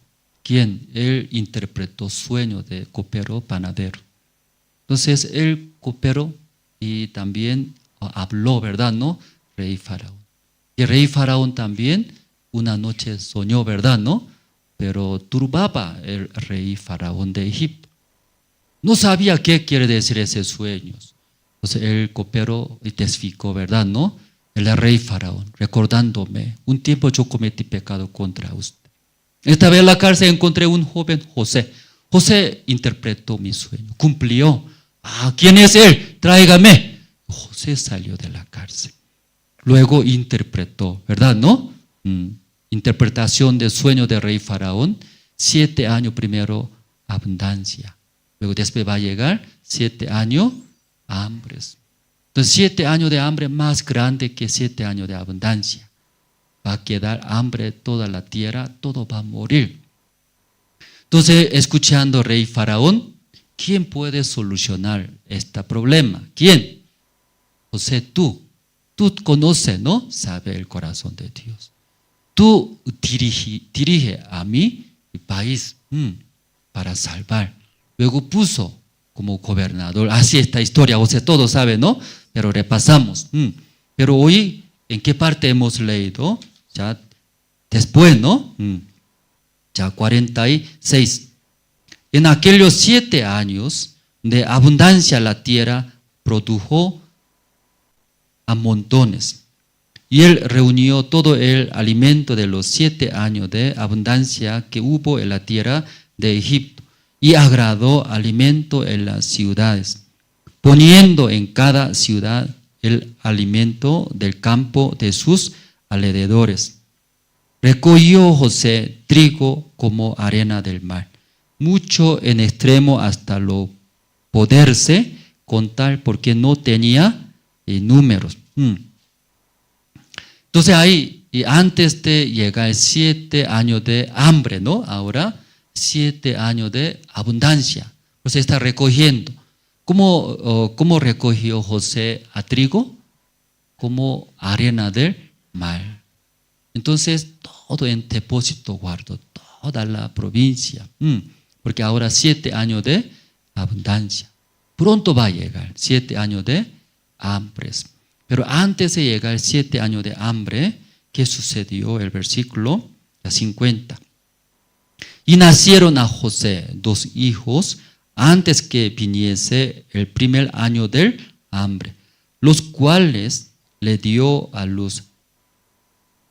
quien él interpretó sueño de copero panadero. Entonces él cooperó y también habló, ¿verdad? ¿No? Rey Faraón. Y rey Faraón también una noche soñó, ¿verdad? ¿No? Pero turbaba el rey Faraón de Egipto. No sabía qué quiere decir ese sueño. Entonces él cooperó y testificó, ¿verdad? ¿No? El rey Faraón, recordándome, un tiempo yo cometí pecado contra usted. Esta vez en la cárcel encontré un joven José. José interpretó mi sueño, cumplió. ¿Quién es él? Tráigame. José salió de la cárcel. Luego interpretó, ¿verdad? ¿No? Interpretación del sueño del rey Faraón, 7 años primero abundancia, luego después va a llegar 7 años hambres. Entonces 7 años de hambre más grande que 7 años de abundancia. Va a quedar hambre toda la tierra, todo va a morir. Entonces escuchando rey Faraón ¿quién puede solucionar este problema? ¿Quién? José, tú conoces, ¿no? Sabe el corazón de Dios. Tú dirige a mi país para salvar. Luego puso como gobernador. Así esta historia, o sea, todos saben, ¿no? Pero repasamos. Pero hoy, ¿en qué parte hemos leído? Ya después, ¿no? Ya 46. En aquellos 7 años de abundancia la tierra produjo a montones. Y él reunió todo el alimento de los 7 años de abundancia que hubo en la tierra de Egipto, y agradó alimento en las ciudades, poniendo en cada ciudad el alimento del campo de sus alrededores. Recogió José trigo como arena del mar, mucho en extremo hasta lo poderse contar, porque no tenía números. Entonces ahí, y antes de llegar 7 años de hambre, ¿no? Ahora 7 años de abundancia. Pues está recogiendo. ¿Cómo recogió José a trigo? Como arena del mar. Entonces todo en depósito guardó, toda la provincia. Porque ahora 7 años de abundancia. Pronto va a llegar 7 años de hambres. Pero antes de llegar 7 años de hambre, ¿qué sucedió? El versículo 50. Y nacieron a José 2 hijos antes que viniese el primer año del hambre, los cuales le dio a luz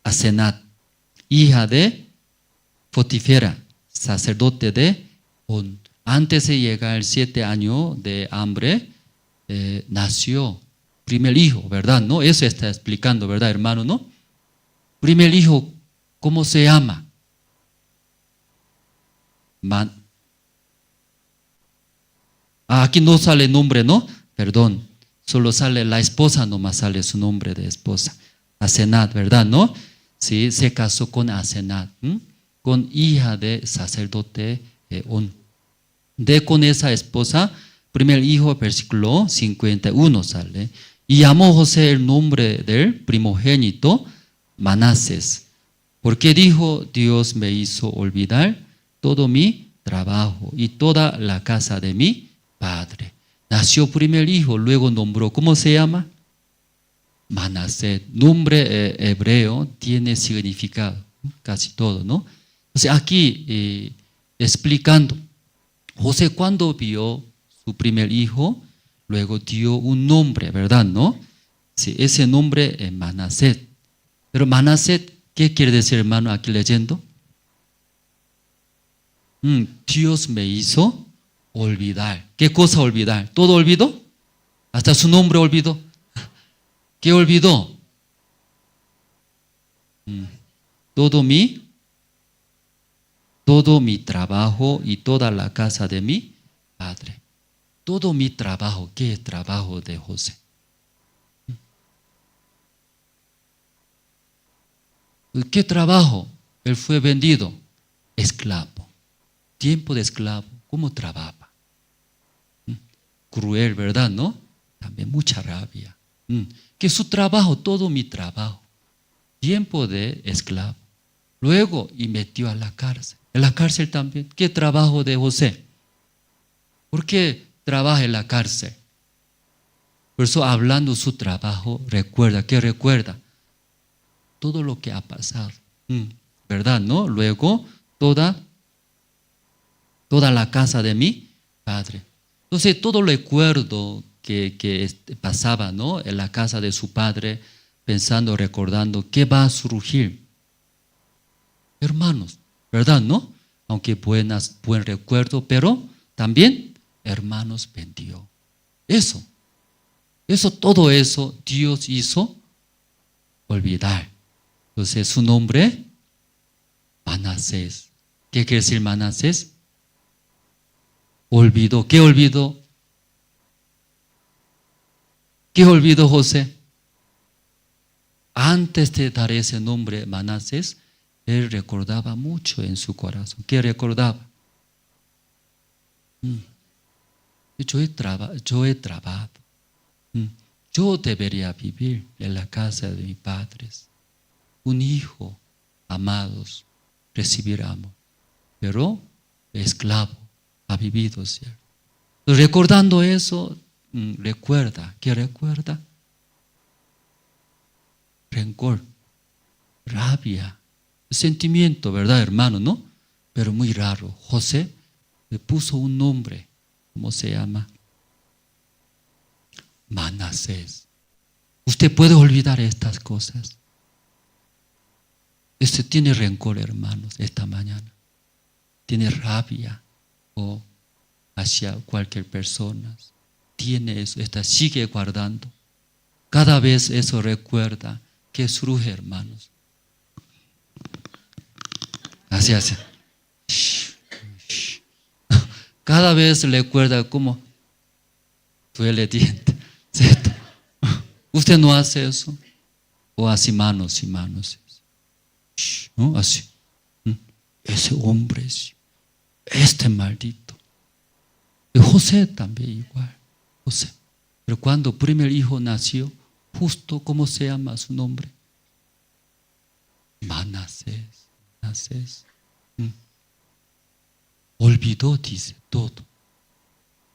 Asenat, hija de Potifera, sacerdote de On. Antes de llegar el 7 años de hambre, nació primer hijo, ¿verdad? ¿No? Eso está explicando, ¿verdad, hermano? ¿No? Primer hijo, ¿cómo se llama? Aquí no sale nombre, ¿no? Perdón, solo sale la esposa, nomás sale su nombre de esposa. Asenat, ¿verdad? ¿No? Sí, se casó con Asenat, con hija de sacerdote On. Con esa esposa, primer hijo, versículo 51 sale. Y llamó José el nombre del primogénito Manasés, porque dijo: Dios me hizo olvidar todo mi trabajo y toda la casa de mi padre. Nació primer hijo, luego nombró, ¿cómo se llama? Manasés. Nombre hebreo tiene significado, casi todo, ¿no? Entonces aquí explicando, José cuando vio su primer hijo, luego dio un nombre, ¿verdad? ¿No? Sí, ese nombre es Manasés. Pero Manasés, ¿qué quiere decir, hermano, aquí leyendo? Dios me hizo olvidar. ¿Qué cosa olvidar? ¿Todo olvidó? Hasta su nombre olvidó. ¿Qué olvidó? Todo mi trabajo y toda la casa de mi padre. Todo mi trabajo. ¿Qué es trabajo de José? ¿Qué trabajo? Él fue vendido. Esclavo. Tiempo de esclavo. ¿Cómo trabaja? Cruel, ¿verdad? ¿No? También mucha rabia. Que su trabajo, todo mi trabajo. Tiempo de esclavo. Luego, y metió a la cárcel. En la cárcel también. ¿Qué trabajo de José? ¿Por qué trabaja en la cárcel? Por eso, hablando su trabajo, recuerda. ¿Qué recuerda? Todo lo que ha pasado. ¿Verdad? ¿No? Luego, toda la casa de mi padre. Entonces, todo el recuerdo que pasaba, ¿no? En la casa de su padre, pensando, recordando, ¿qué va a surgir? Hermanos, ¿verdad? ¿No? Aunque buen recuerdo, pero también, hermanos, vendió. Todo eso, Dios hizo olvidar. Entonces, su nombre, Manasés. ¿Qué quiere decir Manasés? Olvidó. ¿Qué olvidó? ¿Qué olvidó José? Antes de dar ese nombre, Manasés, él recordaba mucho en su corazón. ¿Qué recordaba? yo he trabajado. Yo debería vivir en la casa de mis padres. Un hijo, amados, recibir amor. Pero esclavo, ha vivido, ¿cierto? Recordando eso, recuerda, ¿qué recuerda? Rencor, rabia, sentimiento, ¿verdad, hermano? ¿No? Pero muy raro. José le puso un nombre, ¿cómo se llama? Manasés. Usted puede olvidar estas cosas. Usted tiene rencor, hermanos, esta mañana. Tiene rabia o hacia cualquier persona. Tiene eso, sigue guardando. Cada vez eso recuerda que surge, hermanos. Así. Cada vez recuerda cómo duele el diente, ¿cierto? Usted no hace eso. O así manos y manos. ¿No? Así. Ese hombre, este maldito. Y José también igual. José. Pero cuando el primer hijo nació, justo, ¿cómo se llama su nombre? Manasés. Olvidó, dice, todo.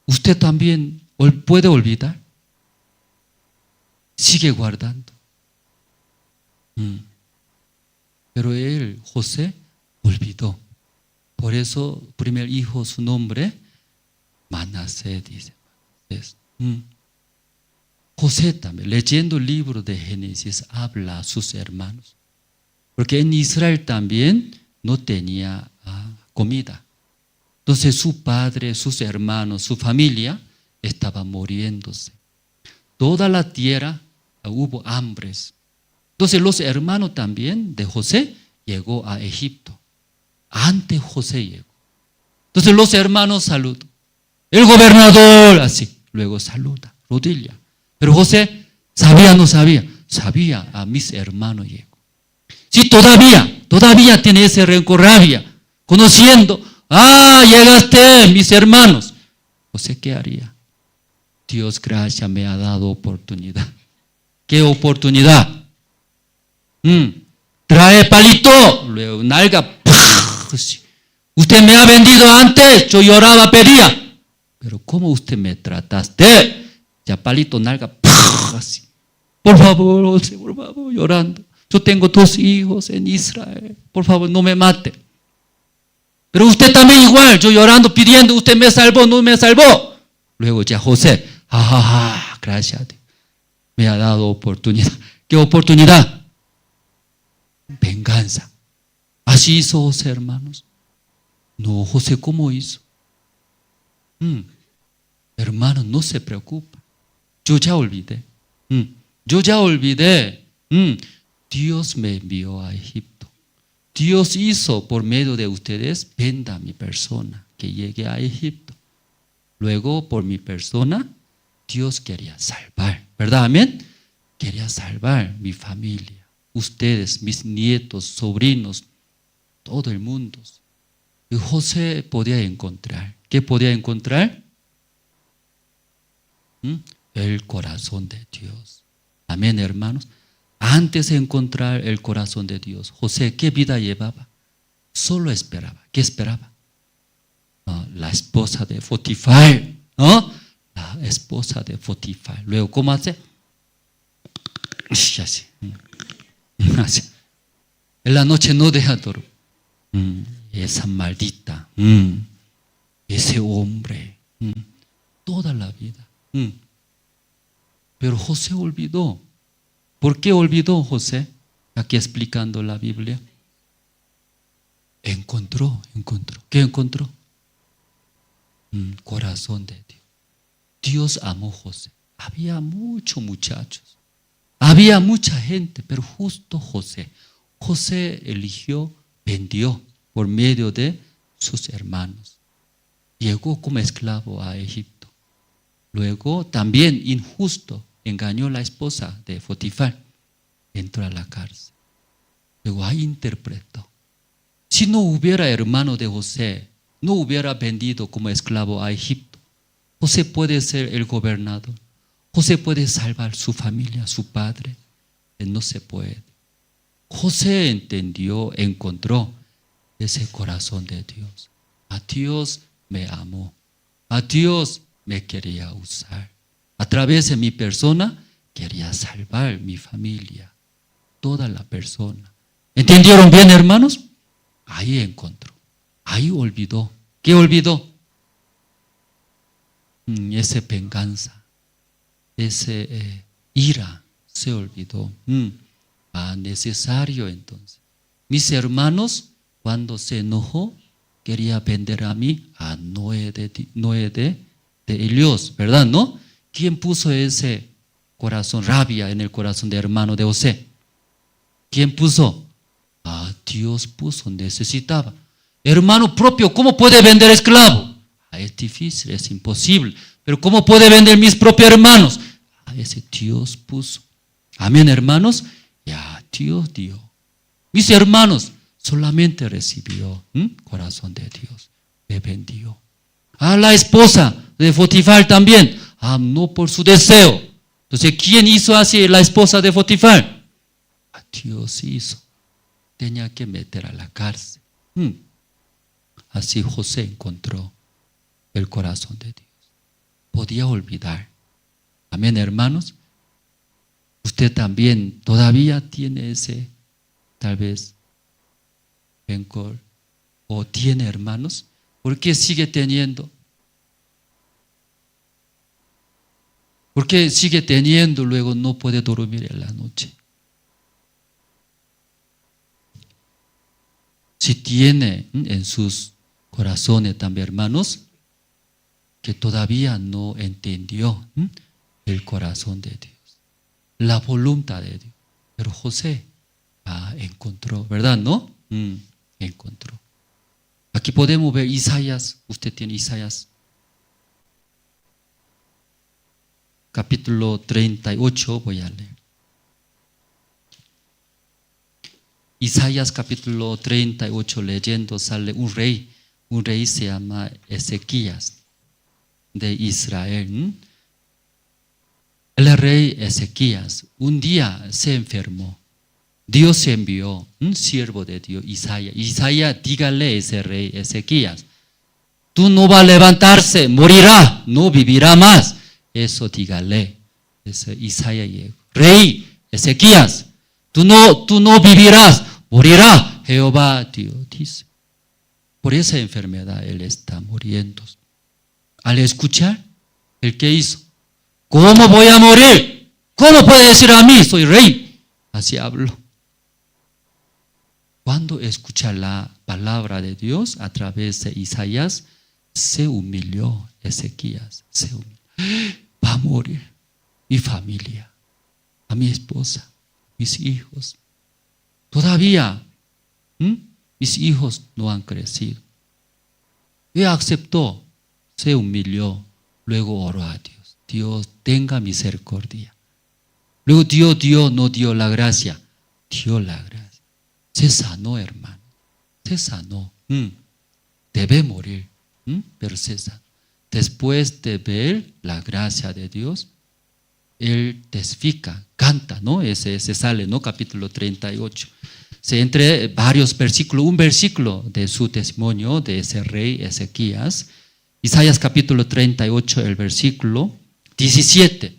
¿Usted también puede olvidar? Sigue guardando. Pero él, José, olvidó. Por eso, primer hijo, su nombre, Manasés, dice. José también, leyendo el libro de Génesis, habla a sus hermanos. Porque en Israel también no tenía comida. Entonces su padre, sus hermanos, su familia estaba muriéndose. Toda la tierra hubo hambres. Entonces los hermanos también de José llegó a Egipto. Antes José llegó. Entonces los hermanos saludan. El gobernador así, luego saluda, rodilla. Pero José sabía, no sabía. Sabía, a mis hermanos llegó. Sí, todavía tiene ese rencor, rabia, conociendo, llegaste, mis hermanos. José, ¿qué haría? Dios, gracias, me ha dado oportunidad. ¿Qué oportunidad? Trae palito, luego nalga. Usted me ha vendido antes, yo lloraba, pedía. Pero ¿cómo usted me trataste? Ya palito, nalga, así. Por favor, José, por favor, llorando. Yo tengo 2 hijos en Israel. Por favor, no me mate. Pero usted también igual, yo llorando, pidiendo, usted me salvó, no me salvó. Luego ya José, gracias a Dios. Me ha dado oportunidad. ¿Qué oportunidad? Venganza. Así hizo José, hermanos. No, José, ¿cómo hizo? Hermano, no se preocupe. Yo ya olvidé. Dios me envió a Egipto. Dios hizo por medio de ustedes, venda mi persona, que llegue a Egipto. Luego, por mi persona, Dios quería salvar, ¿verdad? Amén. Quería salvar mi familia, ustedes, mis nietos, sobrinos, todo el mundo. Y José podía encontrar. ¿Qué podía encontrar? El corazón de Dios. Amén, hermanos. Antes de encontrar el corazón de Dios, José, ¿qué vida llevaba? Solo esperaba. ¿Qué esperaba? La esposa de Potifar, ¿no? La esposa de Potifar. Luego, ¿cómo hace? Así. En la noche no deja dormir. Esa maldita, ese hombre, toda la vida. Pero José olvidó. ¿Por qué olvidó José? Aquí explicando la Biblia. Encontró. ¿Qué encontró? Corazón de Dios. Dios amó a José. Había muchos muchachos. Había mucha gente, pero justo José. José eligió, vendió por medio de sus hermanos. Llegó como esclavo a Egipto. Luego también injusto engañó a la esposa de Potifar. Entró a la cárcel. Luego ahí interpretó. Si no hubiera hermano de José, no hubiera vendido como esclavo a Egipto. José puede ser el gobernador. José puede salvar su familia, su padre. No se puede. José entendió, encontró ese corazón de Dios. A Dios me amó. A Dios me quería usar. A través de mi persona quería salvar mi familia. Toda la persona. ¿Entendieron bien, hermanos? Ahí encontró. Ahí olvidó. ¿Qué olvidó? Ese venganza. Ese ira. Se olvidó. Necesario entonces. Mis hermanos, cuando se enojó, quería vender a mí a Noé de Elios, ¿verdad? ¿No? ¿Quién puso ese corazón, rabia en el corazón de hermano de José? ¿Quién puso? Dios puso, necesitaba. Hermano propio, ¿cómo puede vender esclavo? Es difícil, es imposible. Pero ¿cómo puede vender mis propios hermanos? Ese Dios puso. Amén, hermanos. Ya Dios dio. Mis hermanos solamente recibió corazón de Dios. Le vendió. La esposa de Potifar también. No por su deseo. Entonces, ¿quién hizo así la esposa de Potifar? Dios hizo. Tenía que meter a la cárcel. Así José encontró el corazón de Dios. Podía olvidar. Amén, hermanos. Usted también todavía tiene ese, tal vez, rencor. O tiene, hermanos. ¿Por qué sigue teniendo? ¿Por qué sigue teniendo, luego no puede dormir en la noche? Si tiene en sus corazones también, hermanos, que todavía no entendió el corazón de Dios, la voluntad de Dios. Pero José encontró, ¿verdad? ¿No? Encontró. Aquí podemos ver Isaías. Usted tiene Isaías capítulo 38, voy a leer. Isaías capítulo 38, leyendo, sale un rey se llama Ezequías de Israel. El rey Ezequías un día se enfermó. Dios envió un siervo de Dios, Isaías. Isaías, dígale a ese rey Ezequías, tú no vas a levantarse, morirá, no vivirá más. Eso dígale. Ese Isaías llegó. Rey Ezequías, tú no vivirás, morirá. Jehová Dios dice. Por esa enfermedad él está muriendo. Al escuchar, ¿el qué hizo? ¿Cómo voy a morir? ¿Cómo puede decir a mí, soy rey? Así habló. Cuando escucha la palabra de Dios a través de Isaías, se humilló Ezequías. Se humilló. Va a morir mi familia, a mi esposa, mis hijos. Todavía mis hijos no han crecido. Y aceptó, se humilló, luego oró a Dios. Dios, tenga misericordia. Luego Dios no dio la gracia, dio la gracia. Se sanó, hermano, se sanó. Debe morir, pero se sanó. Después de ver la gracia de Dios, él testifica, canta, ¿no? Ese sale, ¿no? Capítulo 38. Entre varios versículos, un versículo de su testimonio de ese rey Ezequías. Isaías capítulo 38, el versículo 17.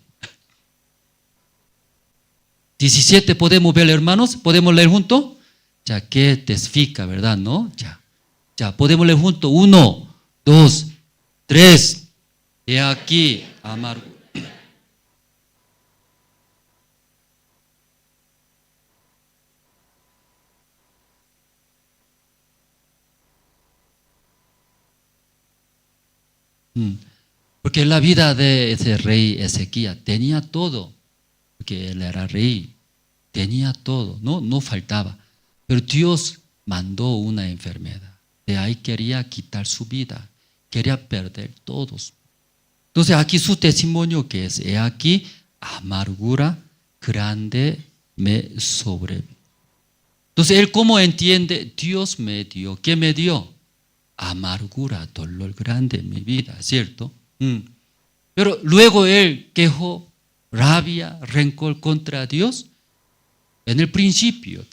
17 podemos ver, hermanos, podemos leer juntos. Ya que testifica, ¿verdad? ¿No? Ya podemos leer juntos. 1, 2, 3. He aquí, amargo. Porque la vida de ese rey Ezequías tenía todo, porque él era rey, tenía todo, no faltaba. Pero Dios mandó una enfermedad. De ahí quería quitar su vida. Quería perder todos. Entonces aquí su testimonio que es, he aquí, amargura grande me sobrevive. Entonces él cómo entiende, Dios me dio, ¿qué me dio? Amargura, dolor grande en mi vida, ¿cierto? Pero luego él quejó, rabia, rencor contra Dios en el principio.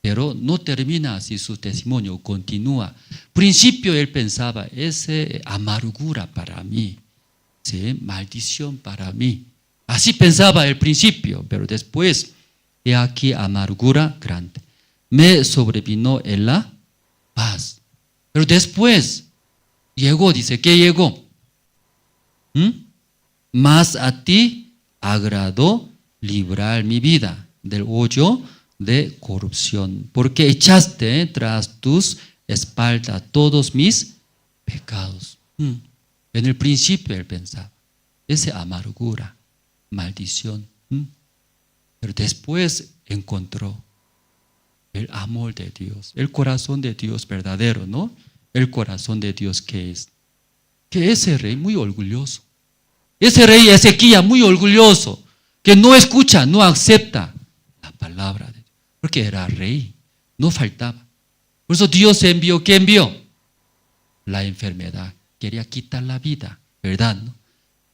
Pero no termina así su testimonio, continúa. Principio él pensaba, es amargura para mí, ¿sí? Maldición para mí. Así pensaba al principio, pero después, he aquí amargura grande. Me sobrevino en la paz. Pero después llegó, dice, ¿qué llegó? Mas a ti agradó librar mi vida del hoyo de corrupción, porque echaste tras tus espaldas todos mis pecados. En el principio él pensaba, esa amargura, maldición. Pero después encontró el amor de Dios, el corazón de Dios verdadero, ¿no? El corazón de Dios que es. Que ese rey muy orgulloso. Ese rey Ezequías muy orgulloso, que no escucha, no acepta la palabra de Dios. Porque era rey, no faltaba. Por eso Dios envió, ¿qué envió? La enfermedad. Quería quitar la vida, ¿verdad? ¿No?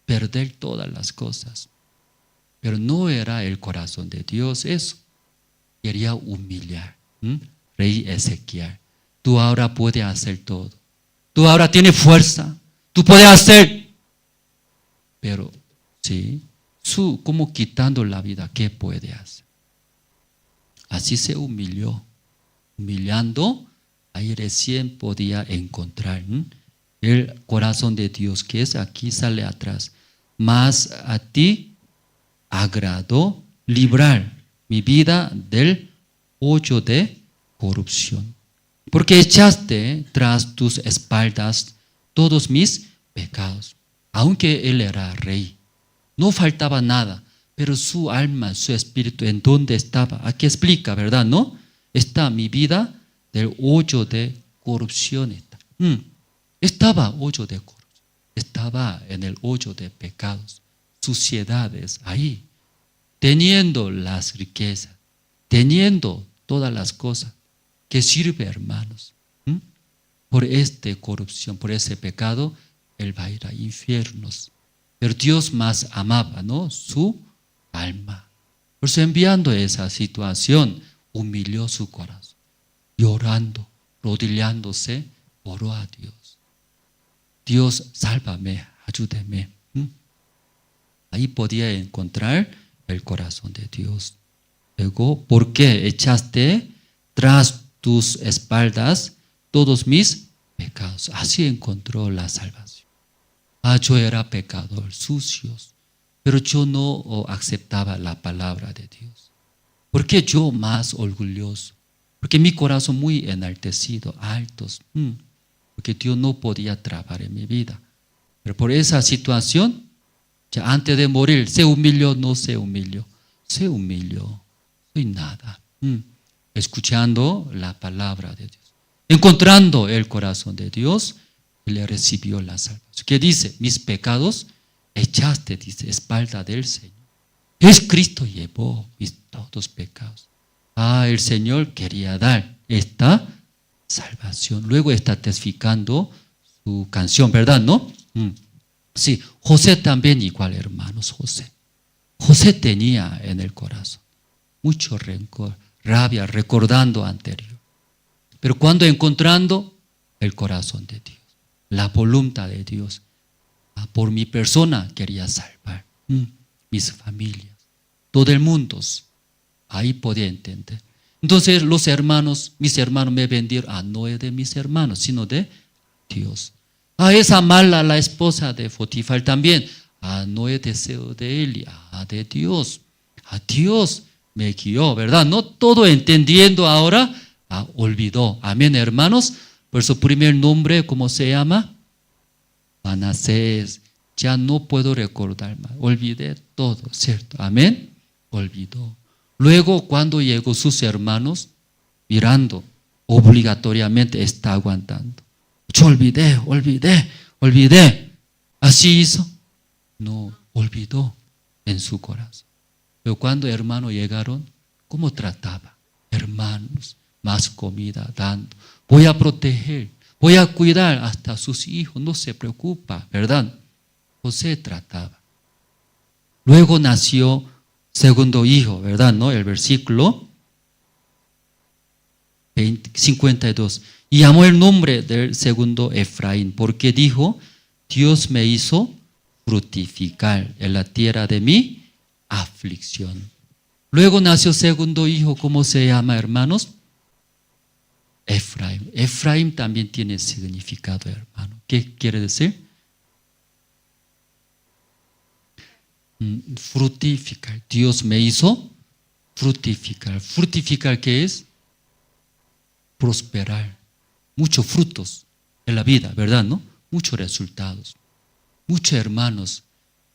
Perder todas las cosas. Pero no era el corazón de Dios eso. Quería humillar. Rey Ezequiel, tú ahora puedes hacer todo. Tú ahora tienes fuerza. Tú puedes hacer. Pero, sí, como quitando la vida, ¿qué puede hacer? Así se humilló. Humillando, ahí recién podía encontrar el corazón de Dios, que es aquí, sale atrás. Mas a ti agradó librar mi vida del hoyo de corrupción, porque echaste tras tus espaldas todos mis pecados. Aunque él era rey, no faltaba nada, pero su alma, su espíritu, ¿en dónde estaba? Aquí explica, ¿verdad? ¿No? Está mi vida del hoyo de corrupción. Estaba hoyo de corrupción, estaba en el hoyo de pecados, suciedades ahí, teniendo las riquezas, teniendo todas las cosas que sirve, hermanos. Por esta corrupción, por ese pecado, él va a ir a infiernos. Pero Dios más amaba, ¿no? Su alma. Por eso, enviando esa situación, humilló su corazón, llorando, rodillándose, oró a Dios. Dios, sálvame, ayúdeme. Ahí podía encontrar el corazón de Dios. Luego, ¿por qué echaste tras tus espaldas todos mis pecados? Así encontró la salvación. Yo era pecador, sucios, pero yo no aceptaba la palabra de Dios. ¿Por qué yo más orgulloso? Porque mi corazón muy enaltecido, altos, porque Dios no podía trabajar en mi vida. Pero por esa situación, ya antes de morir, ¿se humilló? No se humilló. Se humilló. Soy nada. Escuchando la palabra de Dios, encontrando el corazón de Dios, y le recibió la salvación. ¿Qué dice? Mis pecados echaste, dice, espalda del Señor. Es Cristo llevó mis todos pecados. El Señor quería dar esta salvación. Luego está testificando su canción, ¿verdad? ¿No? Sí, José también igual, hermanos, José. José tenía en el corazón mucho rencor, rabia, recordando anterior. Pero cuando encontrando el corazón de Dios, la voluntad de Dios, por mi persona quería salvar, mis familias, todo el mundo, ahí podía entender. Entonces los hermanos, mis hermanos me vendieron, no es de mis hermanos, sino de Dios. Esa mala, la esposa de Potifar también, no es deseo de él, de Dios. Dios me guió, ¿verdad? No todo entendiendo ahora, olvidó. Amén, hermanos. Por su primer nombre, ¿cómo se llama? Manasés. Ya no puedo recordar más. Olvidé todo, ¿cierto? Amén. Olvidó. Luego, cuando llegó sus hermanos, mirando, obligatoriamente está aguantando. Yo olvidé. Así hizo. No, olvidó en su corazón. Pero cuando hermanos llegaron, ¿cómo trataba? Hermanos, más comida dando. Voy a proteger, voy a cuidar hasta a sus hijos, no se preocupa, ¿verdad? José trataba. Luego nació segundo hijo, ¿verdad? ¿No? El versículo 52. Y llamó el nombre del segundo Efraín, porque dijo, Dios me hizo fructificar en la tierra de mi aflicción. Luego nació segundo hijo, ¿cómo se llama, hermanos? Efraín. Efraín también tiene significado, hermano. ¿Qué quiere decir? Fructificar. Dios me hizo fructificar. ¿Fructificar qué es? Prosperar. Muchos frutos en la vida, ¿verdad? ¿No? Muchos resultados. Muchos hermanos,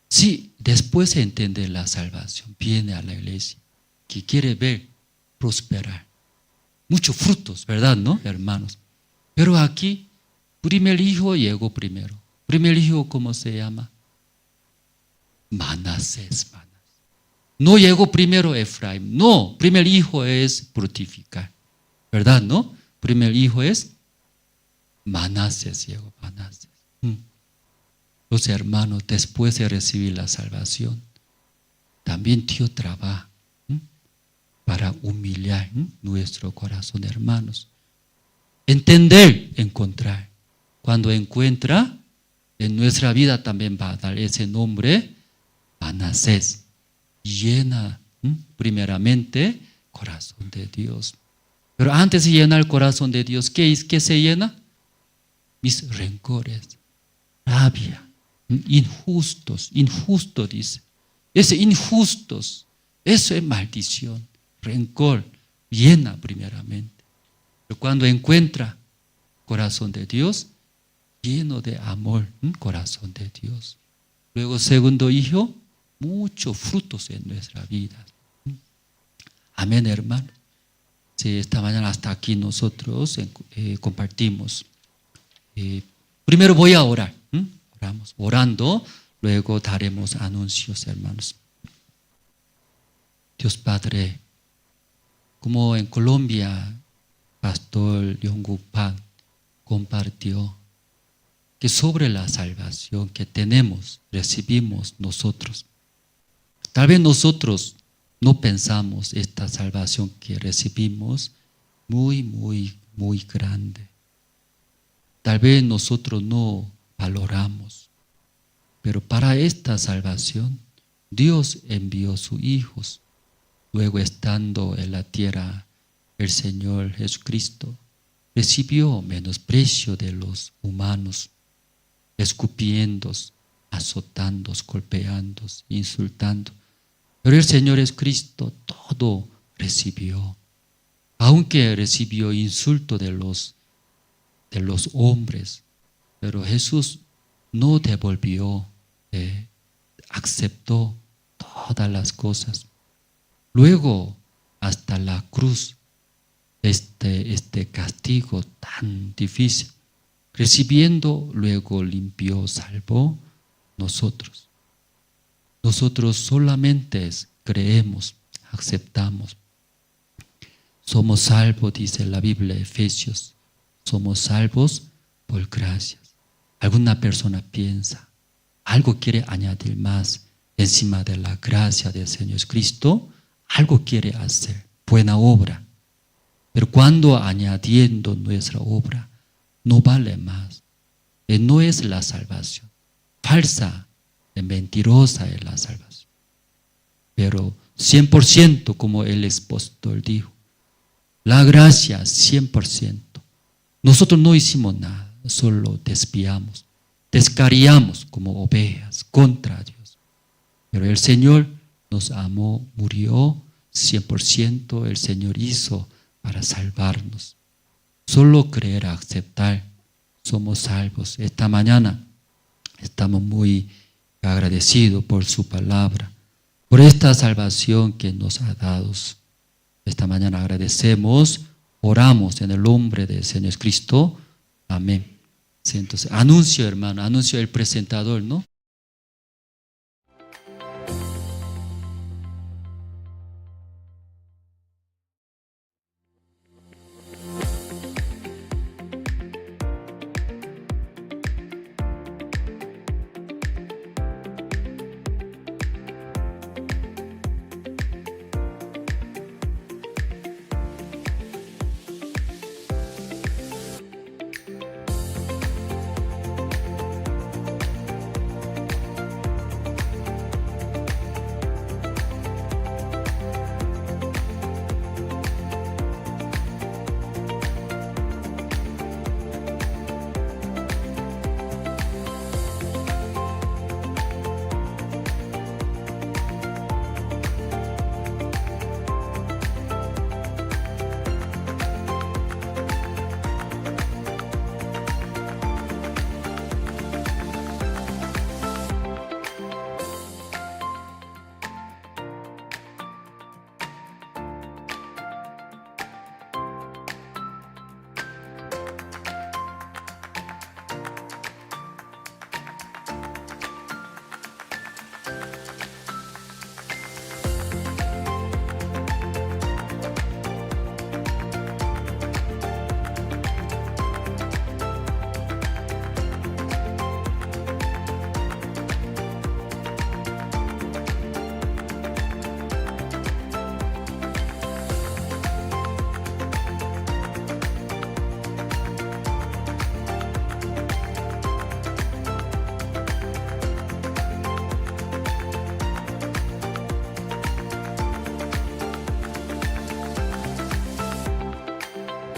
sí, después se entiende la salvación, viene a la iglesia, que quiere ver prosperar. Muchos frutos, ¿verdad? ¿No, hermanos? Pero aquí, primer hijo llegó primero. Primer hijo, ¿cómo se llama? Manasés. No llegó primero Efraín. No, primer hijo es fructificar. ¿Verdad? ¿No? Primer hijo es Manasés, llegó Manasés. Los hermanos, después de recibir la salvación, también Dios trabaja para humillar nuestro corazón, hermanos. Entender, encontrar. Cuando encuentra, en nuestra vida también va a dar ese nombre, Manasés. Llena primeramente corazón de Dios. Pero antes de llenar el corazón de Dios, ¿qué se llena? Mis rencores, rabia, injustos, injusto dice. Ese injustos, eso es maldición, rencor, llena primeramente. Pero cuando encuentra corazón de Dios, lleno de amor, corazón de Dios. Luego, segundo hijo, muchos frutos en nuestra vida. Amén, hermano. Sí, esta mañana hasta aquí nosotros compartimos. Primero voy a orar. Oramos. Orando, luego daremos anuncios, hermanos. Dios Padre, como en Colombia, Pastor Yonguk Pak compartió que sobre la salvación que tenemos, recibimos nosotros. Tal vez nosotros no pensamos esta salvación que recibimos muy, muy, muy grande. Tal vez nosotros no valoramos, pero para esta salvación Dios envió a sus hijos. Luego, estando en la tierra, el Señor Jesucristo recibió menosprecio de los humanos, escupiendo, azotando, golpeando, insultando. Pero el Señor Jesucristo todo recibió. Aunque recibió insulto de los hombres, pero Jesús no devolvió, aceptó todas las cosas. Luego, hasta la cruz, este castigo tan difícil, recibiendo, luego limpió, salvó nosotros. Nosotros solamente creemos, aceptamos. Somos salvos, dice la Biblia, Efesios. Somos salvos por gracia. Alguna persona piensa, algo quiere añadir más encima de la gracia del Señor Cristo, algo quiere hacer, buena obra. Pero cuando añadiendo nuestra obra, no vale más. No es la salvación. Falsa y mentirosa es la salvación. Pero 100%, como el apóstol dijo, la gracia 100%. Nosotros no hicimos nada, solo desviamos, descarriamos como ovejas contra Dios. Pero el Señor nos amó, murió 100%, el Señor hizo para salvarnos. Solo creer, aceptar, somos salvos. Esta mañana estamos muy agradecidos por su palabra, por esta salvación que nos ha dado. Esta mañana agradecemos, oramos en el nombre del Señor Cristo. Amén. Entonces, anuncio, hermano, anuncio el presentador, ¿no?